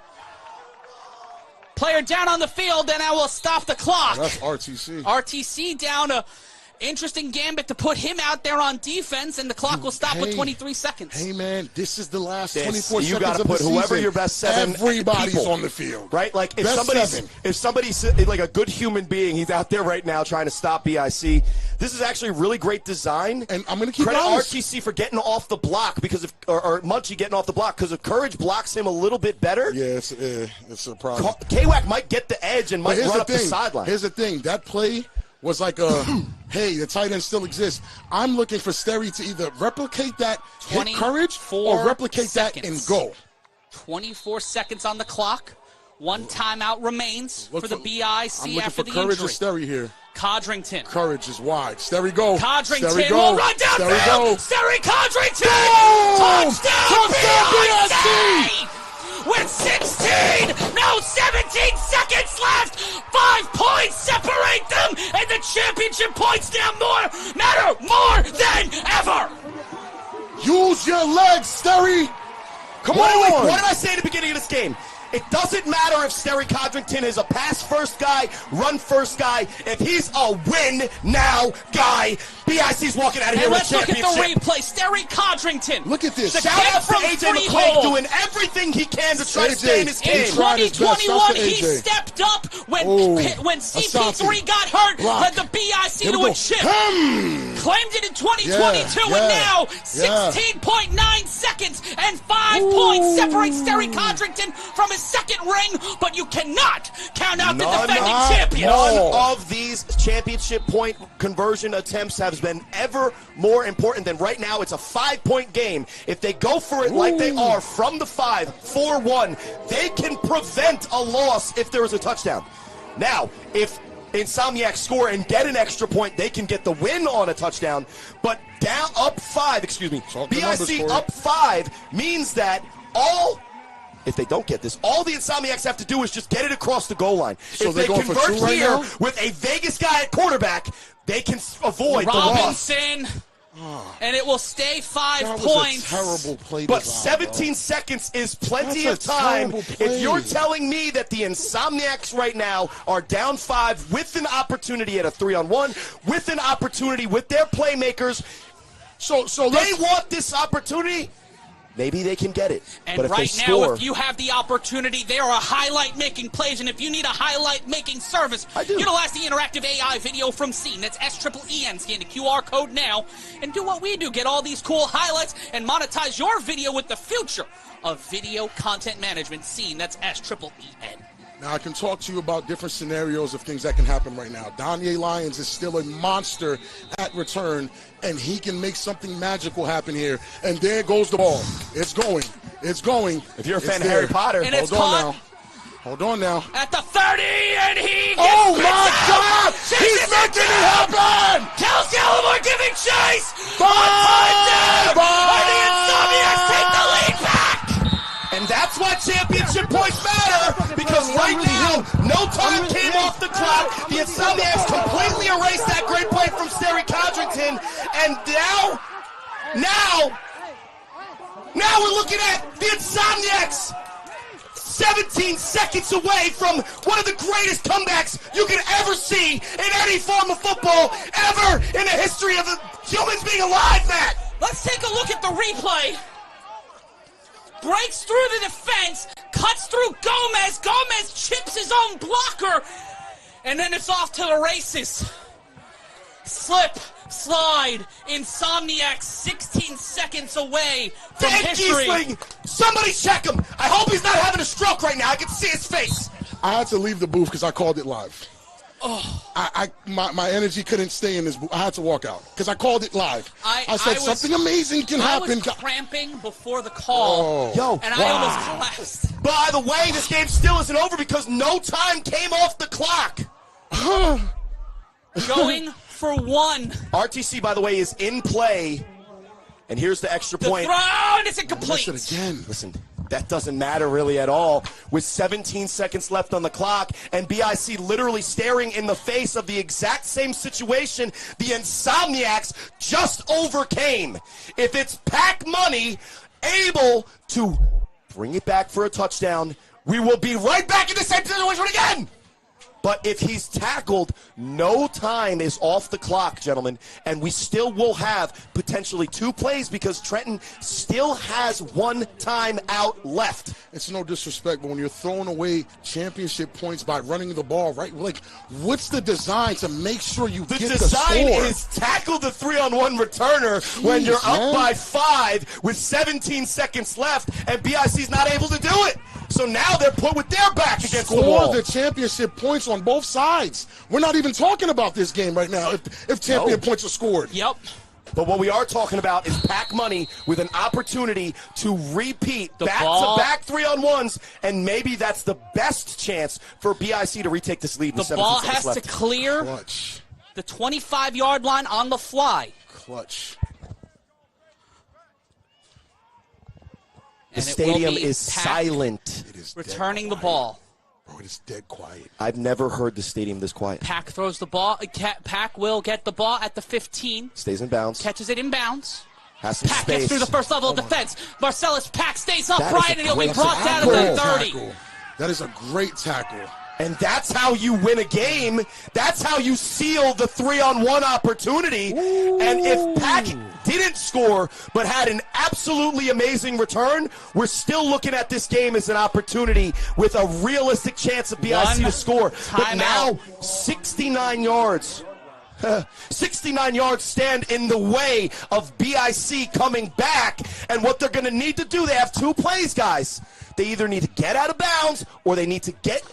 Player down on the field, and I will stop the clock. That's RTC. RTC down a interesting gambit to put him out there on defense, and the clock will stop with 23 seconds. Hey, man, this is the last 24 you seconds gotta of put the whoever season. your best 7 Everybody's people, on the field. Right? Like, if best somebody's like a good human being, he's out there right now trying to stop BIC. This is actually really great design. And I'm going to keep credit honest. RTC for getting off the block or Munchie getting off the block, because if Courage blocks him a little bit better, it's a problem. K-Wack might get the edge and might run up the sideline. Here's the thing. That play was like hey, the tight end still exists. I'm looking for Sterry to either replicate that, hit Courage, or replicate that and go. 24 seconds on the clock. One timeout remains for the BIC after the injury. I'm looking for Courage or Sterry here. Codrington. Courage is wide. Sterry go. Codrington will run downfield. Sterry Codrington. Touchdown BIC! With 16, now 17 seconds left. 5 points separate them, and the championship points now matter more than ever. Use your legs, Sterry. Come on. What did I say at the beginning of this game? It doesn't matter if Sterry Codrington is a pass-first guy, run-first guy. If he's a win-now guy, BIC's walking out of here with a championship. Let's look at the replay. Sterry Codrington. Look at this. Shout out to AJ McClain doing everything he can to try to stay in his game. In 2021, he stepped up when CP3 got hurt, led the BIC to a chip. Claimed it in 2022, and now 16.9 seconds and 5 points separate Sterry Codrington from his second ring, but you cannot count out the defending champion. None of these championship point conversion attempts have been ever more important than right now. It's a 5-point game. If they go for it like they are from the 5, 4-1, they can prevent a loss if there is a touchdown. Now, if Insomniacs score and get an extra point, they can get the win on a touchdown. But down up 5, BIC up 5 means that if they don't get this, all the Insomniacs have to do is just get it across the goal line. So if they convert here with a Vegas guy at quarterback, they can avoid the loss. Robinson, and it will stay 5 that points. Was a terrible play but design, 17 seconds is plenty of time. If you're telling me that the Insomniacs right now are down 5 with an opportunity at a 3-on-1, with an opportunity with their playmakers, so they want this opportunity. maybe they can get it. And but if right they now, score, if you have the opportunity, they are a highlight-making plays, and if you need a highlight-making service, utilize the interactive AI video from Scene. That's SEEN. Scan the QR code now, and do what we do. Get all these cool highlights and monetize your video with the future of video content management. Scene. That's SEEN. Now, I can talk to you about different scenarios of things that can happen right now. Danye Lyons is still a monster at return, and he can make something magical happen here. And there goes the ball. It's going. It's going. If you're a fan It's of Harry there. Potter, And it's hold on caught. now. Hold on now. At the 30, and he gets Oh, spits my out. God! Chases He's it making it down. happen! Kels Gallimore giving chase! Bye! On time down! Bye! And the Insomniacs take the lead back! and that's why championship points matter, because right now, no time came off the clock. The Insomniacs completely erased that great play from Sterry Codrington, and now we're looking at the Insomniacs 17 seconds away from one of the greatest comebacks you could ever see in any form of football ever in the history of humans being alive, Matt. Let's take a look at the replay. Breaks through the defense, cuts through Gomez. Gomez chips his own blocker, and then it's off to the races. Slip, slide, Insomniacs 16 seconds away from Dan history. Giesling, somebody check him. I hope he's not having a stroke right now. I can see his face. I had to leave the booth because I called it live. Oh. My energy couldn't stay in this booth. I had to walk out because I called it live. I said something amazing can happen. I was cramping before the call, and I almost collapsed. By the way, this game still isn't over because no time came off the clock. Going for one. RTC, by the way, is in play. And here's the extra point. The throw, and it's incomplete. Listen, that doesn't matter really at all. With 17 seconds left on the clock and BIC literally staring in the face of the exact same situation the Insomniacs just overcame. If it's Pac Money able to bring it back for a touchdown, we will be right back in the same situation again. But if he's tackled, no time is off the clock, gentlemen, and we still will have potentially 2 plays because Trenton still has 1 time out left. It's no disrespect, but when you're throwing away championship points by running the ball, right? Like, what's the design to make sure you get the score? The design is tackle the 3-on-1 returner when you're up by 5 with 17 seconds left, and BIC's not able to do it. So now they're put with their back against the wall. Score the championship points on both sides. We're not even talking about this game right now if champion points are scored. Yep. But what we are talking about is Pac Money with an opportunity to repeat The back-to-back 3-on-1s, and maybe that's the best chance for BIC to retake this lead with The 17 ball seconds has left. to clear the 25-yard line on the fly. Clutch. The stadium is silent. It is returning the ball. Bro, it is dead quiet. I've never heard the stadium this quiet. Pac throws the ball. Pac will get the ball at the 15. Stays in bounds. Catches it in bounds. Has some Pac space. gets through the first level of defense. Marcellus Pac stays That is upright, a and he'll be great brought down to the 30. Tackle. That is a great tackle. And that's how you win a game. That's how you seal the 3-on-1 opportunity. Ooh. And if Pac didn't score but had an absolutely amazing return, we're still looking at this game as an opportunity with a realistic chance of BIC to score. But now, 69 yards. 69 yards stand in the way of BIC coming back. And what they're going to need to do, they have 2 plays, guys. They either need to get out of bounds or they need to get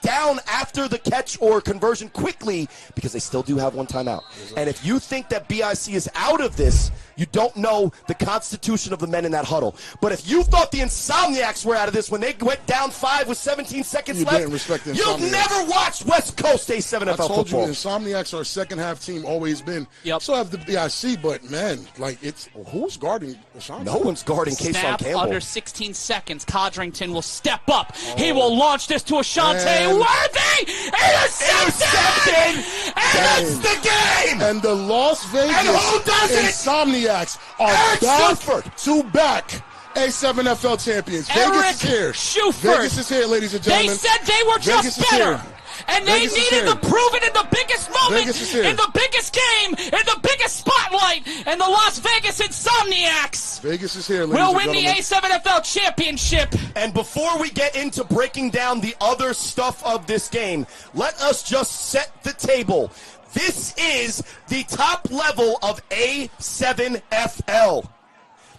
down after the catch or conversion quickly because they still do have 1 timeout. And if you think that BIC is out of this, you don't know the constitution of the men in that huddle. But if you thought the Insomniacs were out of this when they went down 5 with 17 seconds You left, didn't respect the you've Insomniacs. never watched West Coast A7 NFL I told football. you, Insomniacs are a second-half team, always been. So have the BIC, but, man, like, it's who's guarding Ashanti? No one's guarding Kason Snap Campbell. under 16 seconds. Codrington will step up. He will launch this to Ashante Worthy. Intercepted! And that's the game! And the Las Vegas And who does it? Insomniacs are back-to-back A7 FL champions. Eric Vegas is here. Shuford. Vegas is here, ladies and gentlemen. They said they were Vegas just is better. here. And they Vegas is needed here. to prove it in the biggest moment, Vegas is here. in the biggest game, in the biggest spotlight, and the Las Vegas Insomniacs Vegas is here, ladies will and win the gentlemen. A7FL championship. And before we get into breaking down the other stuff of this game, let us just set the table. This is the top level of A7FL.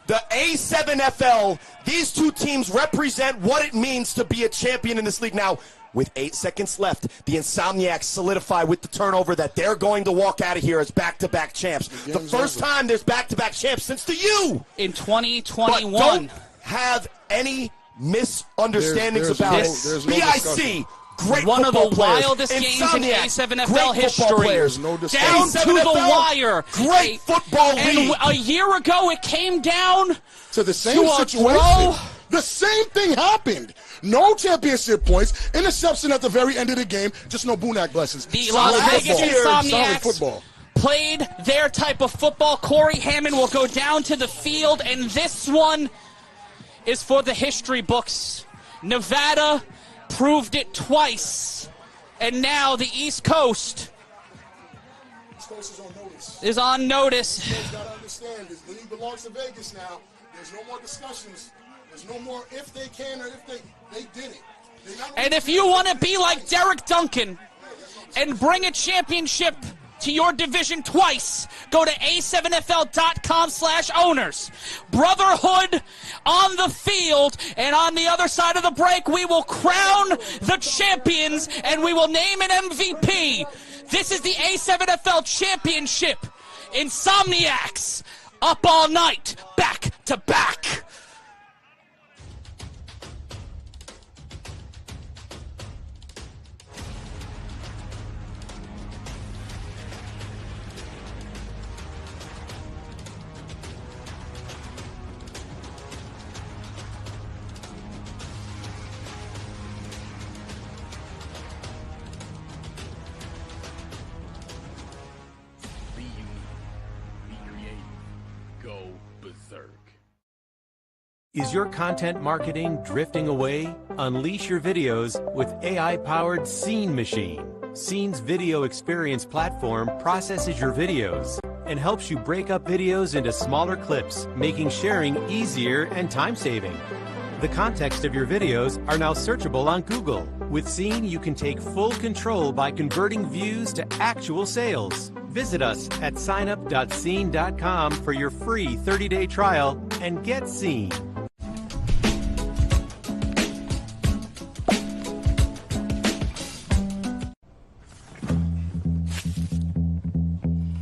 The A7FL, these two teams represent what it means to be a champion in this league. Now, with 8 seconds left, the Insomniacs solidify with the turnover that they're going to walk out of here as back-to-back champs. The first time there's back-to-back champs since the U. In 2021. But don't have any misunderstandings about it. There's no BIC, discussion. great One of football the players. wildest games in Insomniac, A7FL great history. football players. No Down discussion. to the A7FL, wire. Great football And league. a year ago, it came down To the same to a situation. throw. The same thing happened. No championship points. Interception at the very end of the game. Just no Bunak blessings. The Solid Las Vegas football. Solid Insomniacs football. played their type of football. Corey Hammond will go down to the field, and this one is for the history books. Nevada proved it twice, and now the East Coast East Coast is on notice. is on notice. You guys gotta understand, this league belongs to Vegas now. There's no more discussions. There's no more if they can or if they did it. They not And if you want to be like Derek Duncan and bring a championship to your division twice, go to a7fl.com/owners. Brotherhood on the field, and on the other side of the break, we will crown the champions and we will name an MVP. This is the A7FL championship. Insomniacs up all night, back to back. Be unique. Be creative. Go berserk. Is your content marketing drifting away? Unleash your videos with AI-powered Scene Machine. Scene's video experience platform processes your videos and helps you break up videos into smaller clips, making sharing easier and time-saving. The context of your videos are now searchable on Google. With Scene, you can take full control by converting views to actual sales. Visit us at signup.scene.com for your free 30-day trial and get Scene.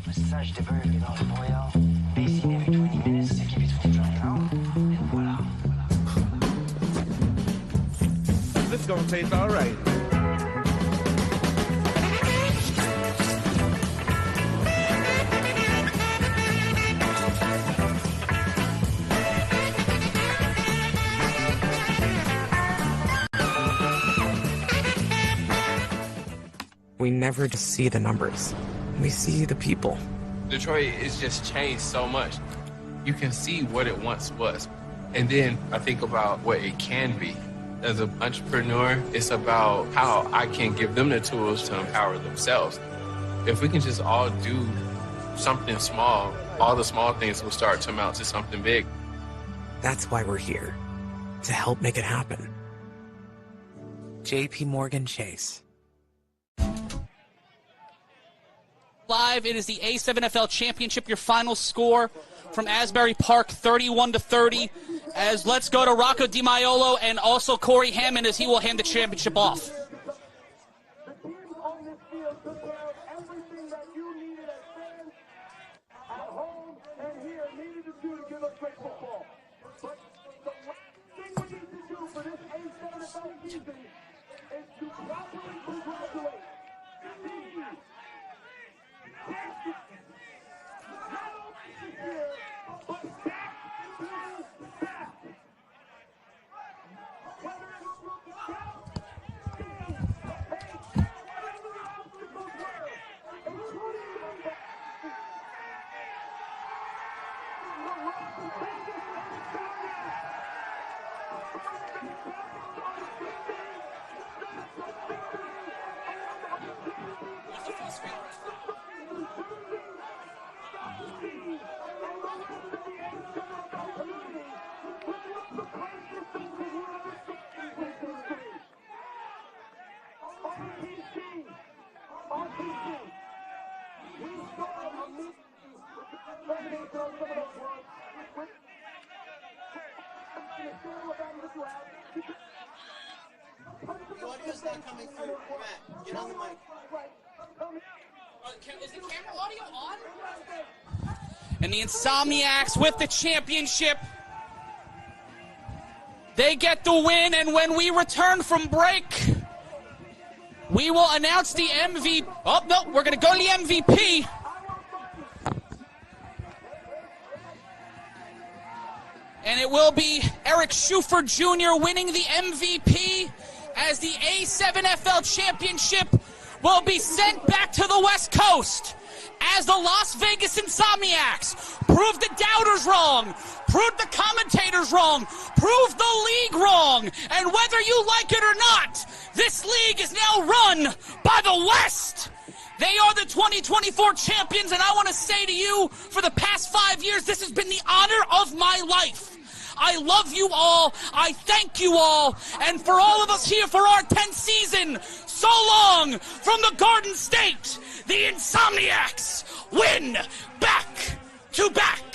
Massage d'aveugle dans le brouillard. Bassiner avec 20 minutes, c'est qui vit trop de et voilà. This gonna taste all right. We never just see the numbers. We see the people. Detroit has just changed so much. You can see what it once was. And then I think about what it can be. As an entrepreneur, it's about how I can give them the tools to empower themselves. If we can just all do something small, all the small things will start to amount to something big. That's why we're here. To help make it happen. JP Morgan Chase. Live, it is the A7FL Championship. Your final score from Asbury Park, 31-30. As let's go to Rocco DiMaiolo and also Corey Hammond as he will hand the championship off. The teams on this field took care of everything that you needed as fans at home and here needed to do to give us great football. But the last thing we need to do for this A7FL season is to properly congratulate the champions. Not only this year, but back to back. Whether it's from the top, whatever the obstacles were, including the is that coming through? Matt, get on the mic. Is the camera audio on? And the Insomniacs with the championship. They get the win, and when we return from break, we will announce the MVP. Oh, no, we're going to go to the MVP. And it will be Eric Schuford Jr. winning the MVP as the A7FL Championship will be sent back to the West Coast as the Las Vegas Insomniacs proved the doubters wrong, proved the commentators wrong, proved the league wrong, and whether you like it or not, this league is now run by the West. They are the 2024 champions, and I want to say to you, for the past 5 years, this has been the honor of my life. I love you all. I thank you all. And for all of us here for our 10th season, so long from the Garden State, the Insomniacs win back to back.